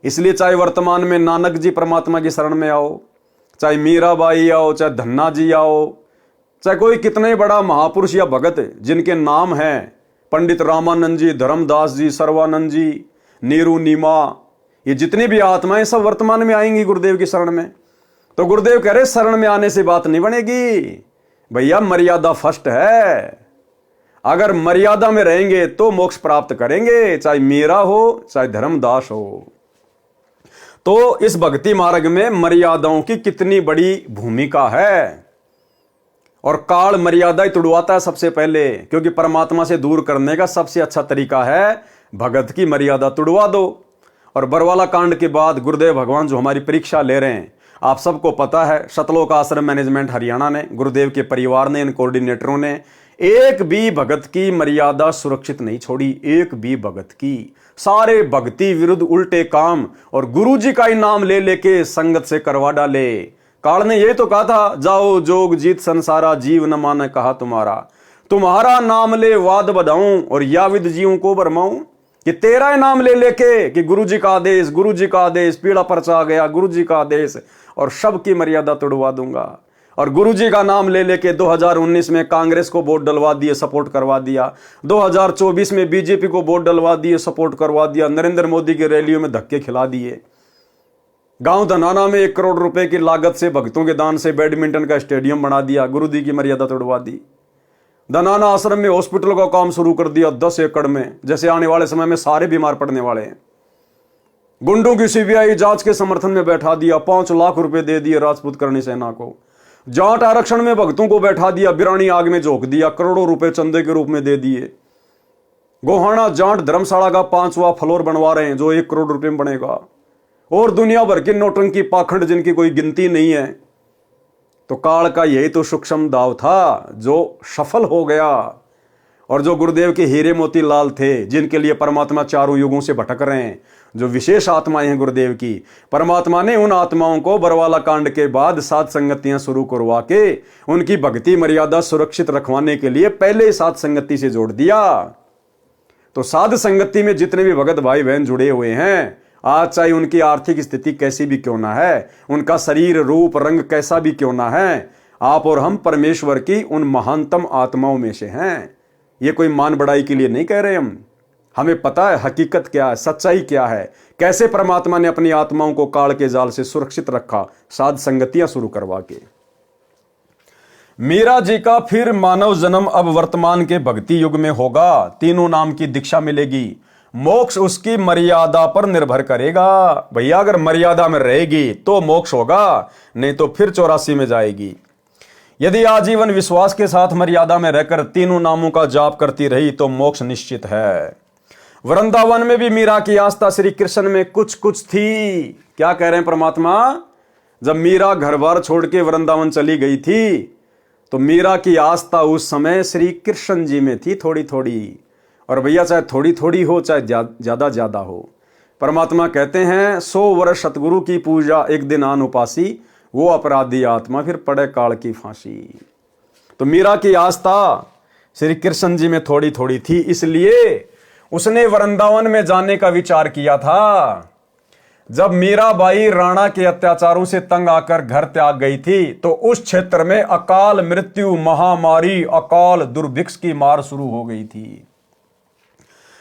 इसलिए चाहे वर्तमान में नानक जी परमात्मा की शरण में आओ, चाहे मीराबाई आओ, चाहे धन्ना जी आओ, चाहे कोई कितने बड़ा महापुरुष या भगत जिनके नाम हैं पंडित रामानंद जी, धर्मदास जी, सर्वानंद जी, नीरू नीमा, ये जितनी भी आत्माएं सब वर्तमान में आएंगी गुरुदेव की शरण में। तो गुरुदेव कह रहे शरण में आने से बात नहीं बनेगी भैया, मर्यादा फर्स्ट है। अगर मर्यादा में रहेंगे तो मोक्ष प्राप्त करेंगे, चाहे मीरा हो चाहे धर्मदास हो। तो इस भक्ति मार्ग में मर्यादाओं की कितनी बड़ी भूमिका है। और काल मर्यादा ही तुड़वाता है सबसे पहले, क्योंकि परमात्मा से दूर करने का सबसे अच्छा तरीका है भगत की मर्यादा तुड़वा दो। और बरवाला कांड के बाद गुरुदेव भगवान जो हमारी परीक्षा ले रहे हैं, आप सबको पता है सतलोक आश्रम मैनेजमेंट हरियाणा ने, गुरुदेव के परिवार ने, इन कोऑर्डिनेटरों ने एक भी भगत की मर्यादा सुरक्षित नहीं छोड़ी, एक भी भगत की। सारे भक्ति विरुद्ध उल्टे काम और गुरु जी का ही नाम ले लेके संगत से करवा डाले। काल ने ये तो कहा था, जाओ जोग जीत संसारा, जीव न माने कहा तुम्हारा नाम ले वाद बधाऊं और याविद जीवों को बरमाऊं। कि तेरा ही नाम ले लेके कि गुरु जी का आदेश, गुरु जी का आदेश, पीड़ा पर्चा आ गया, गुरु जी का आदेश, और सबकी मर्यादा तोड़वा दूंगा। और गुरु जी का नाम ले लेके 2019 में कांग्रेस को वोट डलवा दिए, सपोर्ट करवा दिया। 2024 में बीजेपी को वोट डलवा दिए, सपोर्ट करवा दिया। नरेंद्र मोदी की रैलियों में धक्के खिला दिए। गांव धनाना में 1 करोड़ रुपए की लागत से भक्तों के दान से बैडमिंटन का स्टेडियम बना दिया, गुरु जी की मर्यादा तोड़वा दी। धनाना आश्रम में हॉस्पिटल का काम शुरू कर दिया 10 एकड़ में, जैसे आने वाले समय में सारे बीमार पड़ने वाले हैं। गुंडों की सीबीआई जांच के समर्थन में बैठा दिया, 5 लाख रुपए दे दिए राजपूत करणी सेना को। जाट आरक्षण में भक्तों को बैठा दिया, बिरानी आग में झोंक दिया, करोड़ों रुपए चंदे के रूप में दे दिए। गोहाना जाट धर्मशाला का 5वां फ्लोर बनवा रहे हैं जो 1 करोड़ रुपए में बनेगा। और दुनिया भर की नौटंकी पाखंड जिनकी कोई गिनती नहीं है। तो काल का यही तो सूक्ष्म दाव था जो सफल हो गया। और जो गुरुदेव के हीरे मोती लाल थे, जिनके लिए परमात्मा चारों युगों से भटक रहे हैं, जो विशेष आत्माएं हैं गुरुदेव की, परमात्मा ने उन आत्माओं को बरवाला कांड के बाद सात संगतियां शुरू करवा के उनकी भक्ति मर्यादा सुरक्षित रखवाने के लिए पहले सात संगति से जोड़ दिया। तो साध संगति में जितने भी भगत भाई बहन जुड़े हुए हैं, आज चाहे उनकी आर्थिक स्थिति कैसी भी क्यों ना है, उनका शरीर रूप रंग कैसा भी क्यों ना है, आप और हम परमेश्वर की उन महानतम आत्माओं में से हैं। ये कोई मान बढ़ाई के लिए नहीं कह रहे हम। हमें पता है हकीकत क्या है, सच्चाई क्या है, कैसे परमात्मा ने अपनी आत्माओं को काल के जाल से सुरक्षित रखा साध संगतियां शुरू करवा के। मीरा जी का फिर मानव जन्म अब वर्तमान के भक्ति युग में होगा। तीनों नाम की दीक्षा मिलेगी। मोक्ष उसकी मर्यादा पर निर्भर करेगा। भैया अगर मर्यादा में रहेगी तो मोक्ष होगा, नहीं तो फिर 84 में जाएगी। यदि आजीवन विश्वास के साथ मर्यादा में रहकर तीनों नामों का जाप करती रही तो मोक्ष निश्चित है। वृंदावन में भी मीरा की आस्था श्री कृष्ण में कुछ कुछ थी। क्या कह रहे हैं परमात्मा? जब मीरा घर बार छोड़ के वृंदावन चली गई थी तो मीरा की आस्था उस समय श्री कृष्ण जी में थी, थोड़ी थोड़ी। और भैया चाहे थोड़ी थोड़ी हो चाहे ज्यादा ज्यादा हो, परमात्मा कहते हैं 100 वर्ष सतगुरु की पूजा एक दिन आन उपासी, वो अपराधी आत्मा फिर पड़े काल की फांसी। तो मीरा की आस्था श्री कृष्ण जी में थोड़ी थोड़ी थी, इसलिए उसने वृंदावन में जाने का विचार किया था। जब मीराबाई राणा के अत्याचारों से तंग आकर घर त्याग गई थी तो उस क्षेत्र में अकाल मृत्यु, महामारी, अकाल दुर्भिक्ष की मार शुरू हो गई थी।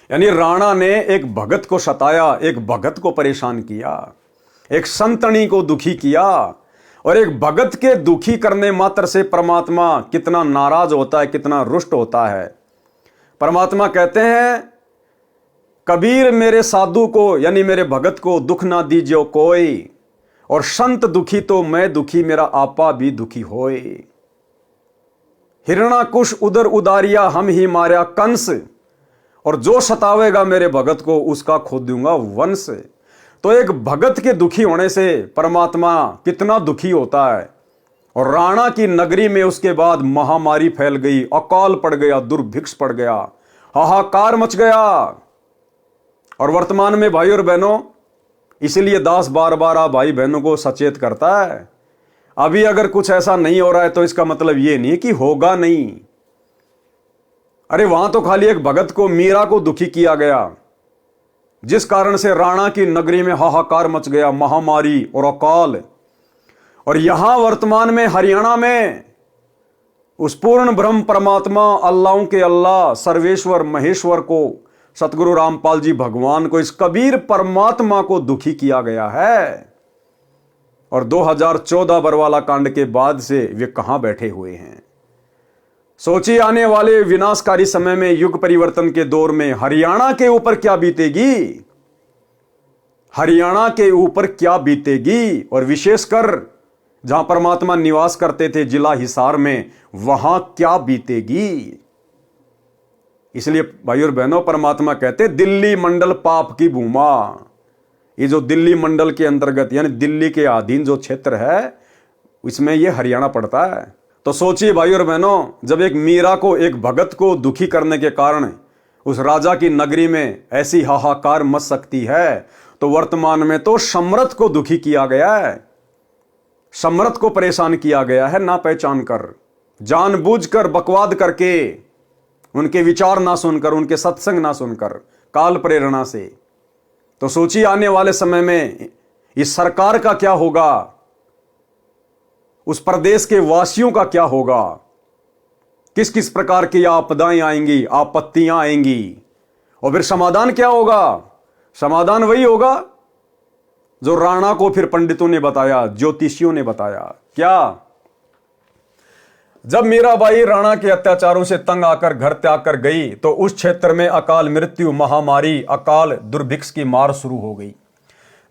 यानी राणा ने एक भगत को सताया, एक भगत को परेशान किया, एक संतनी को दुखी किया। और एक भगत के दुखी करने मात्र से परमात्मा कितना नाराज होता है, कितना रुष्ट होता है। परमात्मा कहते हैं कबीर मेरे साधु को यानी मेरे भगत को दुख ना दीजियो कोई, और संत दुखी तो मैं दुखी मेरा आपा भी दुखी होए। हिरणाकुश उदर उदारिया हम ही मार्या कंस, और जो सतावेगा मेरे भगत को उसका खो दूंगा वंश। तो एक भगत के दुखी होने से परमात्मा कितना दुखी होता है। और राणा की नगरी में उसके बाद महामारी फैल गई, अकाल पड़ गया, दुर्भिक्ष पड़ गया, हाहाकार मच गया। और वर्तमान में भाई और बहनों, इसीलिए दास बार बार आप भाई बहनों को सचेत करता है। अभी अगर कुछ ऐसा नहीं हो रहा है तो इसका मतलब ये नहीं कि होगा नहीं। अरे वहां तो खाली एक भगत को, मीरा को दुखी किया गया, जिस कारण से राणा की नगरी में हाहाकार मच गया, महामारी और अकाल। और यहां वर्तमान में हरियाणा में उस पूर्ण ब्रह्म परमात्मा अल्लाहों के अल्लाह सर्वेश्वर महेश्वर को, सतगुरु रामपाल जी भगवान को, इस कबीर परमात्मा को दुखी किया गया है। और 2014 बरवाला कांड के बाद से वे कहां बैठे हुए हैं। सोचिए आने वाले विनाशकारी समय में, युग परिवर्तन के दौर में हरियाणा के ऊपर क्या बीतेगी, हरियाणा के ऊपर क्या बीतेगी। और विशेषकर जहां परमात्मा निवास करते थे जिला हिसार में, वहां क्या बीतेगी। इसलिए भाइयों और बहनों, परमात्मा कहते दिल्ली मंडल पाप की भूमा। ये जो दिल्ली मंडल के अंतर्गत यानी दिल्ली के अधीन जो क्षेत्र है, इसमें ये हरियाणा पड़ता है। तो सोचिए भाइयों और बहनों, जब एक मीरा को, एक भगत को दुखी करने के कारण उस राजा की नगरी में ऐसी हाहाकार मच सकती है, तो वर्तमान में तो सम्राट को दुखी किया गया है, सम्राट को परेशान किया गया है, ना पहचान कर, जानबूझकर बकवाद करके, उनके विचार ना सुनकर, उनके सत्संग ना सुनकर, काल प्रेरणा से। तो सोचिए आने वाले समय में इस सरकार का क्या होगा, उस प्रदेश के वासियों का क्या होगा, किस किस प्रकार की आपदाएं आएंगी, आपत्तियां आएंगी। और फिर समाधान क्या होगा, समाधान वही होगा जो राणा को फिर पंडितों ने बताया, ज्योतिषियों ने बताया। क्या, जब मीराबाई राणा के अत्याचारों से तंग आकर घर त्याग कर गई, तो उस क्षेत्र में अकाल मृत्यु, महामारी, अकाल दुर्भिक्ष की मार शुरू हो गई।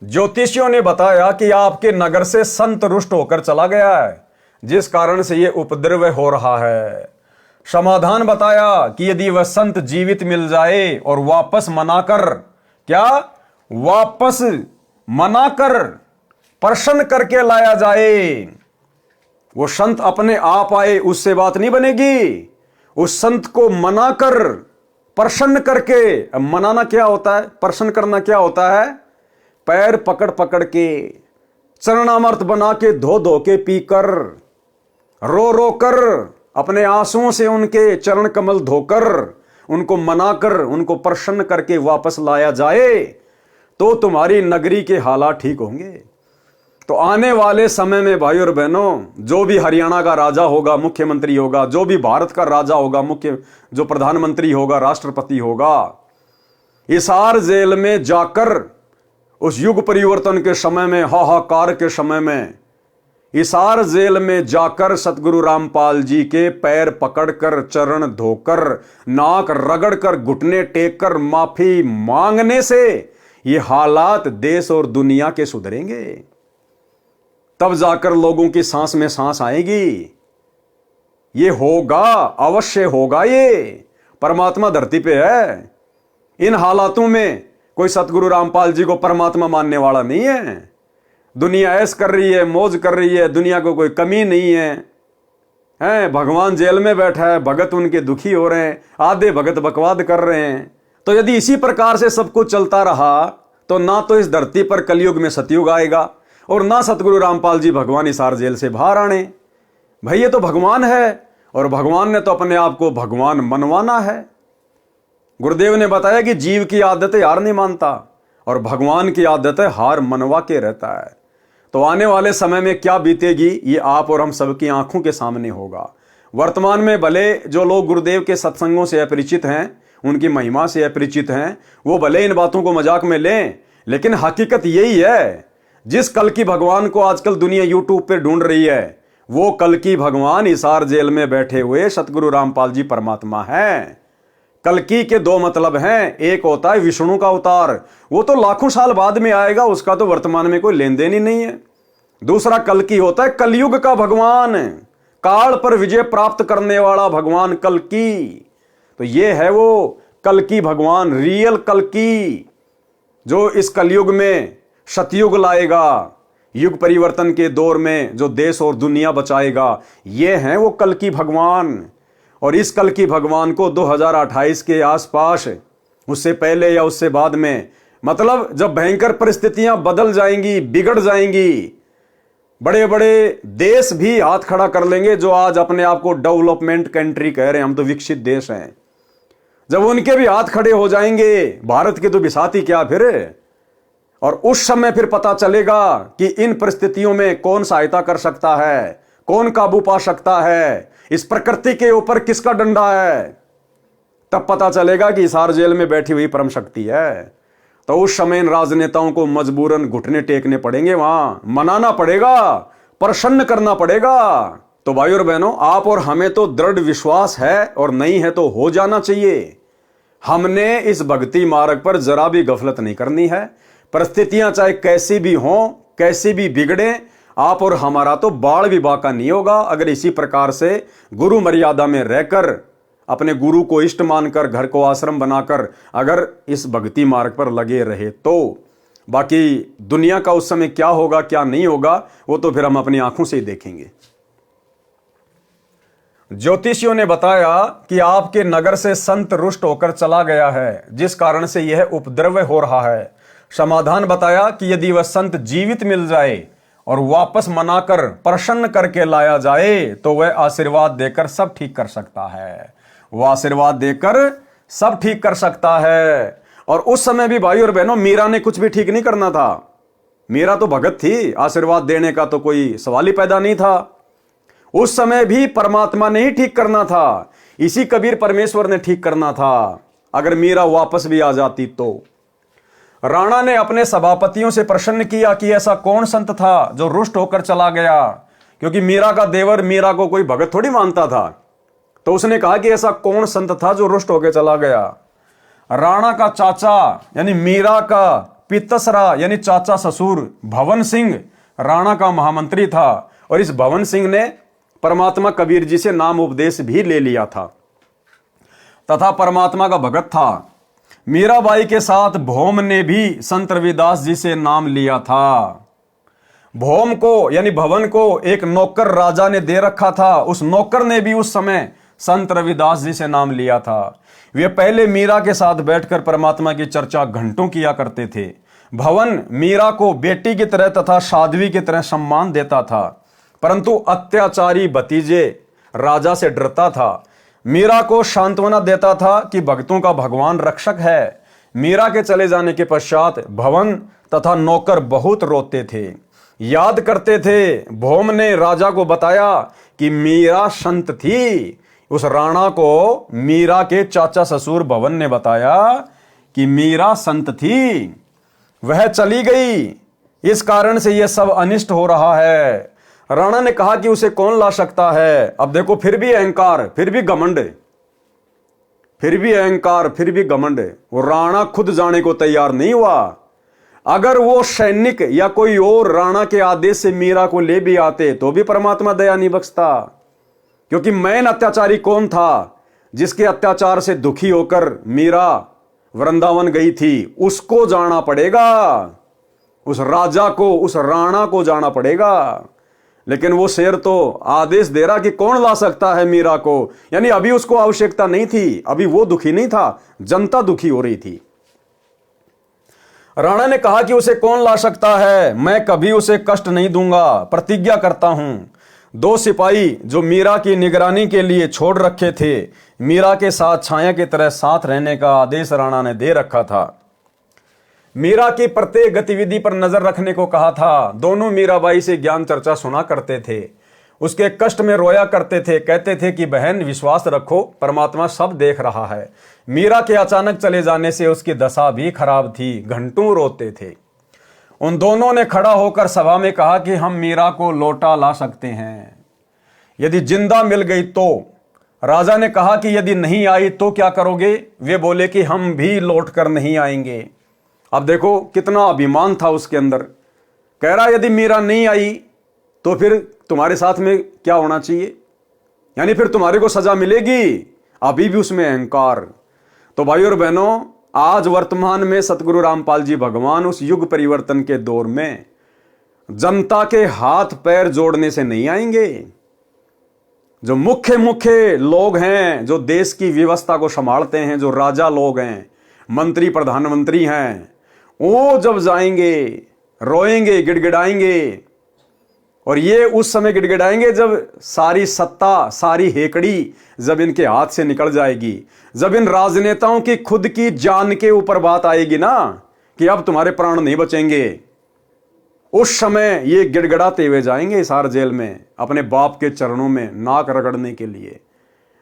ज्योतिषियों ने बताया कि आपके नगर से संत रुष्ट होकर चला गया है, जिस कारण से यह उपद्रव हो रहा है। समाधान बताया कि यदि वह संत जीवित मिल जाए और वापस मनाकर, क्या, वापस मनाकर प्रसन्न करके लाया जाए, वो संत अपने आप आए, उससे बात नहीं बनेगी। उस संत को मनाकर, प्रसन्न करके, मनाना क्या होता है, प्रसन्न करना क्या होता है, पैर पकड़ पकड़ के, चरणामृत बना के, धो धो के पीकर, रो रो कर, अपने आंसुओं से उनके चरण कमल धोकर, उनको मनाकर, उनको प्रसन्न करके वापस लाया जाए, तो तुम्हारी नगरी के हालात ठीक होंगे। तो आने वाले समय में भाइयों और बहनों, जो भी हरियाणा का राजा होगा, मुख्यमंत्री होगा, जो भी भारत का राजा होगा, जो प्रधानमंत्री होगा, राष्ट्रपति होगा, हिसार जेल में जाकर उस युग परिवर्तन के समय में, हाहाकार के समय में, हिसार जेल में जाकर सतगुरु रामपाल जी के पैर पकड़कर, चरण धोकर, नाक रगड़कर, घुटने टेक कर माफी मांगने से ये हालात देश और दुनिया के सुधरेंगे। तब जाकर लोगों की सांस में सांस आएगी। ये होगा, अवश्य होगा। ये परमात्मा धरती पे है। इन हालातों में कोई सतगुरु रामपाल जी को परमात्मा मानने वाला नहीं है। दुनिया ऐश कर रही है, मौज कर रही है, दुनिया को कोई कमी नहीं है। भगवान जेल में बैठा है, भगत उनके दुखी हो रहे हैं, आधे भगत बकवाद कर रहे हैं। तो यदि इसी प्रकार से सब कुछ चलता रहा, तो ना तो इस धरती पर कलयुग में सतयुग आएगा, और ना सतगुरु रामपाल जी भगवान हिसार जेल से बाहर आने। भाई ये तो भगवान है, और भगवान ने तो अपने आप को भगवान मनवाना है। गुरुदेव ने बताया कि जीव की आदत है हार नहीं मानता, और भगवान की आदत है हार मनवा के रहता है। तो आने वाले समय में क्या बीतेगी, ये आप और हम सबकी आंखों के सामने होगा। वर्तमान में भले जो लोग गुरुदेव के सत्संगों से अपरिचित हैं, उनकी महिमा से अपरिचित हैं, वो भले इन बातों को मजाक में लें, लेकिन हकीकत यही है। जिस कल की भगवान को आजकल दुनिया यूट्यूब पे ढूंढ रही है, वो कल की भगवान हिसार जेल में बैठे हुए सतगुरु रामपाल जी परमात्मा हैं। कल्कि के दो मतलब हैं, एक होता है विष्णु का अवतार, वो तो लाखों साल बाद में आएगा, उसका तो वर्तमान में कोई लेन देन ही नहीं है। दूसरा कल्कि होता है कलयुग का भगवान, काल पर विजय प्राप्त करने वाला भगवान कल्कि। तो ये है वो कल्कि भगवान, रियल कल्कि, जो इस कलयुग में सतयुग लाएगा, युग परिवर्तन के दौर में जो देश और दुनिया बचाएगा। ये है वो कल्कि भगवान। और इस कल्कि भगवान को 2028 के आसपास, उससे पहले या उससे बाद में, मतलब जब भयंकर परिस्थितियां बदल जाएंगी, बिगड़ जाएंगी, बड़े बड़े देश भी हाथ खड़ा कर लेंगे, जो आज अपने आप को डेवलपमेंट कंट्री कह रहे हैं, हम तो विकसित देश हैं। जब उनके भी हाथ खड़े हो जाएंगे, भारत के तो बिसात ही क्या फिर। और उस समय फिर पता चलेगा कि इन परिस्थितियों में कौन सहायता कर सकता है, कौन काबू पा सकता है। इस प्रकृति के ऊपर किसका डंडा है, तब पता चलेगा कि हिसार जेल में बैठी हुई परम शक्ति है। तो उस समय इन राजनेताओं को मजबूरन घुटने टेकने पड़ेंगे, वहां मनाना पड़ेगा, प्रसन्न करना पड़ेगा। तो भाई और बहनों, आप और हमें तो दृढ़ विश्वास है, और नहीं है तो हो जाना चाहिए। हमने इस भक्ति मार्ग पर जरा भी गफलत नहीं करनी है। परिस्थितियां चाहे कैसी भी हों, कैसी भी बिगड़े, आप और हमारा तो बाढ़ भी बाका नहीं होगा अगर इसी प्रकार से गुरु मर्यादा में रहकर, अपने गुरु को इष्ट मानकर, घर को आश्रम बनाकर अगर इस भक्ति मार्ग पर लगे रहे तो। बाकी दुनिया का उस समय क्या होगा क्या नहीं होगा वो तो फिर हम अपनी आंखों से ही देखेंगे। ज्योतिषियों ने बताया कि आपके नगर से संत रुष्ट होकर चला गया है, जिस कारण से यह उपद्रव हो रहा है। समाधान बताया कि यदि वह संत जीवित मिल जाए और वापस मनाकर प्रसन्न करके लाया जाए तो वह आशीर्वाद देकर सब ठीक कर सकता है। वह आशीर्वाद देकर सब ठीक कर सकता है। और उस समय भी भाई और बहनों, मीरा ने कुछ भी ठीक नहीं करना था। मीरा तो भगत थी, आशीर्वाद देने का तो कोई सवाल ही पैदा नहीं था। उस समय भी परमात्मा ने ही ठीक करना था, इसी कबीर परमेश्वर ने ठीक करना था। अगर मीरा वापस भी आ जाती तो। राणा ने अपने सभापतियों से प्रश्न किया कि ऐसा कौन संत था जो रुष्ट होकर चला गया, क्योंकि मीरा का देवर मीरा को कोई भगत थोड़ी मानता था। तो उसने कहा कि ऐसा कौन संत था जो रुष्ट होकर चला गया। राणा का चाचा यानी मीरा का पितसरा यानी चाचा ससुर भवन सिंह राणा का महामंत्री था, और इस भवन सिंह ने परमात्मा कबीर जी से नाम उपदेश भी ले लिया था तथा परमात्मा का भगत था। मीराबाई के साथ भौम ने भी संत रविदास जी से नाम लिया था। भौम को यानी भवन को एक नौकर राजा ने दे रखा था, उस नौकर ने भी उस समय संत रविदास जी से नाम लिया था। वे पहले मीरा के साथ बैठकर परमात्मा की चर्चा घंटों किया करते थे। भवन मीरा को बेटी की तरह तथा साध्वी की तरह सम्मान देता था, परंतु अत्याचारी भतीजे राजा से डरता था। मीरा को सांत्वना देता था कि भक्तों का भगवान रक्षक है। मीरा के चले जाने के पश्चात भवन तथा नौकर बहुत रोते थे, याद करते थे। भौम ने राजा को बताया कि मीरा संत थी। उस राणा को मीरा के चाचा ससुर भवन ने बताया कि मीरा संत थी, वह चली गई, इस कारण से यह सब अनिष्ट हो रहा है। राणा ने कहा कि उसे कौन ला सकता है। अब देखो, फिर भी अहंकार, फिर भी घमंड, फिर भी अहंकार, फिर भी घमंड। वो राणा खुद जाने को तैयार नहीं हुआ। अगर वो सैनिक या कोई और राणा के आदेश से मीरा को ले भी आते तो भी परमात्मा दया नहीं बख्शता, क्योंकि मैन अत्याचारी कौन था जिसके अत्याचार से दुखी होकर मीरा वृंदावन गई थी, उसको जाना पड़ेगा, उस राजा को, उस राणा को जाना पड़ेगा। लेकिन वो शेर तो आदेश दे रहा कि कौन ला सकता है मीरा को, यानी अभी उसको आवश्यकता नहीं थी, अभी वो दुखी नहीं था, जनता दुखी हो रही थी। राणा ने कहा कि उसे कौन ला सकता है, मैं कभी उसे कष्ट नहीं दूंगा, प्रतिज्ञा करता हूं। 2 सिपाही जो मीरा की निगरानी के लिए छोड़ रखे थे, मीरा के साथ छाया की तरह साथ रहने का आदेश राणा ने दे रखा था। मीरा की प्रत्येक गतिविधि पर नजर रखने को कहा था। दोनों मीराबाई से ज्ञान चर्चा सुना करते थे, उसके कष्ट में रोया करते थे, कहते थे कि बहन विश्वास रखो, परमात्मा सब देख रहा है। मीरा के अचानक चले जाने से उसकी दशा भी खराब थी, घंटों रोते थे। उन दोनों ने खड़ा होकर सभा में कहा कि हम मीरा को लौटा ला सकते हैं यदि जिंदा मिल गई तो। राजा ने कहा कि यदि नहीं आई तो क्या करोगे? वे बोले कि हम भी लौट कर नहीं आएंगे। अब देखो कितना अभिमान था उसके अंदर। कह रहा यदि मीरा नहीं आई तो फिर तुम्हारे साथ में क्या होना चाहिए, यानी फिर तुम्हारे को सजा मिलेगी। अभी भी उसमें अहंकार। तो भाई और बहनों, आज वर्तमान में सतगुरु रामपाल जी भगवान उस युग परिवर्तन के दौर में जनता के हाथ पैर जोड़ने से नहीं आएंगे। जो मुख्य लोग हैं, जो देश की व्यवस्था को संभालते हैं, जो राजा लोग हैं, मंत्री प्रधानमंत्री हैं, वो जब जाएंगे रोएंगे, गिड़गिड़ाएंगे। और ये उस समय गिड़गिड़ाएंगे जब सारी सत्ता, सारी हेकड़ी जब इनके हाथ से निकल जाएगी, जब इन राजनेताओं की खुद की जान के ऊपर बात आएगी ना कि अब तुम्हारे प्राण नहीं बचेंगे, उस समय ये गिड़गिड़ाते हुए जाएंगे हिसार जेल में अपने बाप के चरणों में नाक रगड़ने के लिए,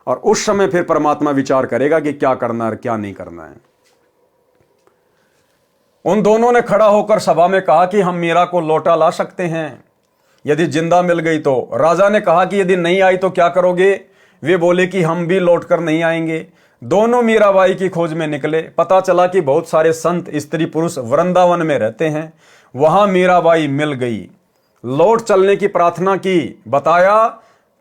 और उस समय फिर परमात्मा विचार करेगा कि क्या करना है और क्या नहीं करना है। उन दोनों ने खड़ा होकर सभा में कहा कि हम मीरा को लौटा ला सकते हैं यदि जिंदा मिल गई तो। राजा ने कहा कि यदि नहीं आई तो क्या करोगे? वे बोले कि हम भी लौटकर नहीं आएंगे। दोनों मीराबाई की खोज में निकले। पता चला कि बहुत सारे संत स्त्री पुरुष वृंदावन में रहते हैं। वहां मीराबाई मिल गई। लौट चलने की प्रार्थना की। बताया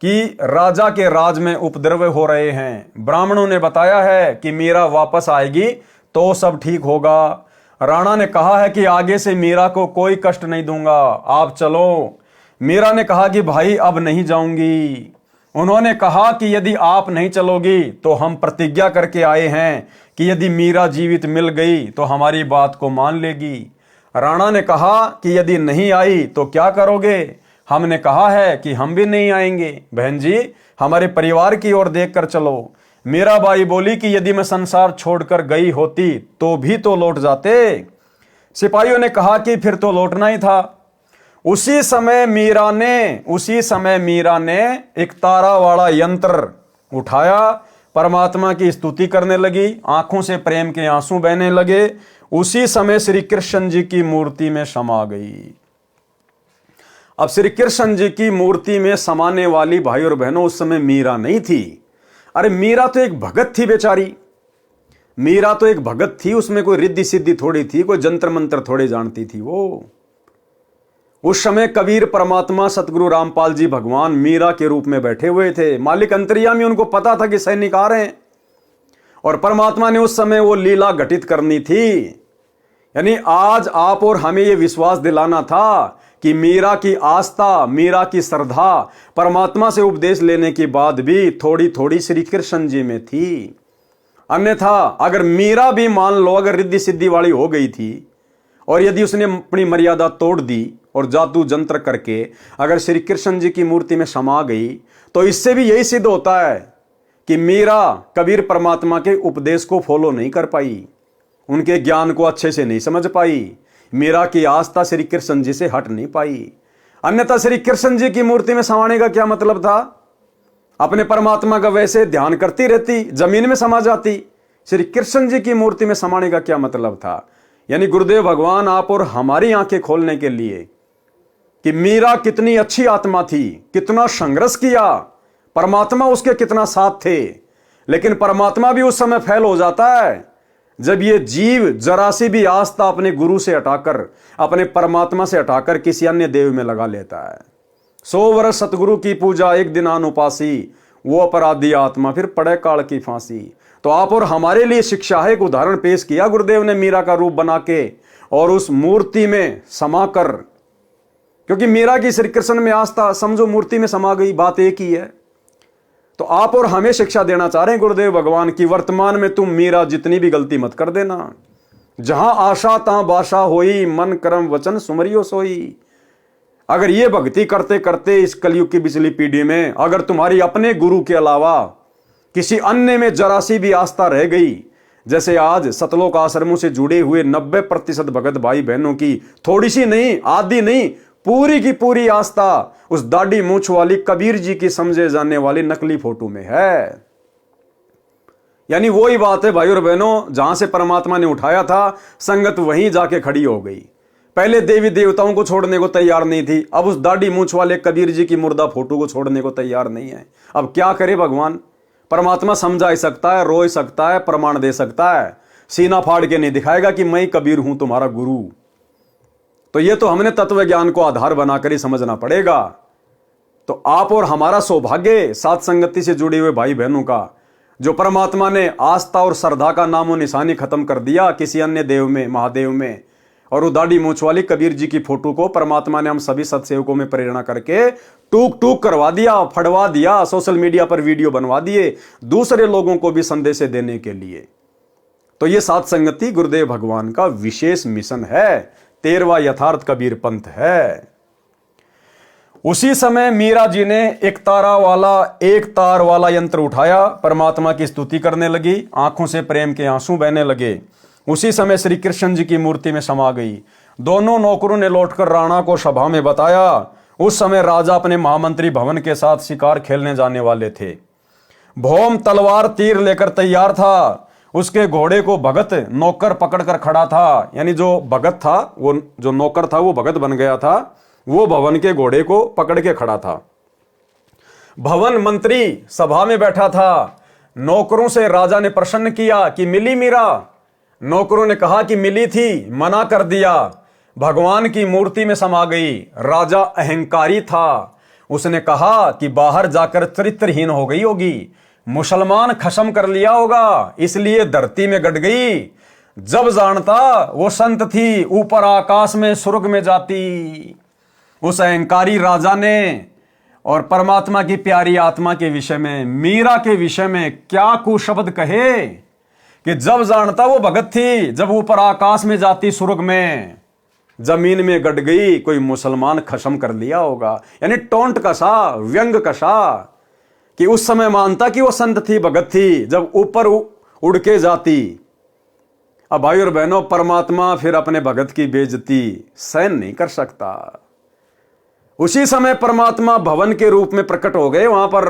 कि राजा के राज में उपद्रव हो रहे हैं। ब्राह्मणों ने बताया है कि मीरा वापस आएगी तो सब ठीक होगा। राणा ने कहा है कि आगे से मीरा को कोई कष्ट नहीं दूंगा, आप चलो। मीरा ने कहा कि भाई अब नहीं जाऊंगी। उन्होंने कहा कि यदि आप नहीं चलोगी तो हम प्रतिज्ञा करके आए हैं कि यदि मीरा जीवित मिल गई तो हमारी बात को मान लेगी। राणा ने कहा कि यदि नहीं आई तो क्या करोगे? हमने कहा है कि हम भी नहीं आएंगे। बहन जी, हमारे परिवार की ओर देखकर चलो। मीराबाई बोली कि यदि मैं संसार छोड़कर गई होती तो भी तो लौट जाते। सिपाहियों ने कहा कि फिर तो लौटना ही था। उसी समय मीरा ने एक तारा वाला यंत्र उठाया, परमात्मा की स्तुति करने लगी। आंखों से प्रेम के आंसू बहने लगे। उसी समय श्री कृष्ण जी की मूर्ति में समा गई। अब श्री कृष्ण जी की मूर्ति में समाने वाली भाई और बहनों उस समय मीरा नहीं थी। अरे मीरा तो एक भगत थी बेचारी। मीरा तो एक भगत थी, उसमें कोई रिद्धि सिद्धि थोड़ी थी, कोई जंत्र मंत्र थोड़े जानती थी वो। उस समय कबीर परमात्मा सतगुरु रामपाल जी भगवान मीरा के रूप में बैठे हुए थे। मालिक अंतर्यामी, उनको पता था कि सैनिक आ रहे हैं और परमात्मा ने उस समय वो लीला घटित करनी थी। यानी आज आप और हमें ये विश्वास दिलाना था कि मीरा की आस्था, मीरा की श्रद्धा परमात्मा से उपदेश लेने के बाद भी थोड़ी थोड़ी श्री कृष्ण जी में थी। अन्यथा अगर मीरा भी मान लो अगर रिद्धि सिद्धि वाली हो गई थी और यदि उसने अपनी मर्यादा तोड़ दी और जादू जंत्र करके अगर श्री कृष्ण जी की मूर्ति में समा गई तो इससे भी यही सिद्ध होता है कि मीरा कबीर परमात्मा के उपदेश को फॉलो नहीं कर पाई, उनके ज्ञान को अच्छे से नहीं समझ पाई। मीरा की आस्था श्री कृष्ण जी से हट नहीं पाई। अन्यथा श्री कृष्ण जी की मूर्ति में समाने का क्या मतलब था? अपने परमात्मा का वैसे ध्यान करती रहती, जमीन में समा जाती। श्री कृष्ण जी की मूर्ति में समाने का क्या मतलब था? यानी गुरुदेव भगवान आप और हमारी आंखें खोलने के लिए कि मीरा कितनी अच्छी आत्मा थी, कितना संघर्ष किया, परमात्मा उसके कितना साथ थे। लेकिन परमात्मा भी उस समय फेल हो जाता है जब ये जीव जरा सी भी आस्था अपने गुरु से हटाकर, अपने परमात्मा से हटाकर किसी अन्य देव में लगा लेता है। 100 वर्ष सतगुरु की पूजा एक दिन आन उपासी, वो अपराधी आत्मा फिर पड़े काल की फांसी। तो आप और हमारे लिए शिक्षा है, एक उदाहरण पेश किया गुरुदेव ने मीरा का रूप बना के और उस मूर्ति में समाकर। क्योंकि मीरा की श्री कृष्ण में आस्था समझो मूर्ति में समा गई, बात एक ही है। तो आप और हमें शिक्षा देना चाह रहे हैं गुरुदेव भगवान की, वर्तमान में तुम मीरा जितनी भी गलती मत कर देना। जहां आशा तहां बाशा होई, मन कर्म वचन सुमरियो सोई। अगर ये भक्ति करते करते इस कलयुग की पिछली पीढ़ी में अगर तुम्हारी अपने गुरु के अलावा किसी अन्य में जरा सी भी आस्था रह गई, जैसे आज सतलोक आश्रमों से जुड़े हुए 90% भगत भाई बहनों की थोड़ी सी नहीं, आधी नहीं, पूरी की पूरी आस्था उस दाढ़ी मूंछ वाली कबीर जी की समझे जाने वाली नकली फोटो में है। यानी वही बात है भाई और बहनों, जहां से परमात्मा ने उठाया था संगत वहीं जाके खड़ी हो गई। पहले देवी देवताओं को छोड़ने को तैयार नहीं थी, अब उस दाढ़ी मूंछ वाले कबीर जी की मुर्दा फोटो को छोड़ने को तैयार नहीं है। अब क्या करे भगवान? परमात्मा समझा सकता है, रो सकता है, प्रमाण दे सकता है, सीना फाड़ के नहीं दिखाएगा कि मैं कबीर हूं तुम्हारा गुरु। तो ये तो हमने तत्व ज्ञान को आधार बनाकर ही समझना पड़ेगा। तो आप और हमारा सौभाग्य साथ संगति से जुड़े हुए भाई बहनों का, जो परमात्मा ने आस्था और श्रद्धा का नामो निशानी खत्म कर दिया किसी अन्य देव में, महादेव में, और वो दाढ़ी मूंछ वाली कबीर जी की फोटो को परमात्मा ने हम सभी सत्सेवकों में प्रेरणा करके टूक टूक करवा दिया, फड़वा दिया, सोशल मीडिया पर वीडियो बनवा दिए दूसरे लोगों को भी संदेश देने के लिए। तो ये साथ संगति गुरुदेव भगवान का विशेष मिशन है, 13वां यथार्थ कबीर पंथ है। उसी समय मीरा जी ने एक तार वाला यंत्र उठाया, परमात्मा की स्तुति करने लगी, आंखों से प्रेम के आंसू बहने लगे। उसी समय श्री कृष्ण जी की मूर्ति में समा गई। दोनों नौकरों ने लौटकर राणा को सभा में बताया। उस समय राजा अपने महामंत्री भवन के साथ शिकार खेलने जाने वाले थे। भौम तलवार तीर लेकर तैयार था। उसके घोड़े को भगत नौकर पकड़कर खड़ा था। यानी जो भगत था, वो जो नौकर था वो भगत बन गया था। वो भवन के घोड़े को पकड़ के खड़ा था। भवन मंत्री सभा में बैठा था। नौकरों से राजा ने प्रश्न किया कि मिली मीरा? नौकरों ने कहा कि मिली थी, मना कर दिया। भगवान की मूर्ति में समा गई। राजा अहंकारी था। उसने कहा कि बाहर जाकर चरित्रहीन हो गई होगी, मुसलमान खत्म कर लिया होगा, इसलिए धरती में गड़ गई। जब जानता वो संत थी, ऊपर आकाश में स्वर्ग में जाती। उस अहंकारी राजा ने और परमात्मा की प्यारी आत्मा के विषय में, मीरा के विषय में क्या कुशब्द कहे कि जब जानता वो भगत थी, जब ऊपर आकाश में जाती स्वर्ग में, जमीन में गड़ गई, कोई मुसलमान खत्म कर लिया होगा। यानी टोंट कसा, व्यंग कसा कि उस समय मानता कि वो संत थी, भगत थी, जब ऊपर उड़ के जाती। अब भाई और बहनों, परमात्मा फिर अपने भगत की बेइज्जती सहन नहीं कर सकता। उसी समय परमात्मा भवन के रूप में प्रकट हो गए। वहां पर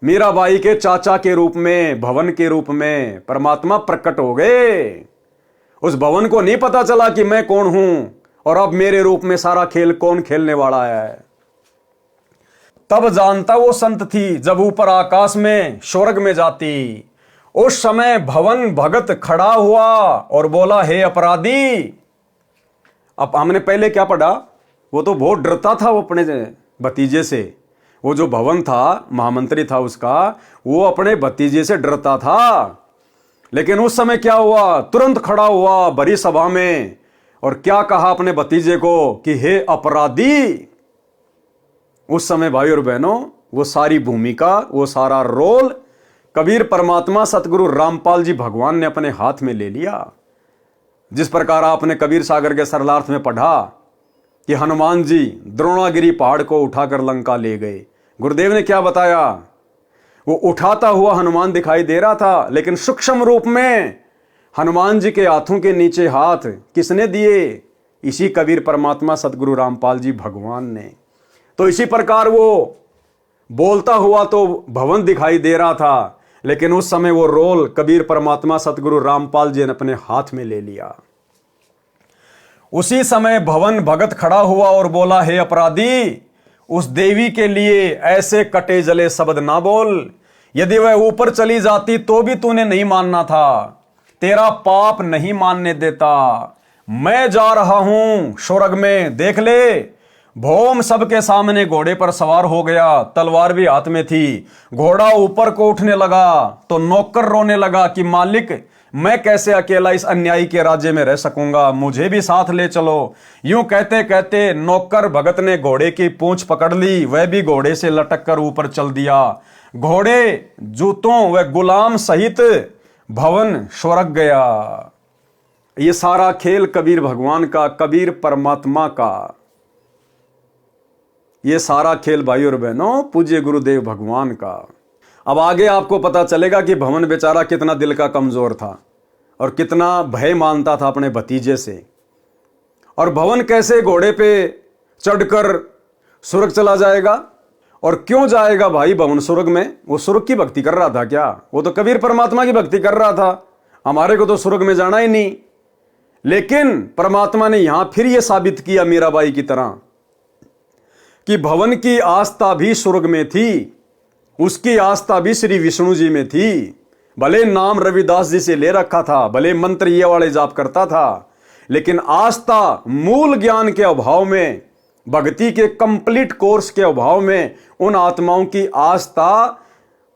मीराबाई के चाचा के रूप में, भवन के रूप में परमात्मा प्रकट हो गए। उस भवन को नहीं पता चला कि मैं कौन हूं और अब मेरे रूप में सारा खेल कौन खेलने वाला है। तब जानता वो संत थी, जब ऊपर आकाश में स्वर्ग में जाती। उस समय भवन भगत खड़ा हुआ और बोला, हे अपराधी। अब हमने पहले क्या पढ़ा? वो तो बहुत डरता था वो अपने भतीजे से। वो जो भवन था, महामंत्री था उसका, वो अपने भतीजे से डरता था। लेकिन उस समय क्या हुआ? तुरंत खड़ा हुआ बड़ी सभा में और क्या कहा अपने भतीजे को कि हे अपराधी। उस समय भाई और बहनों, वो सारी भूमिका, वो सारा रोल कबीर परमात्मा सतगुरु रामपाल जी भगवान ने अपने हाथ में ले लिया। जिस प्रकार आपने कबीर सागर के सरलार्थ में पढ़ा कि हनुमान जी द्रोणागिरी पहाड़ को उठाकर लंका ले गए। गुरुदेव ने क्या बताया? वो उठाता हुआ हनुमान दिखाई दे रहा था, लेकिन सूक्ष्म रूप में हनुमान जी के हाथों के नीचे हाथ किसने दिए? इसी कबीर परमात्मा सतगुरु रामपाल जी भगवान ने। तो इसी प्रकार वो बोलता हुआ तो भवन दिखाई दे रहा था, लेकिन उस समय वो रोल कबीर परमात्मा सतगुरु रामपाल जी ने अपने हाथ में ले लिया। उसी समय भवन भगत खड़ा हुआ और बोला, हे अपराधी, उस देवी के लिए ऐसे कटे जले शब्द ना बोल। यदि वह ऊपर चली जाती तो भी तूने नहीं मानना था। तेरा पाप नहीं मानने देता। मैं जा रहा हूं स्वर्ग में, देख ले। भौम सबके सामने घोड़े पर सवार हो गया, तलवार भी हाथ में थी। घोड़ा ऊपर को उठने लगा तो नौकर रोने लगा कि मालिक, मैं कैसे अकेला इस अन्यायी के राज्य में रह सकूंगा, मुझे भी साथ ले चलो। यूं कहते कहते नौकर भगत ने घोड़े की पूंछ पकड़ ली, वह भी घोड़े से लटक कर ऊपर चल दिया। घोड़े, जूतों व गुलाम सहित भवन स्वर्ग गया। ये सारा खेल कबीर भगवान का, कबीर परमात्मा का। ये सारा खेल भाई और बहनों पूज्य गुरुदेव भगवान का। अब आगे आपको पता चलेगा कि भवन बेचारा कितना दिल का कमजोर था और कितना भय मानता था अपने भतीजे से। और भवन कैसे घोड़े पे चढ़कर स्वर्ग चला जाएगा? और क्यों जाएगा भाई भवन स्वर्ग में? वो स्वर्ग की भक्ति कर रहा था क्या? वो तो कबीर परमात्मा की भक्ति कर रहा था। हमारे को तो स्वर्ग में जाना ही नहीं। लेकिन परमात्मा ने यहां फिर यह साबित किया मीराबाई की तरह कि भवन की आस्था भी स्वर्ग में थी, उसकी आस्था भी श्री विष्णु जी में थी। भले नाम रविदास जी से ले रखा था, भले मंत्र ये वाले जाप करता था, लेकिन आस्था मूल ज्ञान के अभाव में, भक्ति के कंप्लीट कोर्स के अभाव में उन आत्माओं की आस्था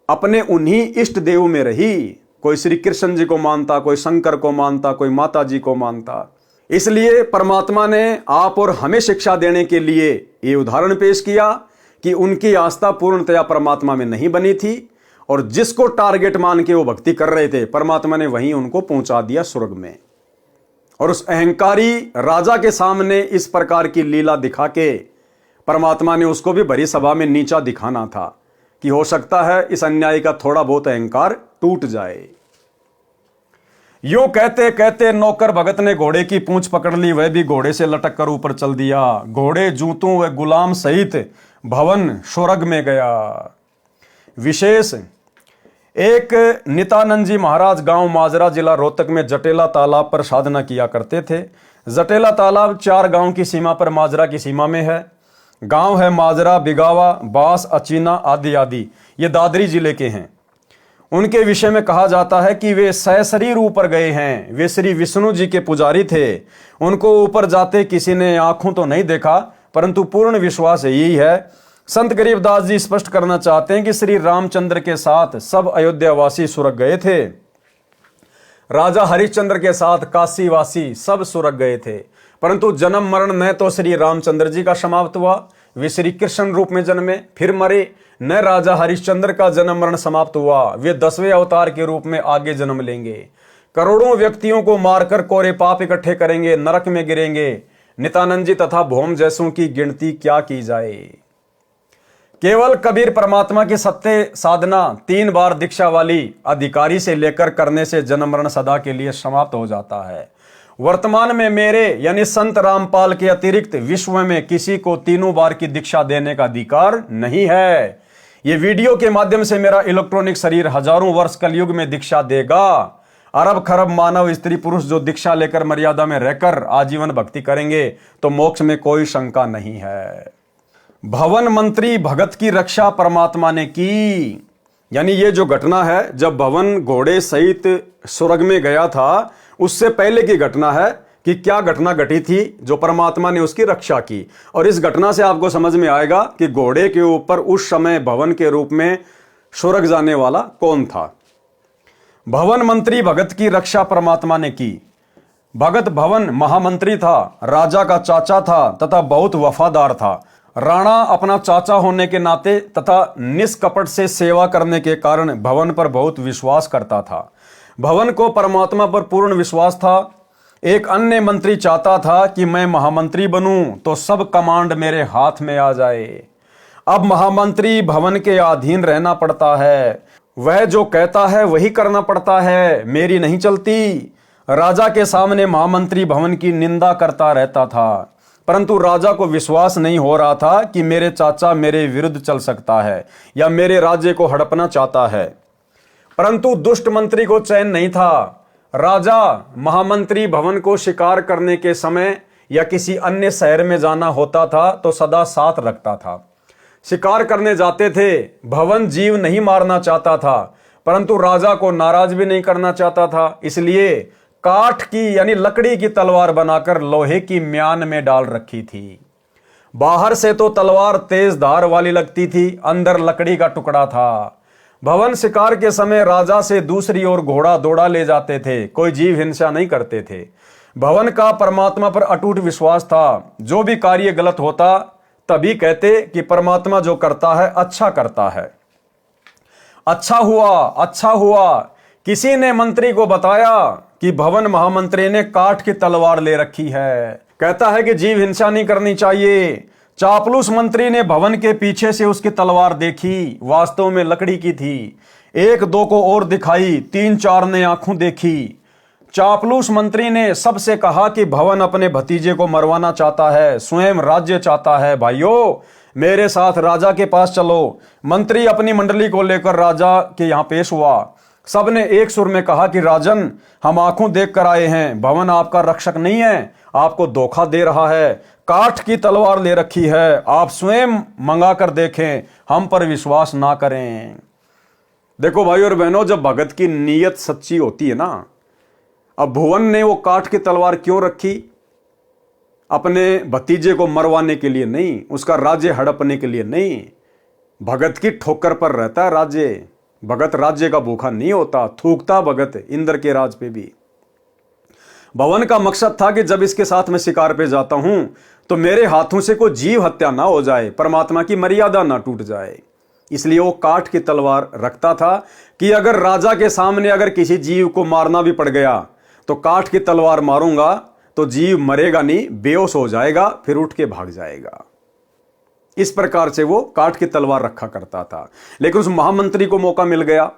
अपने उन्हीं इष्ट देव में रही। कोई श्री कृष्ण जी को मानता, कोई शंकर को मानता, कोई माता जी को मानता। इसलिए परमात्मा ने आप और हमें शिक्षा देने के लिए ये उदाहरण पेश किया कि उनकी आस्था पूर्णतया परमात्मा में नहीं बनी थी और जिसको टारगेट मान के वो भक्ति कर रहे थे, परमात्मा ने वहीं उनको पहुंचा दिया स्वर्ग में। और उस अहंकारी राजा के सामने इस प्रकार की लीला दिखा के परमात्मा ने उसको भी भरी सभा में नीचा दिखाना था कि हो सकता है इस अन्यायी का थोड़ा बहुत अहंकार टूट जाए। यूं कहते कहते नौकर भगत ने घोड़े की पूंछ पकड़ ली, वह भी घोड़े से लटक कर ऊपर चल दिया। घोड़े जूतों व गुलाम सहित भवन स्वर्ग में गया। विशेष एक नित्यानंद जी महाराज गांव माजरा जिला रोहतक में जटेला तालाब पर साधना किया करते थे। जटेला तालाब 4 गांव की सीमा पर माजरा की सीमा में है। गांव है माजरा, बिगावा, बास, अचीना आदि आदि। ये दादरी जिले के हैं। उनके विषय में कहा जाता है कि वे सशरीर ऊपर गए हैं। वे श्री विष्णु जी के पुजारी थे। उनको ऊपर जाते किसी ने आंखों तो नहीं देखा, परंतु पूर्ण विश्वास यही है। संत गरीबदास जी स्पष्ट करना चाहते हैं कि श्री रामचंद्र के साथ सब अयोध्यावासी स्वर्ग गए थे। राजा हरिश्चंद्र के साथ काशीवासी सब स्वर्ग गए थे, परंतु जन्म मरण न तो श्री रामचंद्र जी का समाप्त हुआ, वे श्री कृष्ण रूप में जन्मे फिर मरे, न राजा हरिश्चंद्र का जन्म मरण समाप्त हुआ, वे 10वें अवतार के रूप में आगे जन्म लेंगे। करोड़ों व्यक्तियों को मारकर कोरे पाप इकट्ठे करेंगे, नरक में गिरेंगे। नित्यानंद जी तथा भौम जैसों की गिनती क्या की जाए। केवल कबीर परमात्मा की सत्य साधना 3 बार दीक्षा वाली अधिकारी से लेकर करने से जन्म मरण सदा के लिए समाप्त हो जाता है। वर्तमान में मेरे यानी संत रामपाल के अतिरिक्त विश्व में किसी को 3 बार की दीक्षा देने का अधिकार नहीं है। ये वीडियो के माध्यम से मेरा इलेक्ट्रॉनिक शरीर हजारों वर्ष कलयुग में दीक्षा देगा। अरब खरब मानव स्त्री पुरुष जो दीक्षा लेकर मर्यादा में रहकर आजीवन भक्ति करेंगे तो मोक्ष में कोई शंका नहीं है। भवन मंत्री भगत की रक्षा परमात्मा ने की। यानी ये जो घटना है, जब भवन घोड़े सहित स्वर्ग में गया था, उससे पहले की घटना है कि क्या घटना घटी थी जो परमात्मा ने उसकी रक्षा की। और इस घटना से आपको समझ में आएगा कि घोड़े के ऊपर उस समय भवन के रूप में स्वर्ग जाने वाला कौन था। भवन मंत्री भगत की रक्षा परमात्मा ने की। भगत भवन महामंत्री था, राजा का चाचा था तथा बहुत वफादार था। राणा अपना चाचा होने के नाते तथा निष्कपट से सेवा करने के कारण भवन पर बहुत विश्वास करता था। भवन को परमात्मा पर पूर्ण विश्वास था। एक अन्य मंत्री चाहता था कि मैं महामंत्री बनूं तो सब कमांड मेरे हाथ में आ जाए। अब महामंत्री भवन के अधीन रहना पड़ता है, वह जो कहता है वही करना पड़ता है, मेरी नहीं चलती। राजा के सामने महामंत्री भवन की निंदा करता रहता था, परंतु राजा को विश्वास नहीं हो रहा था कि मेरे चाचा मेरे विरुद्ध चल सकता है या मेरे राज्य को हड़पना चाहता है। परंतु दुष्ट मंत्री को चैन नहीं था। राजा महामंत्री भवन को शिकार करने के समय या किसी अन्य शहर में जाना होता था तो सदा साथ रखता था। शिकार करने जाते थे, भवन जीव नहीं मारना चाहता था, परंतु राजा को नाराज भी नहीं करना चाहता था, इसलिए काठ की यानी लकड़ी की तलवार बनाकर लोहे की म्यान में डाल रखी थी। बाहर से तो तलवार तेज धार वाली लगती थी, अंदर लकड़ी का टुकड़ा था। भवन शिकार के समय राजा से दूसरी ओर घोड़ा दौड़ा ले जाते थे, कोई जीव हिंसा नहीं करते थे। भवन का परमात्मा पर अटूट विश्वास था। जो भी कार्य गलत होता तभी कहते कि परमात्मा जो करता है अच्छा करता है। अच्छा हुआ, अच्छा हुआ। किसी ने मंत्री को बताया कि भवन महामंत्री ने काठ की तलवार ले रखी है, कहता है कि जीव हिंसा नहीं करनी चाहिए। चापलूस मंत्री ने भवन के पीछे से उसकी तलवार देखी, वास्तव में लकड़ी की थी। 1-2 को और दिखाई, 3-4 ने आंखों देखी। चापलूस मंत्री ने सबसे कहा कि भवन अपने भतीजे को मरवाना चाहता है, स्वयं राज्य चाहता है। भाइयों, मेरे साथ राजा के पास चलो। मंत्री अपनी मंडली को लेकर राजा के यहां पेश हुआ। सबने एक सुर में कहा कि राजन, हम आंखों देख कर आए हैं, भवन आपका रक्षक नहीं है, आपको धोखा दे रहा है, काठ की तलवार ले रखी है, आप स्वयं मंगा कर देखें, हम पर विश्वास ना करें। देखो भाई और बहनों, जब भगत की नीयत सच्ची होती है ना, अब भुवन ने वो काठ की तलवार क्यों रखी? अपने भतीजे को मरवाने के लिए नहीं, उसका राज्य हड़पने के लिए नहीं। भगत की ठोकर पर रहता है राज्य। भगत राज्य का भूखा नहीं होता, थूकता भगत इंद्र के राज पे भी। भवन का मकसद था कि जब इसके साथ मैं शिकार पे जाता हूं तो मेरे हाथों से कोई जीव हत्या ना हो जाए, परमात्मा की मर्यादा ना टूट जाए। इसलिए वो काठ की तलवार रखता था कि अगर राजा के सामने अगर किसी जीव को मारना भी पड़ गया तो काठ की तलवार मारूंगा तो जीव मरेगा नहीं, बेहोश हो जाएगा, फिर उठ के भाग जाएगा। इस प्रकार से वो काठ की तलवार रखा करता था। लेकिन उस महामंत्री को मौका मिल गया,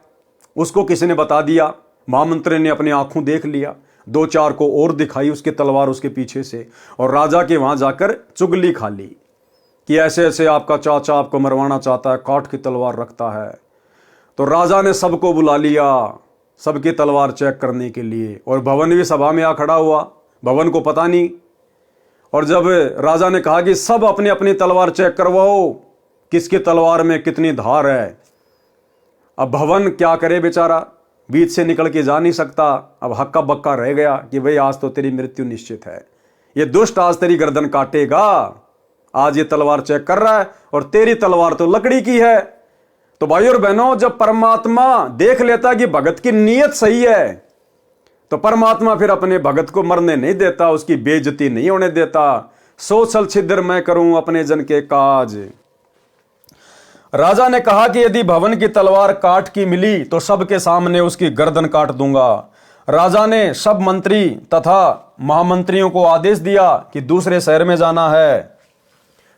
उसको किसी ने बता दिया, महामंत्री ने अपनी आंखों देख लिया, 2-4 को और दिखाई उसकी तलवार उसके पीछे से, और राजा के वहां जाकर चुगली खा ली कि ऐसे ऐसे आपका चाचा आपको मरवाना चाहता है, काठ की तलवार रखता है। तो राजा ने सबको बुला लिया, सबकी तलवार चेक करने के लिए, और भवन भी सभा में आ खड़ा हुआ, भवन को पता नहीं। और जब राजा ने कहा कि सब अपनी अपनी तलवार चेक करवाओ, किसकी तलवार में कितनी धार है। अब भवन क्या करे बेचारा, बीच से निकल के जा नहीं सकता। अब हक्का बक्का रह गया कि भाई आज तो तेरी मृत्यु निश्चित है, ये दुष्ट आज तेरी गर्दन काटेगा, आज ये तलवार चेक कर रहा है और तेरी तलवार तो लकड़ी की है। तो भाई और बहनों, जब परमात्मा देख लेता कि भगत की नीयत सही है, तो परमात्मा फिर अपने भगत को मरने नहीं देता, उसकी बेइज्जती नहीं होने देता। सो छल छिद्र मैं करूं अपने जन के काज। राजा ने कहा कि यदि भवन की तलवार काठ की मिली तो सबके सामने उसकी गर्दन काट दूंगा। राजा ने सब मंत्री तथा महामंत्रियों को आदेश दिया कि दूसरे शहर में जाना है।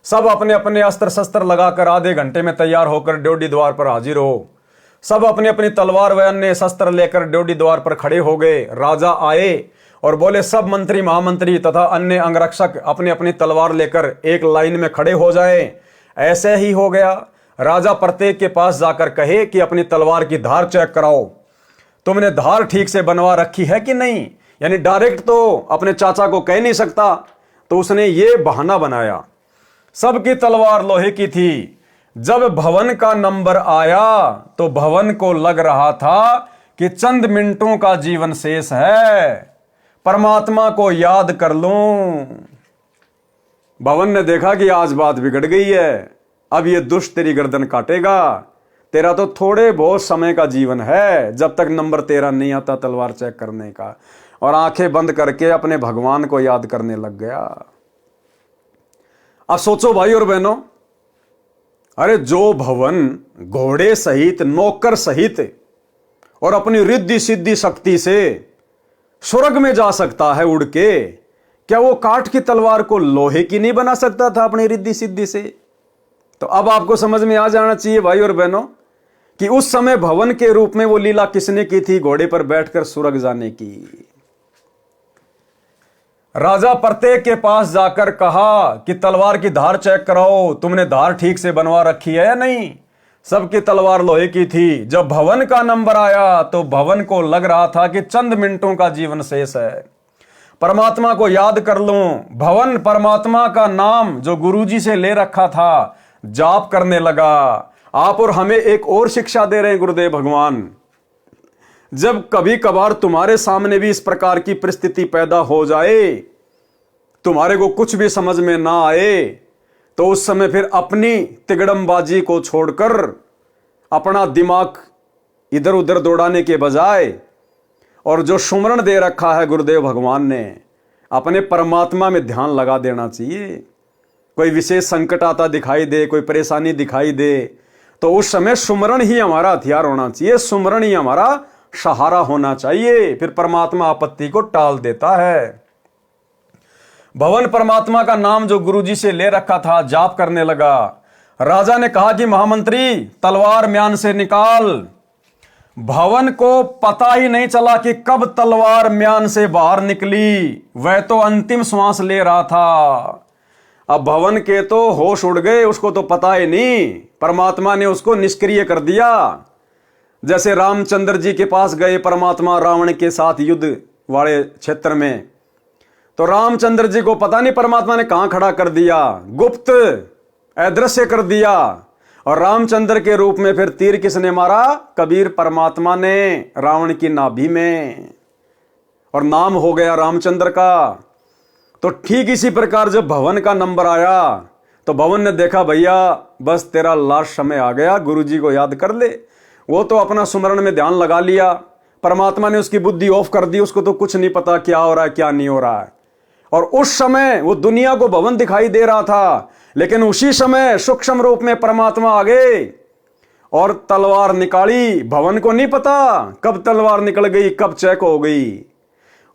सब अपने अपने अस्त्र शस्त्र लगाकर आधे घंटे में तैयार होकर ड्योढ़ी द्वार पर हाजिर हो। सब अपनी अपनी तलवार व अन्य शस्त्र लेकर ड्योढ़ी द्वार पर खड़े हो गए। राजा आए और बोले, सब मंत्री महामंत्री तथा अन्य अंगरक्षक अपनी अपनी तलवार लेकर एक लाइन में खड़े हो जाएं। ऐसे ही हो गया। राजा प्रत्येक के पास जाकर कहे कि अपनी तलवार की धार चेक कराओ, तुमने धार ठीक से बनवा रखी है कि नहीं। यानी डायरेक्ट तो अपने चाचा को कह नहीं सकता, तो उसने ये बहाना बनाया। सबकी तलवार लोहे की थी। जब भवन का नंबर आया तो भवन को लग रहा था कि चंद मिनटों का जीवन शेष है, परमात्मा को याद कर लूं। भवन ने देखा कि आज बात बिगड़ गई है, अब ये दुष्ट तेरी गर्दन काटेगा। तेरा तो थोड़े बहुत समय का जीवन है, जब तक नंबर तेरा नहीं आता तलवार चेक करने का। और आंखें बंद करके अपने भगवान को याद करने लग गया। अब सोचो भाई और बहनों, अरे जो भवन घोड़े सहित, नौकर सहित और अपनी रिद्धि सिद्धि शक्ति से स्वर्ग में जा सकता है उड़ के, क्या वो काठ की तलवार को लोहे की नहीं बना सकता था अपनी रिद्धि सिद्धि से? तो अब आपको समझ में आ जाना चाहिए भाई और बहनों कि उस समय भवन के रूप में वो लीला किसने की थी, घोड़े पर बैठकर स्वर्ग जाने की। राजा प्रत्येक के पास जाकर कहा कि तलवार की धार चेक कराओ, तुमने धार ठीक से बनवा रखी है या नहीं। सबकी तलवार लोहे की थी। जब भवन का नंबर आया तो भवन को लग रहा था कि चंद मिनटों का जीवन शेष है, परमात्मा को याद कर लूं। भवन परमात्मा का नाम जो गुरुजी से ले रखा था जाप करने लगा। आप और हमें एक और शिक्षा दे रहे हैं गुरुदेव भगवान, जब कभी कभार तुम्हारे सामने भी इस प्रकार की परिस्थिति पैदा हो जाए, तुम्हारे को कुछ भी समझ में ना आए, तो उस समय फिर अपनी तिगड़मबाजी को छोड़कर अपना दिमाग इधर उधर दौड़ाने के बजाय और जो सुमरण दे रखा है गुरुदेव भगवान ने, अपने परमात्मा में ध्यान लगा देना चाहिए। कोई विशेष संकट आता दिखाई दे, कोई परेशानी दिखाई दे, तो उस समय सुमरण ही हमारा हथियार होना चाहिए, सुमरण ही हमारा सहारा होना चाहिए। फिर परमात्मा आपत्ति को टाल देता है। भवन परमात्मा का नाम जो गुरुजी से ले रखा था जाप करने लगा। राजा ने कहा कि महामंत्री तलवार म्यान से निकाल। भवन को पता ही नहीं चला कि कब तलवार म्यान से बाहर निकली, वह तो अंतिम श्वास ले रहा था। अब भवन के तो होश उड़ गए, उसको तो पता ही नहीं, परमात्मा ने उसको निष्क्रिय कर दिया। जैसे रामचंद्र जी के पास गए परमात्मा रावण के साथ युद्ध वाले क्षेत्र में, तो रामचंद्र जी को पता नहीं परमात्मा ने कहां खड़ा कर दिया, गुप्त अदृश्य कर दिया। और रामचंद्र के रूप में फिर तीर किसने मारा? कबीर परमात्मा ने रावण की नाभि में, और नाम हो गया रामचंद्र का। तो ठीक इसी प्रकार जब भवन का नंबर आया तो भवन ने देखा भैया बस तेरा लास्ट समय आ गया, गुरुजी को याद कर ले। वो तो अपना सुमरण में ध्यान लगा लिया, परमात्मा ने उसकी बुद्धि ऑफ कर दी, उसको तो कुछ नहीं पता क्या हो रहा है क्या नहीं हो रहा है। और उस समय वो दुनिया को भवन दिखाई दे रहा था, लेकिन उसी समय सूक्ष्म रूप में परमात्मा आ गए और तलवार निकाली। भवन को नहीं पता कब तलवार निकल गई, कब चेक हो गई।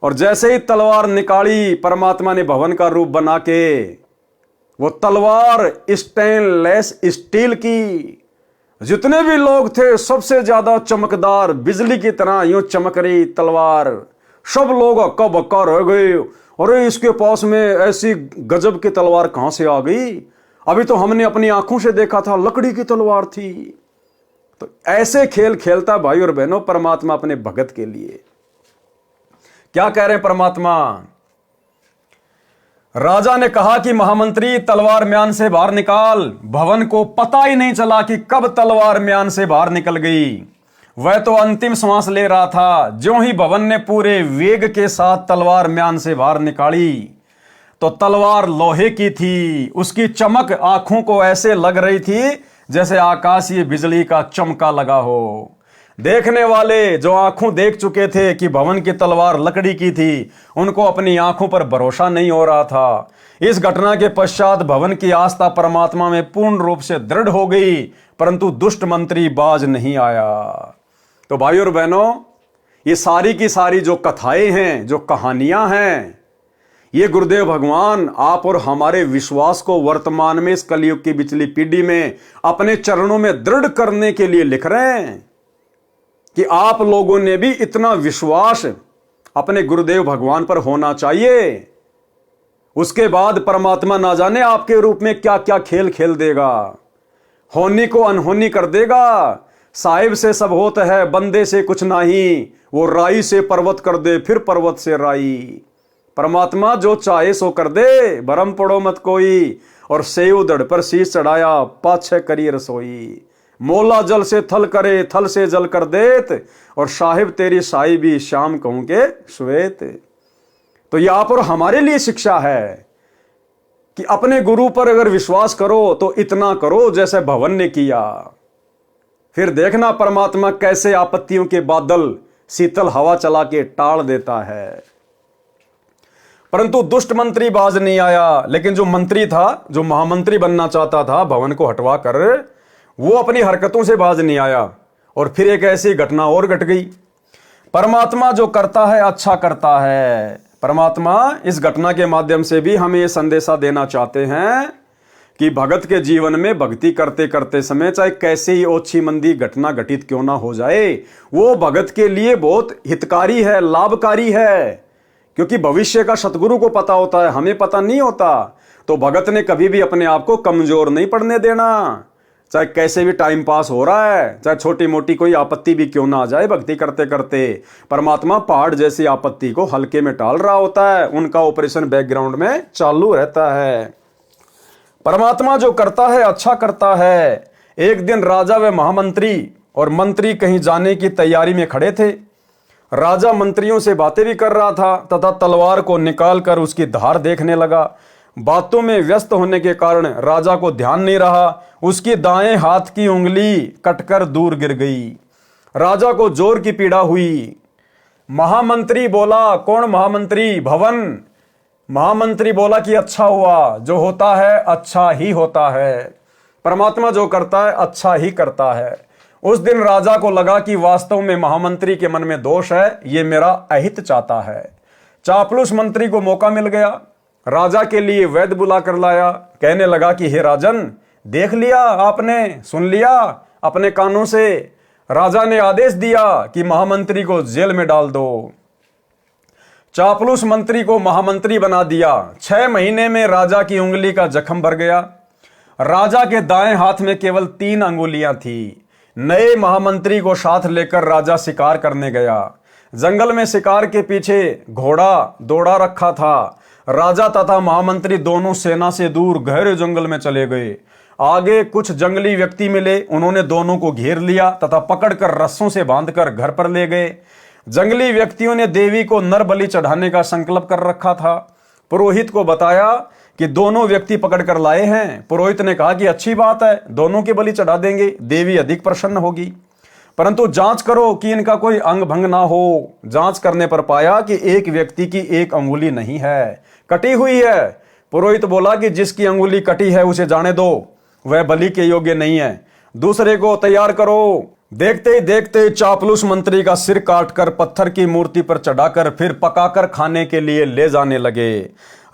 और जैसे ही तलवार निकाली परमात्मा ने भवन का रूप बना के, वो तलवार स्टेनलेस स्टील की, जितने भी लोग थे सबसे ज्यादा चमकदार बिजली की तरह यूं चमक रही तलवार। सब लोग हक्का बक्का रह गए, अरे इसके पास में ऐसी गजब की तलवार कहां से आ गई, अभी तो हमने अपनी आंखों से देखा था लकड़ी की तलवार थी। तो ऐसे खेल खेलता भाई और बहनों परमात्मा अपने भगत के लिए। क्या कह रहे हैं परमात्मा? राजा ने कहा कि महामंत्री तलवार म्यान से बाहर निकाल। भवन को पता ही नहीं चला कि कब तलवार म्यान से बाहर निकल गई। वह तो अंतिम श्वास ले रहा था। ज्यों ही भवन ने पूरे वेग के साथ तलवार म्यान से बाहर निकाली तो तलवार लोहे की थी। उसकी चमक आंखों को ऐसे लग रही थी जैसे आकाशीय बिजली का चमका लगा हो। देखने वाले जो आंखों देख चुके थे कि भवन की तलवार लकड़ी की थी, उनको अपनी आंखों पर भरोसा नहीं हो रहा था। इस घटना के पश्चात भवन की आस्था परमात्मा में पूर्ण रूप से दृढ़ हो गई, परंतु दुष्ट मंत्री बाज नहीं आया। तो भाइयों और बहनों, ये सारी की सारी जो कथाएं हैं, जो कहानियां हैं, ये गुरुदेव भगवान आप और हमारे विश्वास को वर्तमान में इस कलयुग की पिछली पीढ़ी में अपने चरणों में दृढ़ करने के लिए लिख रहे हैं कि आप लोगों ने भी इतना विश्वास अपने गुरुदेव भगवान पर होना चाहिए। उसके बाद परमात्मा ना जाने आपके रूप में क्या क्या खेल खेल देगा, होनी को अनहोनी कर देगा। साहिब से सब होता है, बंदे से कुछ नहीं, वो राई से पर्वत कर दे, फिर पर्वत से राई। परमात्मा जो चाहे सो कर दे, भरम पड़ो मत कोई। और सेव दड़ पर शीश चढ़ाया, पाछे करी रसोई। मोला जल से थल करे, थल से जल कर देत, और साहिब तेरी साई भी शाम कहूं के श्वेत। तो यह आप और हमारे लिए शिक्षा है कि अपने गुरु पर अगर विश्वास करो तो इतना करो जैसे भवन ने किया। फिर देखना परमात्मा कैसे आपत्तियों के बादल शीतल हवा चला के टाल देता है। परंतु दुष्ट मंत्री बाज नहीं आया, लेकिन जो मंत्री था, जो महामंत्री बनना चाहता था भवन को हटवा कर, वो अपनी हरकतों से बाज नहीं आया। और फिर एक ऐसी घटना और घट गई। परमात्मा जो करता है अच्छा करता है। परमात्मा इस घटना के माध्यम से भी हमें ये संदेशा देना चाहते हैं कि भगत के जीवन में भक्ति करते करते समय चाहे कैसे ही ओछी मंदी घटना घटित क्यों ना हो जाए, वो भगत के लिए बहुत हितकारी है, लाभकारी है। क्योंकि भविष्य का सतगुरु को पता होता है, हमें पता नहीं होता। तो भगत ने कभी भी अपने आप को कमजोर नहीं पड़ने देना। चाहे कैसे भी टाइम पास हो रहा है, चाहे छोटी मोटी कोई आपत्ति भी क्यों ना आ जाए, भक्ति करते करते परमात्मा पहाड़ जैसी आपत्ति को हल्के में टाल रहा होता है। उनका ऑपरेशन बैकग्राउंड में चालू रहता है। परमात्मा जो करता है अच्छा करता है। एक दिन राजा व महामंत्री और मंत्री कहीं जाने की तैयारी में खड़े थे। राजा मंत्रियों से बातें भी कर रहा था तथा तलवार को निकालकर उसकी धार देखने लगा। बातों में व्यस्त होने के कारण राजा को ध्यान नहीं रहा। उसकी दाएं हाथ की उंगली कटकर दूर गिर गई। राजा को जोर की पीड़ा हुई। महामंत्री बोला, कौन महामंत्री? भवन। महामंत्री बोला कि अच्छा हुआ, जो होता है अच्छा ही होता है। परमात्मा जो करता है अच्छा ही करता है। उस दिन राजा को लगा कि वास्तव में महामंत्री के मन में दोष है, ये मेरा अहित चाहता है। चापलूस मंत्री को मौका मिल गया। राजा के लिए वैद्य बुला कर लाया। कहने लगा कि हे राजन, देख लिया आपने, सुन लिया अपने कानों से। राजा ने आदेश दिया कि महामंत्री को जेल में डाल दो। चापलूस मंत्री को महामंत्री बना दिया। 6 महीने में राजा की उंगली का जख्म भर गया। राजा के दाएं हाथ में केवल 3 अंगुलियां थी। नए महामंत्री को साथ लेकर राजा शिकार करने गया। जंगल में शिकार के पीछे घोड़ा दौड़ा रखा था। राजा तथा महामंत्री दोनों सेना से दूर गहरे जंगल में चले गए। आगे कुछ जंगली व्यक्ति मिले। उन्होंने दोनों को घेर लिया तथा पकड़कर रस्सों से बांधकर घर पर ले गए। जंगली व्यक्तियों ने देवी को नर बलि चढ़ाने का संकल्प कर रखा था। पुरोहित को बताया कि दोनों व्यक्ति पकड़कर लाए हैं। पुरोहित ने कहा कि अच्छी बात है, दोनों की बलि चढ़ा देंगे, देवी अधिक प्रसन्न होगी। परंतु जांच करो कि इनका कोई अंग भंग ना हो। जांच करने पर पाया कि एक व्यक्ति की एक अंगुली नहीं है, कटी हुई है। पुरोहित बोला कि जिसकी अंगुली कटी है उसे जाने दो, वह बलि के योग्य नहीं है, दूसरे को तैयार करो। देखते ही देखते चापलूस मंत्री का सिर काटकर पत्थर की मूर्ति पर चढ़ाकर फिर पकाकर खाने के लिए ले जाने लगे।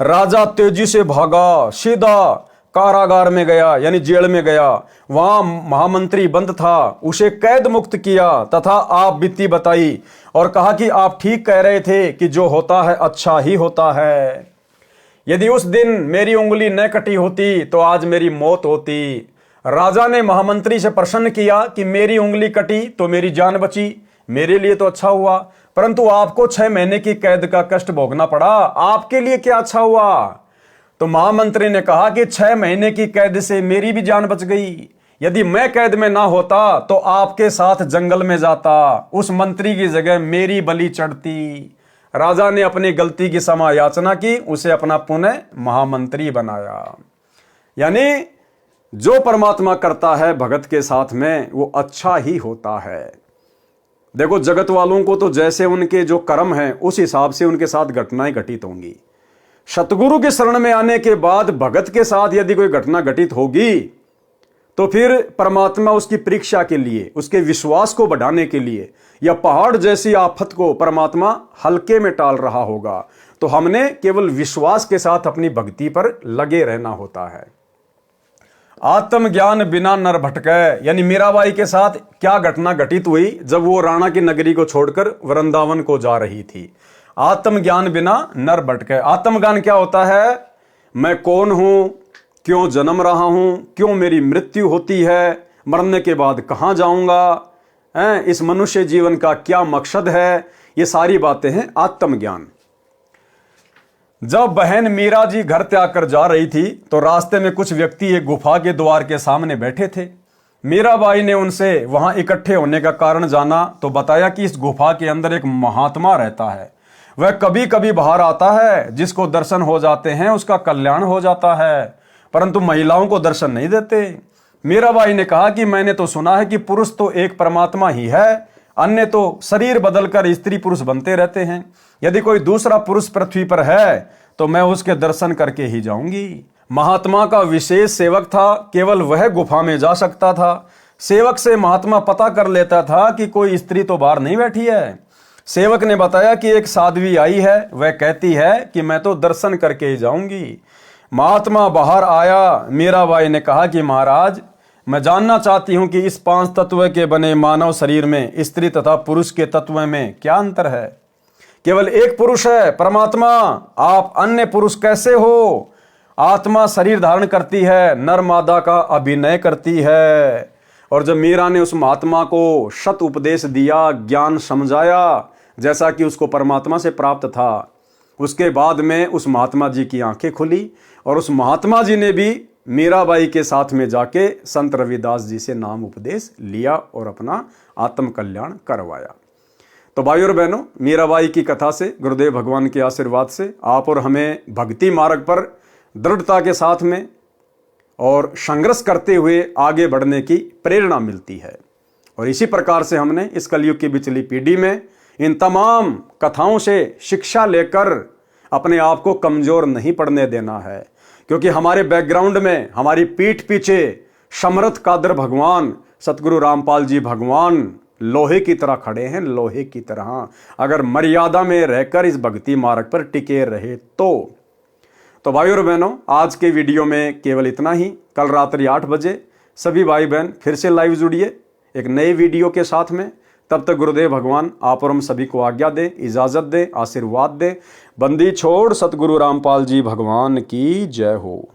राजा तेजी से भागा, सीधा कारागार में गया यानी जेल में गया, वहां महामंत्री बंद था, उसे कैद मुक्त किया तथा आप बीती बताई और कहा कि आप ठीक कह रहे थे कि जो होता है अच्छा ही होता है। यदि उस दिन मेरी उंगली न कटी होती तो आज मेरी मौत होती। राजा ने महामंत्री से प्रश्न किया कि मेरी उंगली कटी तो मेरी जान बची, मेरे लिए तो अच्छा हुआ, परंतु आपको 6 महीने की कैद का कष्ट भोगना पड़ा, आपके लिए क्या अच्छा हुआ? तो महामंत्री ने कहा कि 6 महीने की कैद से मेरी भी जान बच गई। यदि मैं कैद में ना होता तो आपके साथ जंगल में जाता, उस मंत्री की जगह मेरी बलि चढ़ती। राजा ने अपनी गलती की क्षमा याचना की, उसे अपना पुनः महामंत्री बनाया। यानी जो परमात्मा करता है भगत के साथ में वो अच्छा ही होता है। देखो, जगत वालों को तो जैसे उनके जो कर्म हैं उस हिसाब से उनके साथ घटनाएं घटित होंगी। सतगुरु के शरण में आने के बाद भगत के साथ यदि कोई घटना घटित होगी तो फिर परमात्मा उसकी परीक्षा के लिए, उसके विश्वास को बढ़ाने के लिए, या पहाड़ जैसी आफत को परमात्मा हल्के में टाल रहा होगा। तो हमने केवल विश्वास के साथ अपनी भक्ति पर लगे रहना होता है। आत्मज्ञान बिना नर भटके, यानी मीराबाई के साथ क्या घटना घटित हुई जब वो राणा की नगरी को छोड़कर वृंदावन को जा रही थी। आत्मज्ञान बिना नर भटके। आत्मज्ञान क्या होता है? मैं कौन हूं, क्यों जन्म रहा हूं, क्यों मेरी मृत्यु होती है, मरने के बाद कहां जाऊंगा, इस मनुष्य जीवन का क्या मकसद है, ये सारी बातें हैं आत्मज्ञान। जब बहन मीरा जी घर त्याग कर जा रही थी तो रास्ते में कुछ व्यक्ति एक गुफा के द्वार के सामने बैठे थे। मीराबाई ने उनसे वहां इकट्ठे होने का कारण जाना तो बताया कि इस गुफा के अंदर एक महात्मा रहता है, वह कभी कभी बाहर आता है, जिसको दर्शन हो जाते हैं उसका कल्याण हो जाता है, परंतु महिलाओं को दर्शन नहीं देते। मीराबाई ने कहा कि मैंने तो सुना है कि पुरुष तो एक परमात्मा ही है, अन्य तो शरीर बदलकर स्त्री पुरुष बनते रहते हैं। यदि कोई दूसरा पुरुष पृथ्वी पर है तो मैं उसके दर्शन करके ही जाऊंगी। महात्मा का विशेष सेवक था, केवल वह गुफा में जा सकता था। सेवक से महात्मा पता कर लेता था कि कोई स्त्री तो बाहर नहीं बैठी है। सेवक ने बताया कि एक साध्वी आई है, वह कहती है कि मैं तो दर्शन करके ही जाऊंगी। महात्मा बाहर आया। मीराबाई ने कहा कि महाराज, मैं जानना चाहती हूं कि इस 5 तत्व के बने मानव शरीर में स्त्री तथा पुरुष के तत्व में क्या अंतर है? केवल एक पुरुष है परमात्मा, आप अन्य पुरुष कैसे हो? आत्मा शरीर धारण करती है, नर मादा का अभिनय करती है। और जब मीरा ने उस महात्मा को शत उपदेश दिया, ज्ञान समझाया जैसा कि उसको परमात्मा से प्राप्त था, उसके बाद में उस महात्मा जी की आंखें खुली और उस महात्मा जी ने भी मीराबाई के साथ में जाके संत रविदास जी से नाम उपदेश लिया और अपना आत्म कल्याण करवाया। तो भाइयों और बहनों, मीराबाई की कथा से, गुरुदेव भगवान के आशीर्वाद से आप और हमें भक्ति मार्ग पर दृढ़ता के साथ में और संघर्ष करते हुए आगे बढ़ने की प्रेरणा मिलती है। और इसी प्रकार से हमने इस कलयुग की बिचली पीढ़ी में इन तमाम कथाओं से शिक्षा लेकर अपने आप को कमजोर नहीं पड़ने देना है, क्योंकि हमारे बैकग्राउंड में, हमारी पीठ पीछे समर्थ कादर भगवान, सतगुरु रामपाल जी भगवान लोहे की तरह खड़े हैं, लोहे की तरह। अगर मर्यादा में रहकर इस भक्ति मार्ग पर टिके रहे तो भाइयों और बहनों, आज के वीडियो में केवल इतना ही। कल रात्रि 8 बजे सभी भाई बहन फिर से लाइव जुड़िए एक नए वीडियो के साथ में। तब तक गुरुदेव भगवान आप और हम सभी को आज्ञा दे, इजाजत दे, आशीर्वाद दे। बंदी छोड़ सतगुरु रामपाल जी भगवान की जय हो।